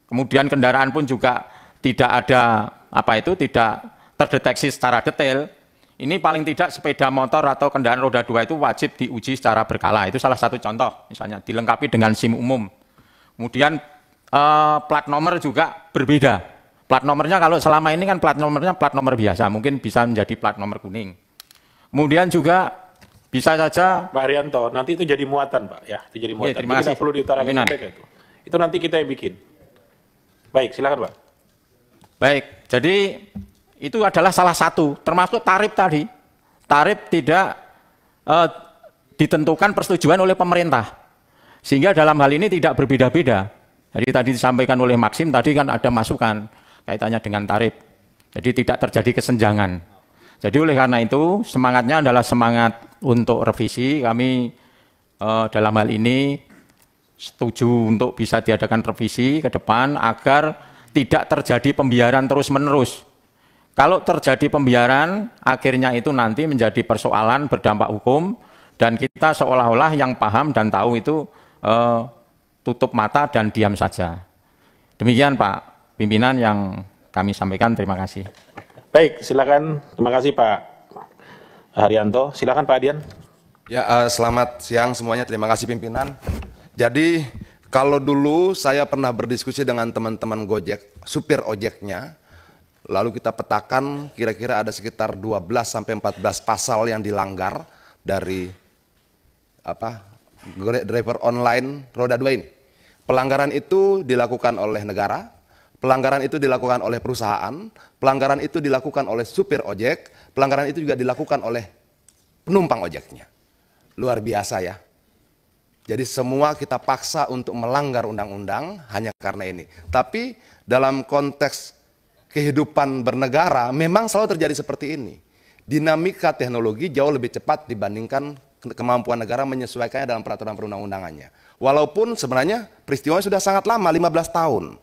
kemudian kendaraan pun juga tidak ada tidak terdeteksi secara detail, ini paling tidak sepeda motor atau kendaraan roda 2 itu wajib diuji secara berkala. Itu salah satu contoh, misalnya dilengkapi dengan SIM umum. Kemudian plat nomor juga berbeda. Plat nomornya kalau selama ini kan plat nomornya plat nomor biasa, mungkin bisa menjadi plat nomor kuning. Kemudian juga bisa saja Pak Haryanto, nanti itu jadi muatan, Pak, ya, itu jadi muatan. terima kasih. Tidak perlu diutarakan itu. Itu nanti kita yang bikin. Baik, silakan, Pak. baik. Jadi itu adalah salah satu, termasuk tarif tadi. Tarif tidak ditentukan persetujuan oleh pemerintah. Sehingga dalam hal ini tidak berbeda-beda. Jadi tadi disampaikan oleh Maxim, tadi kan ada masukan kaitannya dengan tarif. Jadi tidak terjadi kesenjangan. Jadi oleh karena itu semangatnya adalah semangat untuk revisi. Kami dalam hal ini setuju untuk bisa diadakan revisi ke depan agar tidak terjadi pembiaran terus-menerus. Kalau terjadi pembiaran, akhirnya itu nanti menjadi persoalan berdampak hukum dan kita seolah-olah yang paham dan tahu itu tutup mata dan diam saja. Demikian Pak Pimpinan yang kami sampaikan. Terima kasih. Baik, silakan. Terima kasih Pak Haryanto. Silakan Pak Adian. Ya, selamat siang semuanya. Terima kasih pimpinan. Jadi kalau dulu saya pernah berdiskusi dengan teman-teman Gojek, supir ojeknya, lalu kita petakan kira-kira ada sekitar 12 sampai 14 pasal yang dilanggar dari driver online roda 2 ini. Pelanggaran itu dilakukan oleh negara, pelanggaran itu dilakukan oleh perusahaan, pelanggaran itu dilakukan oleh supir ojek, pelanggaran itu juga dilakukan oleh penumpang ojeknya. Luar biasa ya. Jadi semua kita paksa untuk melanggar undang-undang hanya karena ini. Tapi dalam konteks kehidupan bernegara memang selalu terjadi seperti ini. Dinamika teknologi jauh lebih cepat dibandingkan kemampuan negara menyesuaikannya dalam peraturan perundang-undangannya. Walaupun sebenarnya peristiwanya sudah sangat lama, 15 tahun.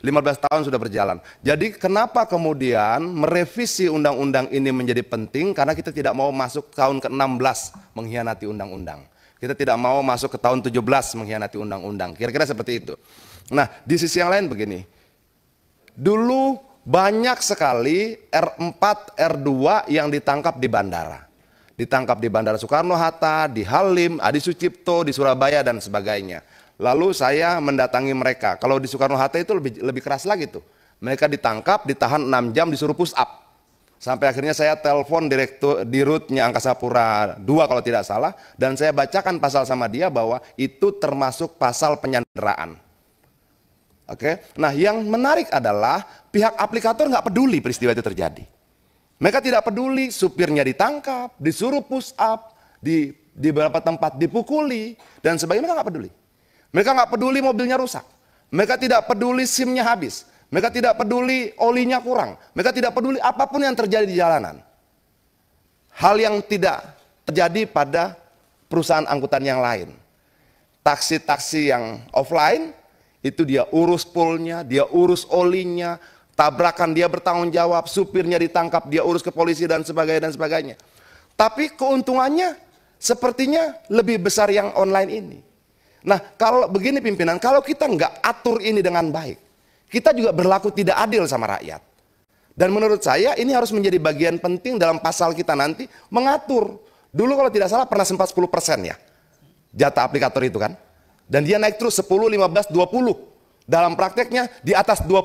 15 tahun sudah berjalan. Jadi kenapa kemudian merevisi undang-undang ini menjadi penting? Karena kita tidak mau masuk tahun ke-16 mengkhianati undang-undang. Kita tidak mau masuk ke tahun 17 mengkhianati undang-undang. Kira-kira seperti itu. Nah, di sisi yang lain begini. Dulu banyak sekali R4, R2 yang ditangkap di bandara. Ditangkap di Bandara Soekarno-Hatta, di Halim, Adi Sucipto, di Surabaya, dan sebagainya. Lalu saya mendatangi mereka. Kalau di Soekarno-Hatta itu lebih keras lagi tuh. Mereka ditangkap, ditahan 6 jam, disuruh push up. Sampai akhirnya saya telepon direktur dirutnya Angkasa Pura II kalau tidak salah. Dan saya bacakan pasal sama dia bahwa itu termasuk pasal penyanderaan. Oke. Nah yang menarik adalah pihak aplikator nggak peduli peristiwa itu terjadi. Mereka tidak peduli supirnya ditangkap, disuruh push up, di beberapa tempat dipukuli, dan sebagainya. Mereka nggak peduli. Mereka nggak peduli mobilnya rusak. Mereka tidak peduli SIM-nya habis. Mereka tidak peduli olinya kurang. Mereka tidak peduli apapun yang terjadi di jalanan. Hal yang tidak terjadi pada perusahaan angkutan yang lain. Taksi-taksi yang offline, itu dia urus poolnya, dia urus olinya, tabrakan dia bertanggung jawab, supirnya ditangkap, dia urus ke polisi dan sebagainya dan sebagainya. Tapi keuntungannya sepertinya lebih besar yang online ini. Nah kalau begini pimpinan, kalau kita nggak atur ini dengan baik, kita juga berlaku tidak adil sama rakyat. Dan menurut saya ini harus menjadi bagian penting dalam pasal kita nanti mengatur. Dulu kalau tidak salah pernah sempat 10% ya, jatah aplikator itu kan. Dan dia naik terus 10, 15, 20. Dalam prakteknya di atas 20.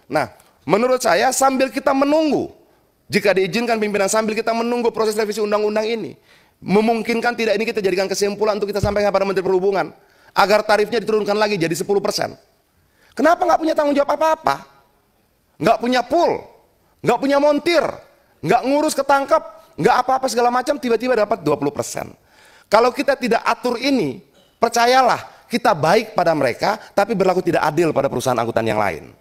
Nah menurut saya sambil kita menunggu, jika diizinkan pimpinan, sambil kita menunggu proses revisi undang-undang ini, memungkinkan tidak ini kita jadikan kesimpulan untuk kita sampaikan pada Menteri Perhubungan, agar tarifnya diturunkan lagi jadi 10%. Kenapa nggak punya tanggung jawab apa-apa? Nggak punya pool, nggak punya montir, nggak ngurus ketangkap, nggak apa-apa segala macam, tiba-tiba dapat 20%. Kalau kita tidak atur ini, percayalah, kita baik pada mereka, tapi berlaku tidak adil pada perusahaan angkutan yang lain.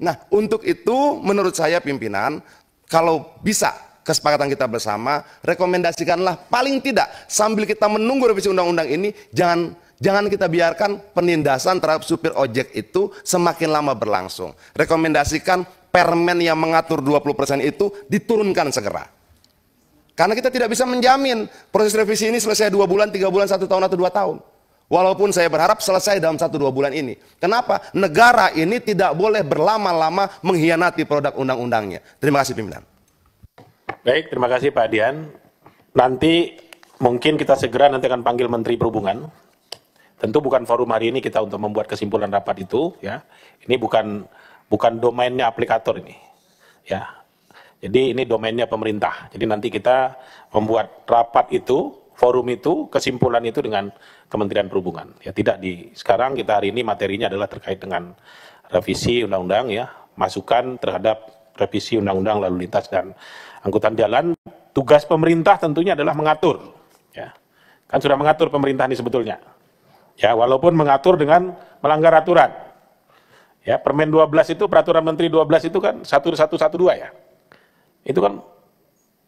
Nah, untuk itu menurut saya pimpinan, kalau bisa kesepakatan kita bersama, rekomendasikanlah paling tidak sambil kita menunggu revisi undang-undang ini, jangan kita biarkan penindasan terhadap supir ojek itu semakin lama berlangsung. Rekomendasikan permen yang mengatur 20% itu diturunkan segera. Karena kita tidak bisa menjamin proses revisi ini selesai 2 bulan, 3 bulan, 1 tahun atau 2 tahun. Walaupun saya berharap selesai dalam 1-2 bulan ini. Kenapa? Negara ini tidak boleh berlama-lama mengkhianati produk undang-undangnya. Terima kasih pimpinan. Baik, terima kasih Pak Dian. Nanti mungkin kita segera nanti akan panggil Menteri Perhubungan. Tentu bukan forum hari ini kita untuk membuat kesimpulan rapat itu, ya. Ini bukan domainnya aplikator ini, ya. Jadi ini domainnya pemerintah. Jadi nanti kita membuat rapat itu, forum itu, kesimpulan itu dengan Kementerian Perhubungan. Ya tidak sekarang kita hari ini materinya adalah terkait dengan revisi undang-undang, ya, masukan terhadap revisi undang-undang lalu lintas dan angkutan jalan. Tugas pemerintah tentunya adalah mengatur, ya. Kan sudah mengatur pemerintah ini sebetulnya. Ya, walaupun mengatur dengan melanggar aturan. Ya, Permen 12 itu, Peraturan Menteri 12 itu kan 1112 ya. Itu kan,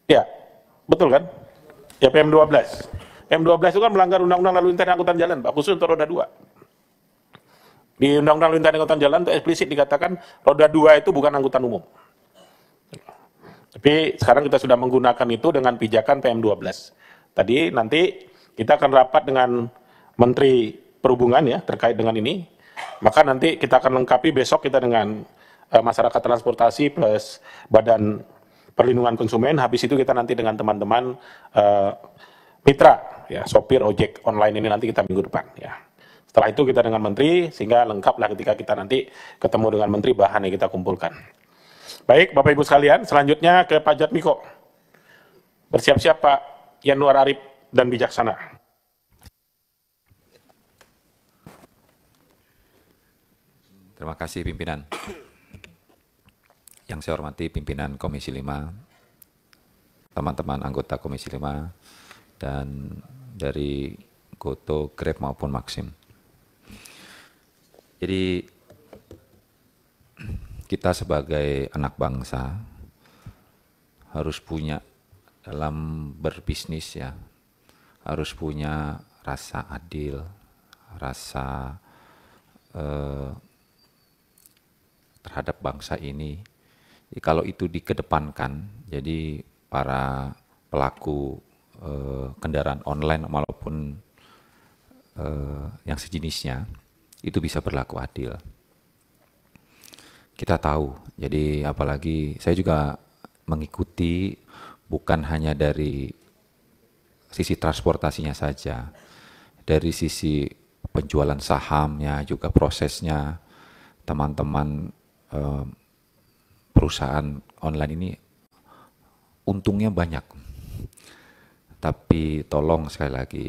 ya, betul kan? Ya, PM12. PM12 itu kan melanggar Undang-Undang Lalu Lintas dan Angkutan Jalan, Pak, khusus untuk roda 2. Di Undang-Undang Lalu Lintas dan Angkutan Jalan itu eksplisit dikatakan roda 2 itu bukan angkutan umum. Tapi sekarang kita sudah menggunakan itu dengan pijakan PM12. Tadi nanti kita akan rapat dengan Menteri Perhubungan, ya, terkait dengan ini. Maka nanti kita akan lengkapi besok kita dengan masyarakat transportasi plus Badan Perlindungan Konsumen. Habis itu kita nanti dengan teman-teman mitra, ya, sopir ojek online ini nanti kita minggu depan, ya. Setelah itu kita dengan Menteri, sehingga lengkaplah ketika kita nanti ketemu dengan Menteri bahan yang kita kumpulkan. Baik, Bapak Ibu sekalian, selanjutnya ke Pak Jatmiko. Bersiap-siap Pak Yanuar Arif dan Bijaksana. Terima kasih pimpinan. Yang saya hormati pimpinan Komisi 5, teman-teman anggota Komisi 5, dan dari Goto, Grab maupun Maxim. Jadi kita sebagai anak bangsa harus punya dalam berbisnis, ya, harus punya rasa adil, rasa terhadap bangsa ini. Jadi kalau itu dikedepankan, jadi para pelaku kendaraan online maupun yang sejenisnya itu bisa berlaku adil. Kita tahu, jadi apalagi saya juga mengikuti bukan hanya dari sisi transportasinya saja, dari sisi penjualan sahamnya juga prosesnya, teman-teman perusahaan online ini untungnya banyak. Tapi tolong sekali lagi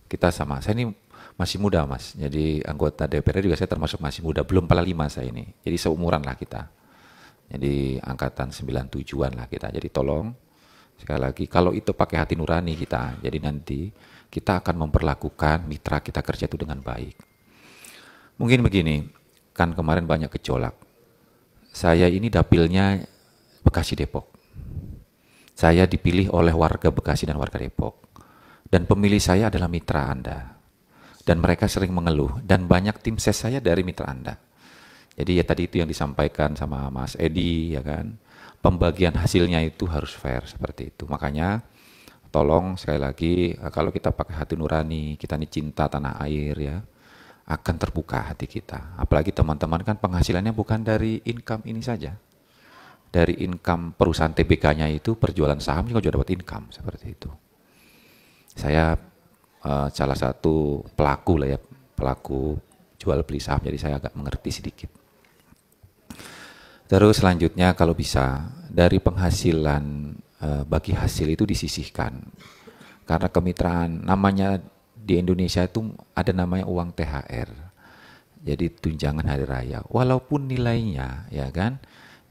kita sama, saya ini masih muda Mas, jadi anggota DPR juga saya termasuk masih muda, belum kepala 5 saya ini, jadi seumuran lah kita. Jadi angkatan 97-an lah kita, jadi tolong sekali lagi kalau itu pakai hati nurani kita, jadi nanti kita akan memperlakukan mitra kita kerja itu dengan baik. Mungkin begini, kan kemarin banyak gejolak. Saya ini dapilnya Bekasi Depok. Saya dipilih oleh warga Bekasi dan warga Depok. Dan pemilih saya adalah mitra Anda. Dan mereka sering mengeluh. Dan banyak tim ses saya dari mitra Anda. Jadi ya tadi itu yang disampaikan sama Mas Edi, ya kan. Pembagian hasilnya itu harus fair seperti itu. Makanya tolong sekali lagi kalau kita pakai hati nurani, kita ini cinta tanah air, ya, akan terbuka hati kita. Apalagi teman-teman kan penghasilannya bukan dari income ini saja. Dari income perusahaan TBK-nya itu perjualan saham juga dapat income seperti itu. Saya salah satu pelaku lah ya, pelaku jual beli saham, jadi saya agak mengerti sedikit. Terus selanjutnya kalau bisa dari penghasilan bagi hasil itu disisihkan. Karena kemitraan namanya di Indonesia itu ada namanya uang THR. Jadi tunjangan hari raya. Walaupun nilainya, ya kan,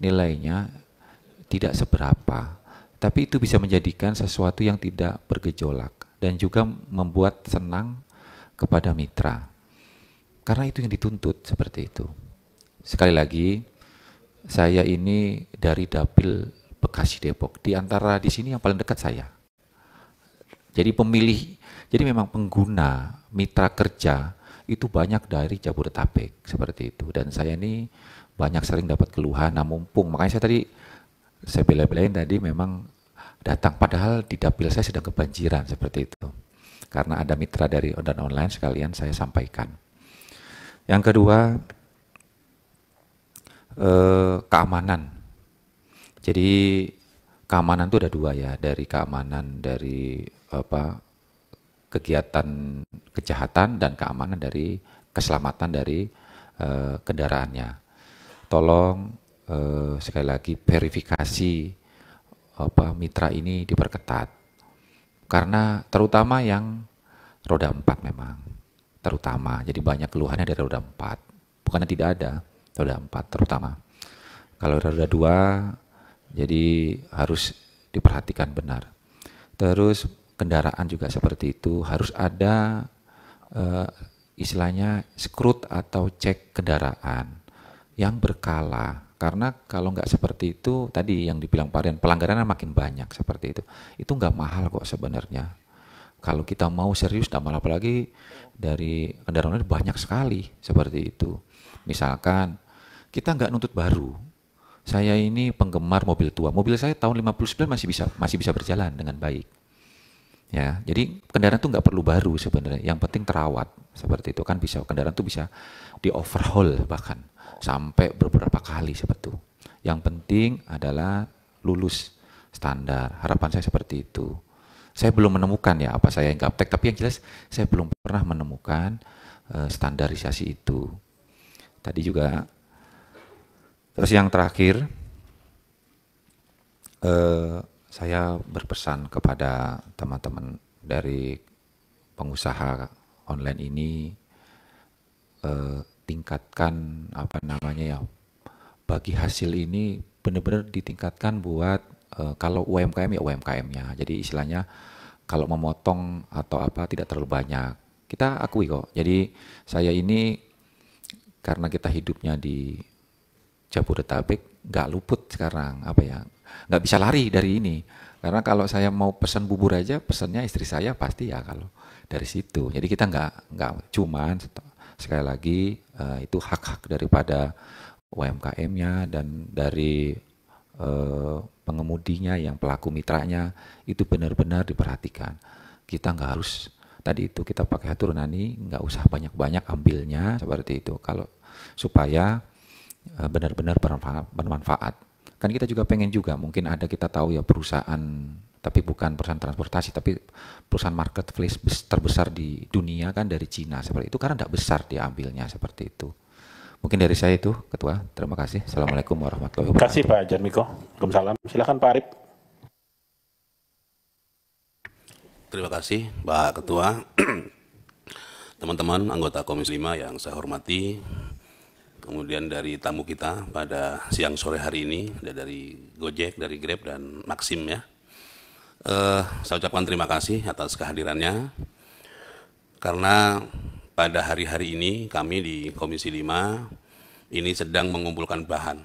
nilainya tidak seberapa, tapi itu bisa menjadikan sesuatu yang tidak bergejolak dan juga membuat senang kepada mitra. Karena itu yang dituntut seperti itu. Sekali lagi, saya ini dari Dapil Bekasi Depok. Di antara di sini yang paling dekat saya. Jadi pemilih, jadi memang pengguna mitra kerja itu banyak dari Jabodetabek seperti itu. Dan saya ini banyak sering dapat keluhan, nah mumpung. Makanya saya bela-belain tadi memang datang. Padahal di dapil saya sedang kebanjiran seperti itu. Karena ada mitra dari dan online sekalian saya sampaikan. Yang kedua, keamanan. Jadi keamanan itu ada dua ya, dari keamanan dari kegiatan kejahatan dan keamanan dari keselamatan dari kendaraannya. Tolong sekali lagi verifikasi mitra ini diperketat. Karena terutama yang roda 4 memang, terutama. Jadi banyak keluhannya dari roda 4. Bukannya tidak ada, roda 4 terutama. Kalau roda 2, jadi harus diperhatikan benar. Terus kendaraan juga seperti itu, harus ada istilahnya scrut atau cek kendaraan yang berkala. Karena kalau nggak seperti itu, tadi yang dibilang Pak Rian, pelanggarannya makin banyak seperti itu. Itu nggak mahal kok sebenarnya. Kalau kita mau serius, dan malah apalagi dari kendaraan banyak sekali seperti itu. Misalkan kita nggak nuntut baru. Saya ini penggemar mobil tua. Mobil saya tahun 59 masih bisa berjalan dengan baik. Ya, jadi kendaraan itu nggak perlu baru sebenarnya. Yang penting terawat seperti itu kan bisa. Kendaraan itu bisa di overhaul bahkan sampai beberapa kali seperti itu. Yang penting adalah lulus standar. Harapan saya seperti itu. Saya belum menemukan ya apa saya yang gaptek, tapi yang jelas saya belum pernah menemukan standarisasi itu. Tadi juga. Terus yang terakhir, saya berpesan kepada teman-teman dari pengusaha online ini, tingkatkan bagi hasil ini benar-benar ditingkatkan buat kalau UMKM ya UMKM-nya. Jadi istilahnya kalau memotong atau apa tidak terlalu banyak. Kita akui kok. Jadi saya ini karena kita hidupnya di Jabodetabek nggak luput sekarang nggak bisa lari dari ini. Karena kalau saya mau pesan bubur aja, pesannya istri saya pasti ya kalau dari situ. Jadi kita nggak cuman sekali lagi itu hak-hak daripada UMKM-nya dan dari pengemudinya yang pelaku mitranya itu benar-benar diperhatikan. Kita nggak harus tadi itu kita pakai haturunani, nggak usah banyak-banyak ambilnya seperti itu. Kalau supaya benar-benar bermanfaat. Kan kita juga pengen juga, mungkin ada kita tahu ya perusahaan, tapi bukan perusahaan transportasi, tapi perusahaan marketplace terbesar di dunia kan dari Cina seperti itu, karena tidak besar diambilnya seperti itu. Mungkin dari saya itu, Ketua. Terima kasih. Assalamualaikum warahmatullahi wabarakatuh. Terima kasih Pak Janmiko. Waalaikumsalam. Silakan Pak Arif. Terima kasih Pak Ketua. Teman-teman anggota Komisi 5 yang saya hormati, kemudian dari tamu kita pada siang sore hari ini, dari Gojek, dari Grab, dan Maxim ya. Saya ucapkan terima kasih atas kehadirannya, karena pada hari-hari ini kami di Komisi 5 ini sedang mengumpulkan bahan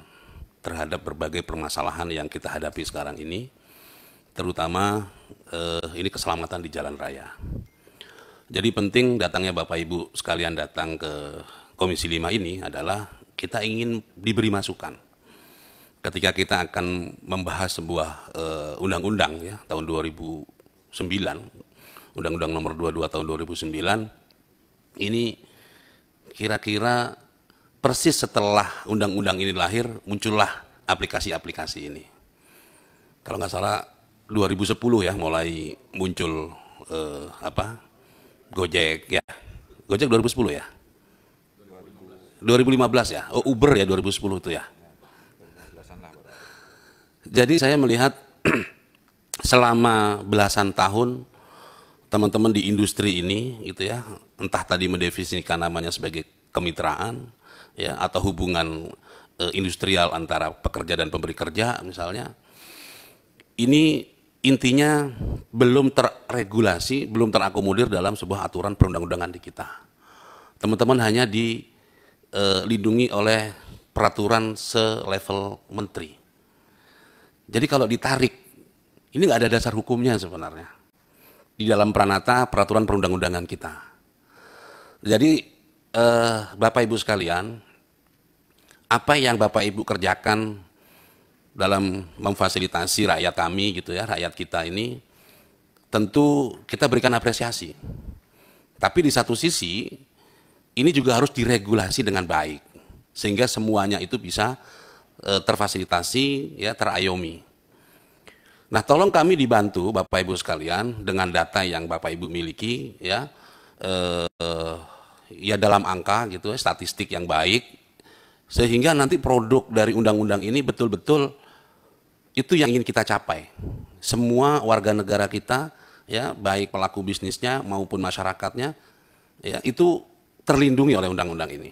terhadap berbagai permasalahan yang kita hadapi sekarang ini, terutama ini keselamatan di jalan raya. Jadi penting datangnya Bapak Ibu sekalian datang ke Komisi 5 ini adalah kita ingin diberi masukan ketika kita akan membahas sebuah undang-undang ya tahun 2009, Undang-Undang Nomor 22 tahun 2009. Ini kira-kira persis setelah undang-undang ini lahir muncullah aplikasi-aplikasi ini. Kalau nggak salah 2010 ya mulai muncul Gojek ya. Gojek 2010 ya. 2015 ya, Uber ya 2010 itu ya. Jadi saya melihat selama belasan tahun teman-teman di industri ini gitu ya, entah tadi mendefinisikan namanya sebagai kemitraan ya atau hubungan industrial antara pekerja dan pemberi kerja misalnya, ini intinya belum terregulasi, belum terakomodir dalam sebuah aturan perundang-undangan di kita. Teman-teman hanya dilindungi oleh peraturan selevel menteri. Jadi kalau ditarik, ini nggak ada dasar hukumnya sebenarnya di dalam pranata peraturan perundang-undangan kita. Jadi Bapak Ibu sekalian, apa yang Bapak Ibu kerjakan dalam memfasilitasi rakyat kami gitu ya, rakyat kita ini, tentu kita berikan apresiasi. Tapi di satu sisi, ini juga harus diregulasi dengan baik, sehingga semuanya itu bisa terfasilitasi, ya, terayomi. Nah, tolong kami dibantu Bapak Ibu sekalian dengan data yang Bapak Ibu miliki, ya, ya dalam angka gitu, statistik yang baik, sehingga nanti produk dari undang-undang ini betul-betul itu yang ingin kita capai. Semua warga negara kita, ya, baik pelaku bisnisnya maupun masyarakatnya, ya, itu terlindungi oleh undang-undang ini.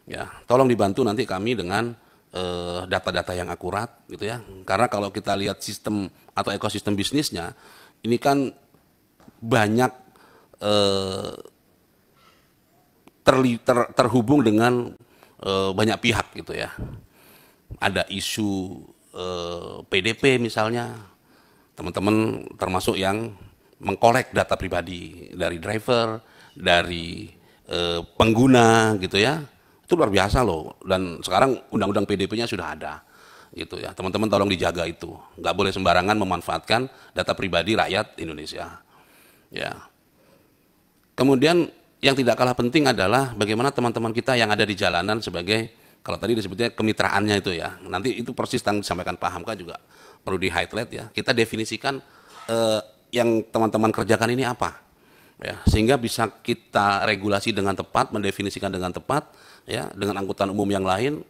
Ya, tolong dibantu nanti kami dengan data-data yang akurat, gitu ya. Karena kalau kita lihat sistem atau ekosistem bisnisnya, ini kan banyak terhubung dengan banyak pihak, gitu ya. Ada isu PDP misalnya, teman-teman termasuk yang mengkolek data pribadi dari driver, dari pengguna, gitu ya. Itu luar biasa loh, dan sekarang undang-undang PDP-nya sudah ada, gitu ya. Teman-teman tolong dijaga itu, nggak boleh sembarangan memanfaatkan data pribadi rakyat Indonesia. Ya. Kemudian yang tidak kalah penting adalah bagaimana teman-teman kita yang ada di jalanan sebagai, kalau tadi disebutnya kemitraannya itu ya, nanti itu persis yang disampaikan Pak Hamka juga perlu di-highlight ya. Kita definisikan yang teman-teman kerjakan ini apa, ya, sehingga bisa kita regulasi dengan tepat, mendefinisikan dengan tepat, ya, dengan angkutan umum yang lain.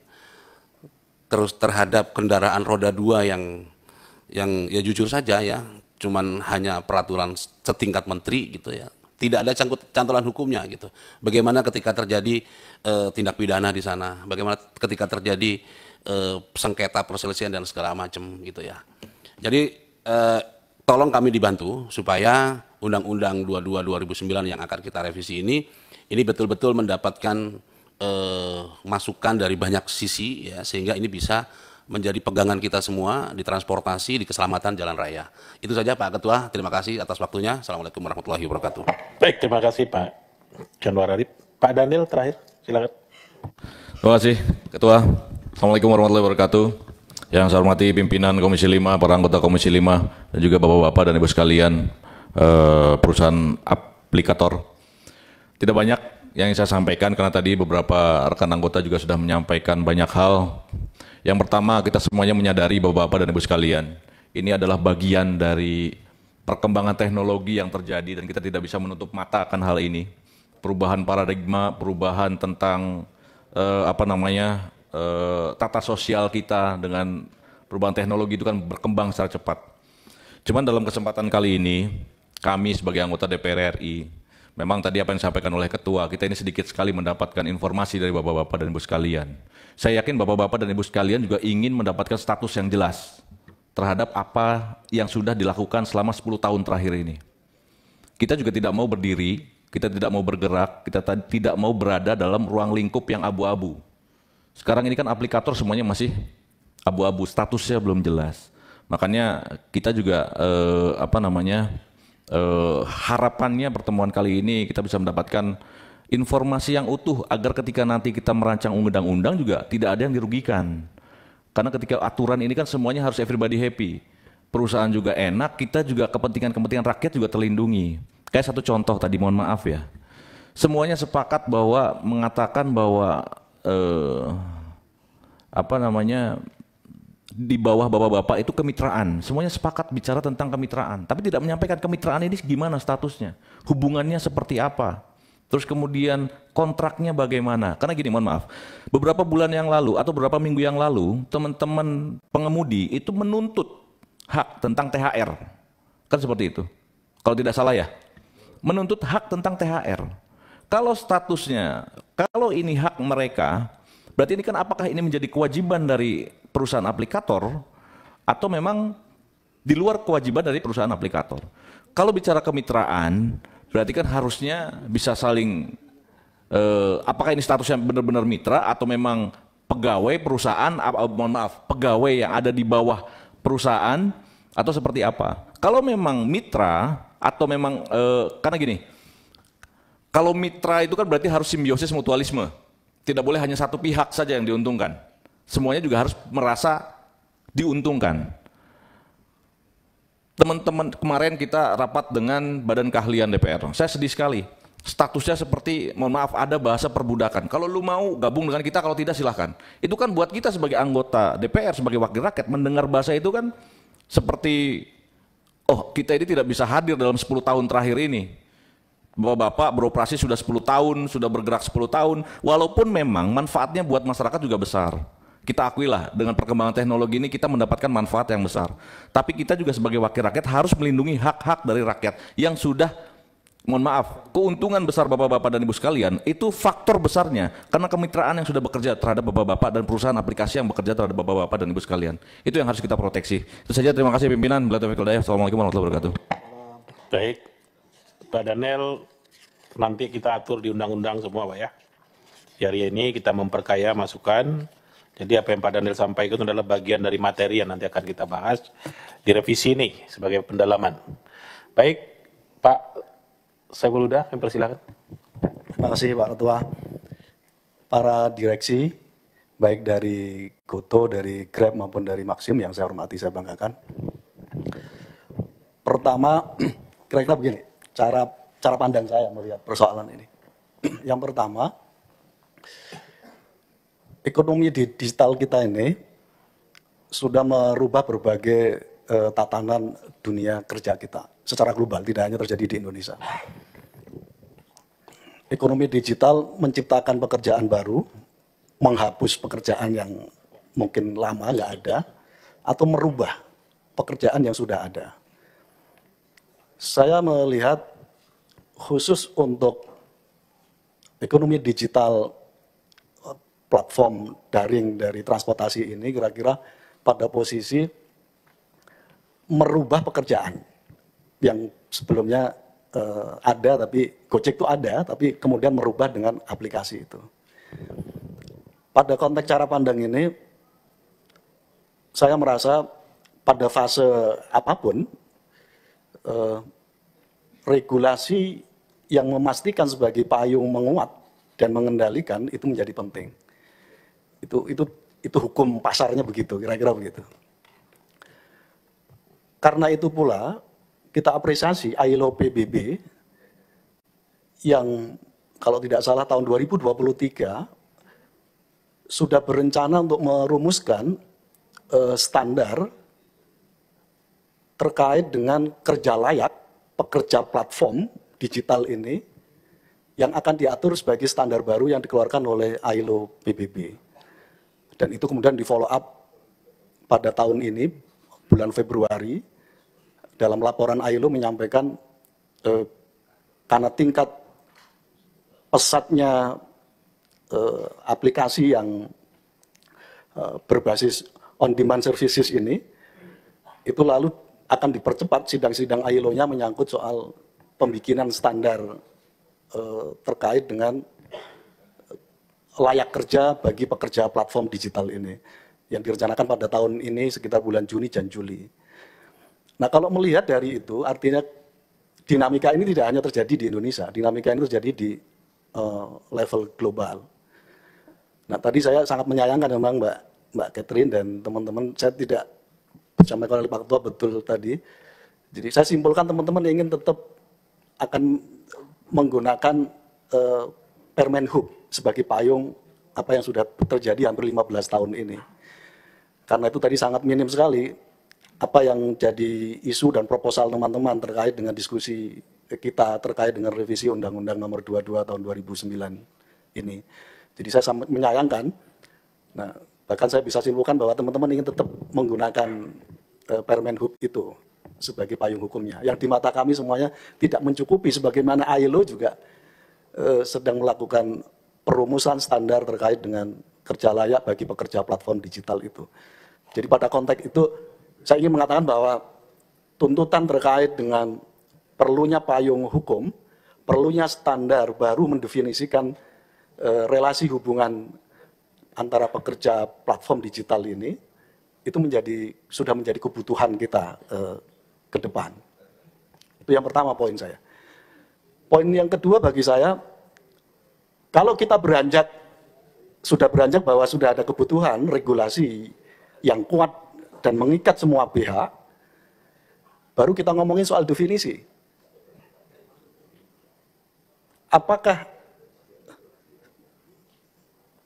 Terus terhadap kendaraan roda 2 yang ya jujur saja ya, cuman hanya peraturan setingkat menteri gitu ya, tidak ada cantolan hukumnya gitu. Bagaimana ketika terjadi tindak pidana di sana, bagaimana ketika terjadi sengketa perselisihan dan segala macam gitu ya. Jadi tolong kami dibantu supaya Undang-Undang 22 2009 yang akan kita revisi ini betul-betul mendapatkan masukan dari banyak sisi ya, sehingga ini bisa menjadi pegangan kita semua di transportasi, di keselamatan jalan raya. Itu saja Pak Ketua, terima kasih atas waktunya. Assalamualaikum warahmatullahi wabarakatuh. Baik, terima kasih Pak Januar Arif. Pak Daniel terakhir, silakan. Terima kasih Ketua. Assalamualaikum warahmatullahi wabarakatuh. Yang saya hormati pimpinan Komisi 5, para anggota Komisi 5, dan juga Bapak-Bapak dan Ibu sekalian perusahaan aplikator. Tidak banyak yang saya sampaikan karena tadi beberapa rekan anggota juga sudah menyampaikan banyak hal. Yang pertama, kita semuanya menyadari Bapak-Bapak dan Ibu sekalian, ini adalah bagian dari perkembangan teknologi yang terjadi dan kita tidak bisa menutup mata akan hal ini. Perubahan paradigma, perubahan tentang tata sosial kita dengan perubahan teknologi itu kan berkembang secara cepat. Cuman dalam kesempatan kali ini, kami sebagai anggota DPR RI, memang tadi apa yang disampaikan oleh Ketua, kita ini sedikit sekali mendapatkan informasi dari Bapak-Bapak dan Ibu sekalian. Saya yakin Bapak-Bapak dan Ibu sekalian juga ingin mendapatkan status yang jelas terhadap apa yang sudah dilakukan selama 10 tahun terakhir ini. Kita juga tidak mau berdiri, kita tidak mau bergerak, kita tidak mau berada dalam ruang lingkup yang abu-abu. Sekarang ini kan aplikator semuanya masih abu-abu, statusnya belum jelas. Makanya kita juga harapannya pertemuan kali ini kita bisa mendapatkan informasi yang utuh agar ketika nanti kita merancang undang-undang juga tidak ada yang dirugikan. Karena ketika aturan ini kan semuanya harus everybody happy. Perusahaan juga enak, kita juga kepentingan rakyat juga terlindungi. Kayak satu contoh tadi, mohon maaf ya. Semuanya sepakat bahwa mengatakan bahwa di bawah bapak-bapak itu kemitraan. Semuanya sepakat bicara tentang kemitraan, tapi tidak menyampaikan kemitraan ini gimana statusnya, hubungannya seperti apa, terus kemudian kontraknya bagaimana. Karena gini, mohon maaf, beberapa bulan yang lalu atau beberapa minggu yang lalu, teman-teman pengemudi itu menuntut hak tentang THR, kan seperti itu, kalau tidak salah ya, menuntut hak tentang THR. Kalau statusnya, kalau ini hak mereka, berarti ini kan apakah ini menjadi kewajiban dari perusahaan aplikator atau memang di luar kewajiban dari perusahaan aplikator? Kalau bicara kemitraan, berarti kan harusnya bisa saling, apakah ini statusnya benar-benar mitra atau memang pegawai perusahaan, pegawai yang ada di bawah perusahaan atau seperti apa? Kalau memang mitra atau memang, karena gini, kalau mitra itu kan berarti harus simbiosis mutualisme. Tidak boleh hanya satu pihak saja yang diuntungkan. Semuanya juga harus merasa diuntungkan. teman-teman kemarin kita rapat dengan Badan Keahlian DPR. Saya sedih sekali. Statusnya seperti, mohon maaf, ada bahasa perbudakan. Kalau lu mau gabung dengan kita, kalau tidak silahkan. Itu kan buat kita sebagai anggota DPR, sebagai wakil rakyat, mendengar bahasa itu kan seperti, oh kita ini tidak bisa hadir dalam 10 tahun terakhir ini. Bapak-bapak beroperasi sudah 10 tahun, sudah bergerak 10 tahun, walaupun memang manfaatnya buat masyarakat juga besar. Kita akuilah, dengan perkembangan teknologi ini kita mendapatkan manfaat yang besar. Tapi kita juga sebagai wakil rakyat harus melindungi hak-hak dari rakyat yang sudah, mohon maaf, keuntungan besar bapak-bapak dan ibu sekalian, itu faktor besarnya karena kemitraan yang sudah bekerja terhadap bapak-bapak dan perusahaan aplikasi yang bekerja terhadap bapak-bapak dan ibu sekalian. Itu yang harus kita proteksi. Itu saja, terima kasih pimpinan. Assalamualaikum warahmatullahi wabarakatuh. Baik, Pak Daniel, nanti kita atur di undang-undang semua Pak ya. Hari ini kita memperkaya masukan. Jadi apa yang Pak Daniel sampaikan adalah bagian dari materi yang nanti akan kita bahas di revisi ini sebagai pendalaman. Baik, Pak Saiful Huda, yang persilakan. Terima kasih Pak Ketua. Para direksi, baik dari GoTo, dari Grab maupun dari Maxim yang saya hormati, saya banggakan. Pertama, kira-kira begini, cara pandang saya melihat persoalan ini. Yang pertama, ekonomi digital kita ini sudah merubah berbagai tatanan dunia kerja kita secara global, tidak hanya terjadi di Indonesia. Ekonomi digital menciptakan pekerjaan baru, menghapus pekerjaan yang mungkin lama nggak ada, atau merubah pekerjaan yang sudah ada. Saya melihat khusus untuk ekonomi digital platform daring dari transportasi ini kira-kira pada posisi merubah pekerjaan yang sebelumnya ada, tapi Gojek itu ada, tapi kemudian merubah dengan aplikasi itu. Pada konteks cara pandang ini, saya merasa pada fase apapun, regulasi yang memastikan sebagai payung menguat dan mengendalikan itu menjadi penting. Itu hukum pasarnya begitu, kira-kira begitu. Karena itu pula kita apresiasi ILO PBB yang kalau tidak salah tahun 2023 sudah berencana untuk merumuskan standar terkait dengan kerja layak pekerja platform digital ini yang akan diatur sebagai standar baru yang dikeluarkan oleh ILO PBB. Dan itu kemudian di follow up pada tahun ini, bulan Februari, dalam laporan ILO menyampaikan karena tingkat pesatnya aplikasi yang berbasis on-demand services ini, itu lalu akan dipercepat sidang-sidang ILO-nya menyangkut soal pembikinan standar terkait dengan layak kerja bagi pekerja platform digital ini yang direncanakan pada tahun ini sekitar bulan Juni dan Juli. Nah, kalau melihat dari itu artinya dinamika ini tidak hanya terjadi di Indonesia, dinamika ini terjadi di level global. Nah, tadi saya sangat menyayangkan memang Mbak Catherine dan teman-teman, saya tidak disampaikan oleh Pak Ketua betul tadi. Jadi saya simpulkan teman-teman ingin tetap akan menggunakan Permenhub sebagai payung apa yang sudah terjadi hampir 15 tahun ini. Karena itu tadi sangat minim sekali apa yang jadi isu dan proposal teman-teman terkait dengan diskusi kita terkait dengan revisi Undang-Undang Nomor 22 Tahun 2009 ini. Jadi saya sangat menyayangkan. Nah, bahkan saya bisa simpulkan bahwa teman-teman ingin tetap menggunakan Permenhub itu sebagai payung hukumnya. Yang di mata kami semuanya tidak mencukupi, sebagaimana ILO juga sedang melakukan perumusan standar terkait dengan kerja layak bagi pekerja platform digital itu. Jadi pada konteks itu saya ingin mengatakan bahwa tuntutan terkait dengan perlunya payung hukum, perlunya standar baru mendefinisikan relasi hubungan antara pekerja platform digital ini itu sudah menjadi kebutuhan kita ke depan. Itu yang pertama poin saya. Poin yang kedua bagi saya, kalau kita sudah beranjak bahwa sudah ada kebutuhan regulasi yang kuat dan mengikat semua pihak, baru kita ngomongin soal definisi. Apakah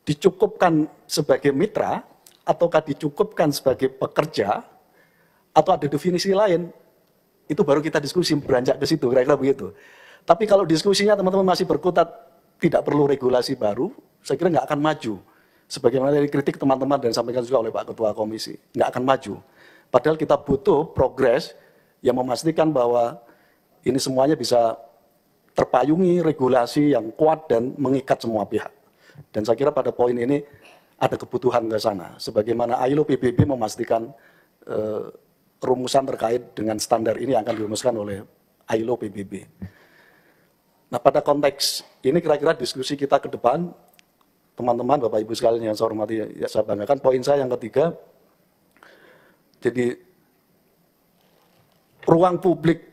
dicukupkan sebagai mitra, ataukah dicukupkan sebagai pekerja, atau ada definisi lain, itu baru kita diskusi, beranjak ke situ, kira-kira begitu. Tapi kalau diskusinya teman-teman masih berkutat, tidak perlu regulasi baru, saya kira nggak akan maju. Sebagaimana dari kritik teman-teman dan disampaikan juga oleh Pak Ketua Komisi, nggak akan maju. Padahal kita butuh progres yang memastikan bahwa ini semuanya bisa terpayungi regulasi yang kuat dan mengikat semua pihak. Dan saya kira pada poin ini ada kebutuhan ke sana. Sebagaimana ILO PBB memastikan rumusan terkait dengan standar ini akan dirumuskan oleh ILO PBB. Nah, pada konteks ini kira-kira diskusi kita ke depan, teman-teman, Bapak Ibu sekalian yang saya hormati, ya saya banggakan, poin saya yang ketiga, jadi ruang publik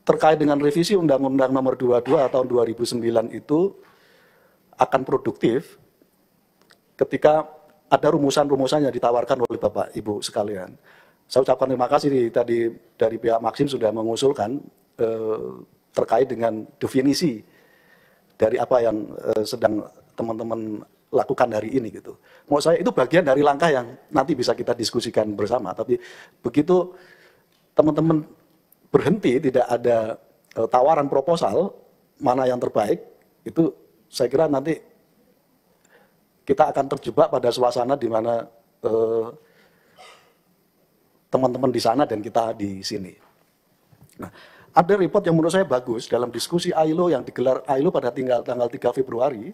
terkait dengan revisi Undang-Undang Nomor 22 tahun 2009 itu akan produktif ketika ada rumusan-rumusan yang ditawarkan oleh Bapak Ibu sekalian. Saya ucapkan terima kasih tadi dari pihak Maxim sudah mengusulkan terkait dengan definisi dari apa yang sedang teman-teman lakukan hari ini gitu. Menurut saya itu bagian dari langkah yang nanti bisa kita diskusikan bersama. Tapi begitu teman-teman berhenti, tidak ada tawaran proposal mana yang terbaik, itu saya kira nanti kita akan terjebak pada suasana di mana teman-teman di sana dan kita di sini. Nah, ada report yang menurut saya bagus dalam diskusi ILO yang digelar ILO pada tanggal 3 Februari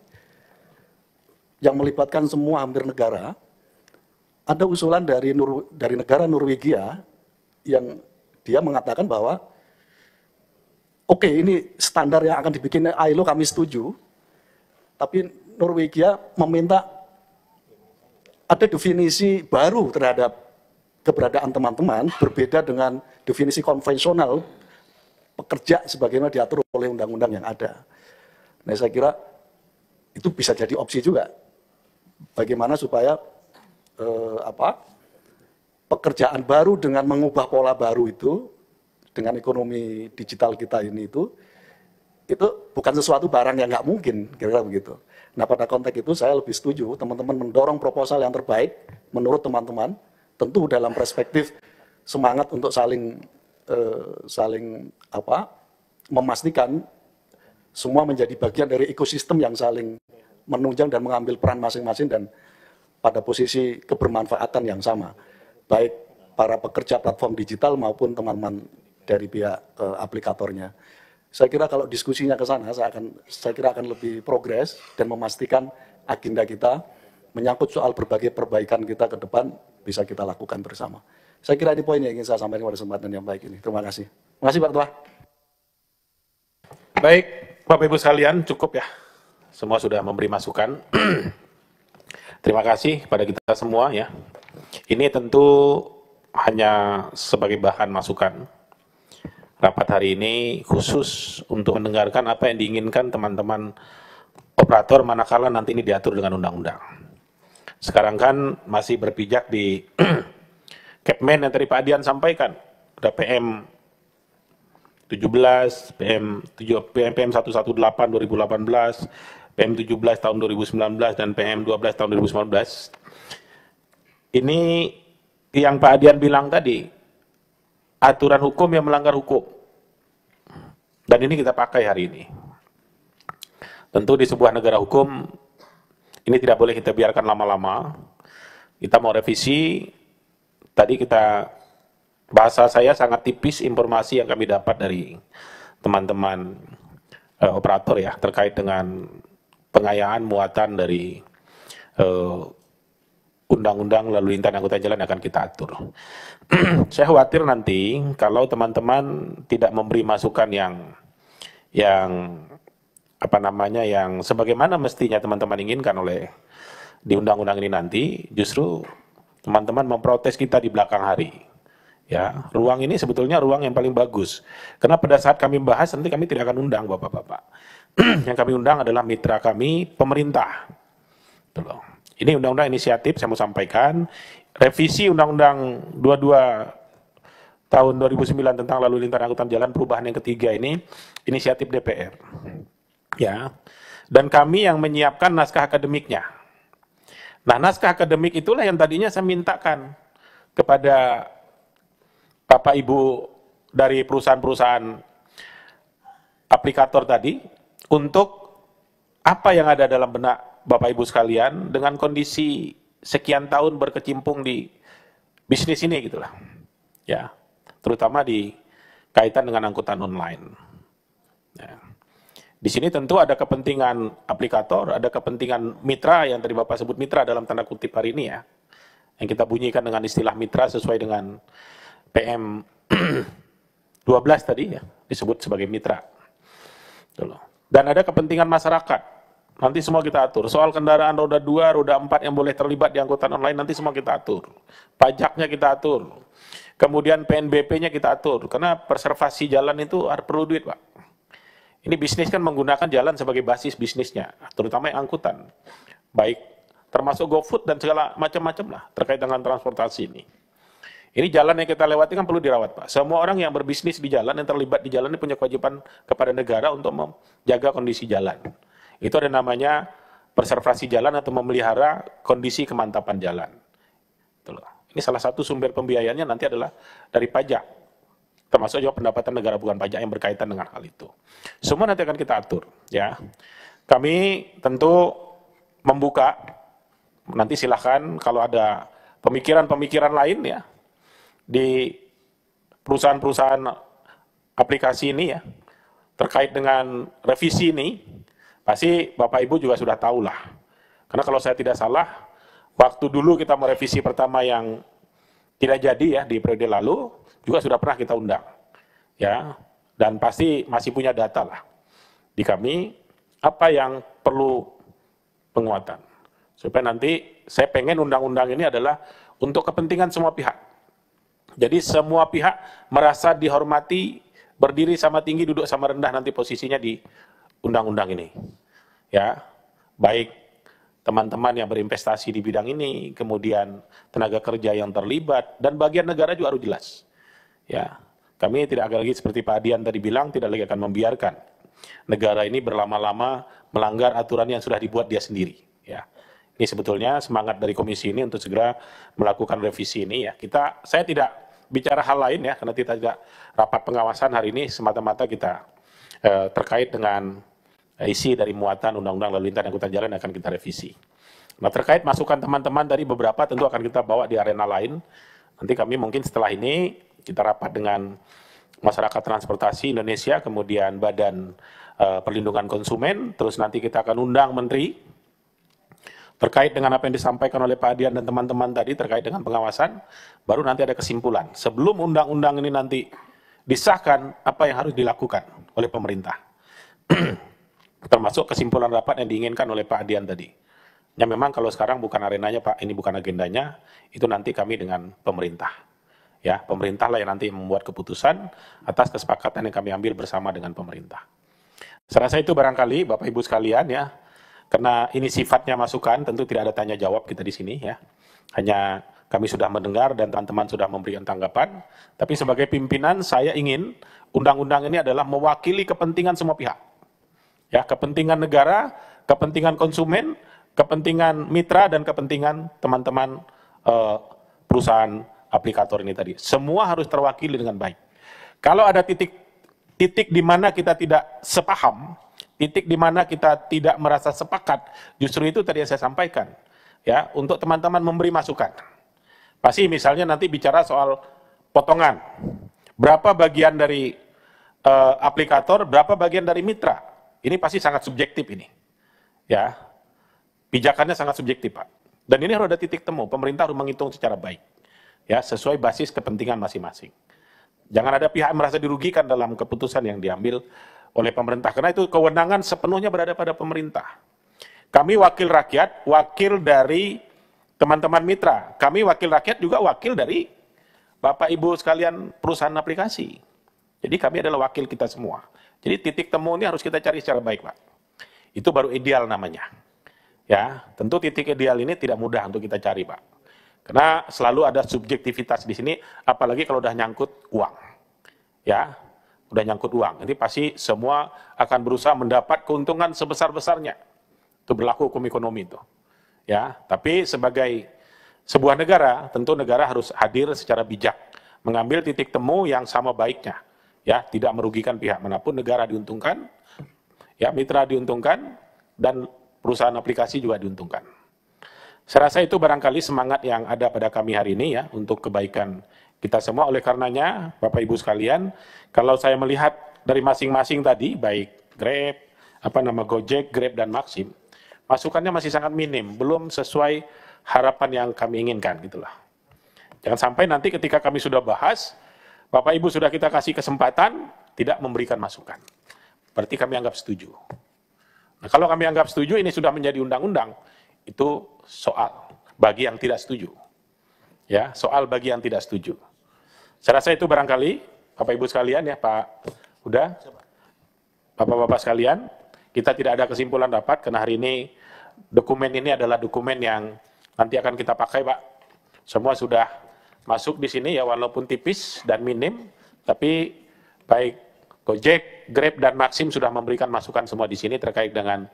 yang melibatkan semua hampir negara. Ada usulan dari negara Norwegia yang dia mengatakan bahwa oke, ini standar yang akan dibikin ILO kami setuju, tapi Norwegia meminta ada definisi baru terhadap keberadaan teman-teman, berbeda dengan definisi konvensional pekerja sebagaimana diatur oleh undang-undang yang ada. Nah, saya kira itu bisa jadi opsi juga. Bagaimana supaya pekerjaan baru dengan mengubah pola baru itu dengan ekonomi digital kita ini itu bukan sesuatu barang yang nggak mungkin, kira-kira begitu. Nah, pada konteks itu saya lebih setuju teman-teman mendorong proposal yang terbaik menurut teman-teman, tentu dalam perspektif semangat untuk saling memastikan semua menjadi bagian dari ekosistem yang saling menunjang dan mengambil peran masing-masing dan pada posisi kebermanfaatan yang sama, baik para pekerja platform digital maupun teman-teman dari pihak aplikatornya. Saya kira kalau diskusinya ke sana, saya kira akan lebih progres dan memastikan agenda kita menyangkut soal berbagai perbaikan kita ke depan bisa kita lakukan bersama. Saya kira ini poin yang ingin saya sampaikan pada kesempatan yang baik ini. Terima kasih. Terima kasih Pak Ketua. Baik, Bapak Ibu sekalian, cukup ya. Semua sudah memberi masukan. Terima kasih kepada kita semua ya. Ini tentu hanya sebagai bahan masukan. Rapat hari ini khusus untuk mendengarkan apa yang diinginkan teman-teman operator manakala nanti ini diatur dengan undang-undang. Sekarang kan masih berpijak di Kepmen yang tadi Pak Adian sampaikan. Ada PM 17, PM 118 2018, PM 17 tahun 2019, dan PM 12 tahun 2019. Ini yang Pak Adian bilang tadi, aturan hukum yang melanggar hukum. Dan ini kita pakai hari ini. Tentu di sebuah negara hukum, ini tidak boleh kita biarkan lama-lama. Kita mau revisi, tadi bahasa saya sangat tipis informasi yang kami dapat dari teman-teman operator ya, terkait dengan pengayaan muatan dari undang-undang lalu lintas angkutan jalan akan kita atur. Saya khawatir nanti kalau teman-teman tidak memberi masukan yang sebagaimana mestinya teman-teman inginkan oleh di undang-undang ini nanti, justru teman-teman memprotes kita di belakang hari. Ya, ruang ini sebetulnya ruang yang paling bagus. Karena pada saat kami bahas nanti kami tidak akan undang Bapak-bapak. Yang kami undang adalah mitra kami pemerintah. Ini undang-undang inisiatif saya mau sampaikan, revisi Undang-Undang 22 tahun 2009 tentang lalu lintas angkutan jalan perubahan yang ketiga ini inisiatif DPR. Ya. Dan kami yang menyiapkan naskah akademiknya. Nah, naskah akademik itulah yang tadinya saya mintakan kepada Bapak Ibu dari perusahaan-perusahaan aplikator tadi untuk apa yang ada dalam benak Bapak Ibu sekalian dengan kondisi sekian tahun berkecimpung di bisnis ini gitulah. Ya, terutama di kaitan dengan angkutan online. Ya. Di sini tentu ada kepentingan aplikator, ada kepentingan mitra yang tadi Bapak sebut mitra dalam tanda kutip hari ini ya. Yang kita bunyikan dengan istilah mitra sesuai dengan PM 12 tadi ya, disebut sebagai mitra. Dan ada kepentingan masyarakat. Nanti semua kita atur. Soal kendaraan roda 2, roda 4 yang boleh terlibat di angkutan online nanti semua kita atur. Pajaknya kita atur. Kemudian PNBP-nya kita atur. Karena preservasi jalan itu perlu duit, Pak. Ini bisnis kan menggunakan jalan sebagai basis bisnisnya, terutama yang angkutan. Baik, termasuk GoFood dan segala macam-macam lah terkait dengan transportasi ini. Ini jalan yang kita lewati kan perlu dirawat, Pak. Semua orang yang berbisnis di jalan, yang terlibat di jalan ini punya kewajiban kepada negara untuk menjaga kondisi jalan. Itu ada namanya preservasi jalan atau memelihara kondisi kemantapan jalan. Ini salah satu sumber pembiayaannya nanti adalah dari pajak. Termasuk juga pendapatan negara bukan pajak yang berkaitan dengan hal itu. Semua nanti akan kita atur. Ya, kami tentu membuka, nanti silahkan kalau ada pemikiran-pemikiran lain ya, di perusahaan-perusahaan aplikasi ini ya, terkait dengan revisi ini, pasti Bapak Ibu juga sudah tahu lah. Karena kalau saya tidak salah, waktu dulu kita merevisi pertama yang tidak jadi ya di periode lalu, juga sudah pernah kita undang, ya, dan pasti masih punya data lah di kami apa yang perlu penguatan supaya nanti saya pengen undang-undang ini adalah untuk kepentingan semua pihak. Jadi semua pihak merasa dihormati, berdiri sama tinggi, duduk sama rendah nanti posisinya di undang-undang ini, ya, baik teman-teman yang berinvestasi di bidang ini, kemudian tenaga kerja yang terlibat dan bagian negara juga harus jelas. Ya, kami tidak akan lagi seperti Pak Adian tadi bilang, tidak lagi akan membiarkan negara ini berlama-lama melanggar aturan yang sudah dibuat dia sendiri. Ya, ini sebetulnya semangat dari komisi ini untuk segera melakukan revisi ini. Ya, saya tidak bicara hal lain ya, karena kita tidak rapat pengawasan hari ini semata-mata kita terkait dengan isi dari muatan Undang-Undang Lalu Lintas Angkutan Jalan akan kita revisi. Nah, terkait masukan teman-teman dari beberapa tentu akan kita bawa di arena lain. Nanti kami mungkin setelah ini kita rapat dengan Masyarakat Transportasi Indonesia, kemudian Badan Perlindungan Konsumen, terus nanti kita akan undang Menteri terkait dengan apa yang disampaikan oleh Pak Adian dan teman-teman tadi terkait dengan pengawasan, baru nanti ada kesimpulan. Sebelum undang-undang ini nanti disahkan, apa yang harus dilakukan oleh pemerintah. Termasuk kesimpulan rapat yang diinginkan oleh Pak Adian tadi. Ya memang kalau sekarang bukan arenanya Pak, ini bukan agendanya, itu nanti kami dengan pemerintah. Ya, pemerintah lah yang nanti membuat keputusan atas kesepakatan yang kami ambil bersama dengan pemerintah. Saya rasa itu barangkali Bapak Ibu sekalian ya, karena ini sifatnya masukan, tentu tidak ada tanya jawab kita di sini ya. Hanya kami sudah mendengar dan teman-teman sudah memberikan tanggapan. Tapi sebagai pimpinan saya ingin undang-undang ini adalah mewakili kepentingan semua pihak. Ya, kepentingan negara, kepentingan konsumen, kepentingan mitra dan kepentingan teman-teman perusahaan aplikator ini tadi. Semua harus terwakili dengan baik. Kalau ada titik di mana kita tidak sepaham, titik di mana kita tidak merasa sepakat, justru itu tadi yang saya sampaikan. Ya, untuk teman-teman memberi masukan. Pasti misalnya nanti bicara soal potongan. Berapa bagian dari aplikator, berapa bagian dari mitra. Ini pasti sangat subjektif ini. Ya. Pijakannya sangat subjektif, Pak. Dan ini harus ada titik temu. Pemerintah harus menghitung secara baik. Ya, sesuai basis kepentingan masing-masing. Jangan ada pihak yang merasa dirugikan dalam keputusan yang diambil oleh pemerintah. Karena itu kewenangan sepenuhnya berada pada pemerintah. Kami wakil rakyat, wakil dari teman-teman mitra. Kami wakil rakyat juga wakil dari Bapak Ibu sekalian perusahaan aplikasi. Jadi kami adalah wakil kita semua. Jadi titik temu ini harus kita cari secara baik, Pak. Itu baru ideal namanya. Ya, tentu titik ideal ini tidak mudah untuk kita cari, Pak. Karena selalu ada subjektivitas di sini, apalagi kalau udah nyangkut uang. Ya, udah nyangkut uang. Jadi pasti semua akan berusaha mendapat keuntungan sebesar-besarnya. Itu berlaku hukum ekonomi itu. Ya, tapi sebagai sebuah negara, tentu negara harus hadir secara bijak, mengambil titik temu yang sama baiknya. Ya, tidak merugikan pihak manapun, negara diuntungkan, ya mitra diuntungkan, dan perusahaan aplikasi juga diuntungkan. Saya rasa itu barangkali semangat yang ada pada kami hari ini ya, untuk kebaikan kita semua. Oleh karenanya, Bapak Ibu sekalian, kalau saya melihat dari masing-masing tadi, baik Grab, Gojek, Grab, dan Maxim, masukannya masih sangat minim, belum sesuai harapan yang kami inginkan, gitulah. Jangan sampai nanti ketika kami sudah bahas, Bapak Ibu sudah kita kasih kesempatan, tidak memberikan masukan. Berarti kami anggap setuju. Nah, kalau kami anggap setuju, ini sudah menjadi undang-undang, itu soal bagi yang tidak setuju. Ya, soal bagi yang tidak setuju. Saya rasa itu barangkali, Bapak Ibu sekalian ya, Pak Huda, Bapak-Bapak sekalian, kita tidak ada kesimpulan rapat, karena hari ini dokumen ini adalah dokumen yang nanti akan kita pakai, Pak. Semua sudah masuk di sini ya, walaupun tipis dan minim, tapi baik Gojek, Grab, dan Maxim sudah memberikan masukan semua di sini terkait dengan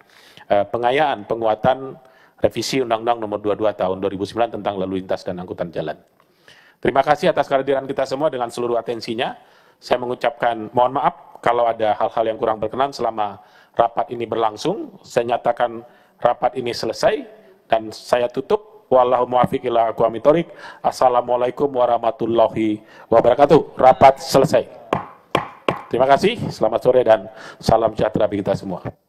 pengayaan, penguatan revisi Undang-Undang Nomor 22 Tahun 2009 tentang lalu lintas dan angkutan jalan. Terima kasih atas kehadiran kita semua dengan seluruh atensinya. Saya mengucapkan mohon maaf kalau ada hal-hal yang kurang berkenan selama rapat ini berlangsung. Saya nyatakan rapat ini selesai dan saya tutup. Wallahu muwaffiq ila aqwamit thoriq. Assalamualaikum warahmatullahi wabarakatuh. Rapat selesai. Terima kasih, selamat sore dan salam sejahtera bagi kita semua.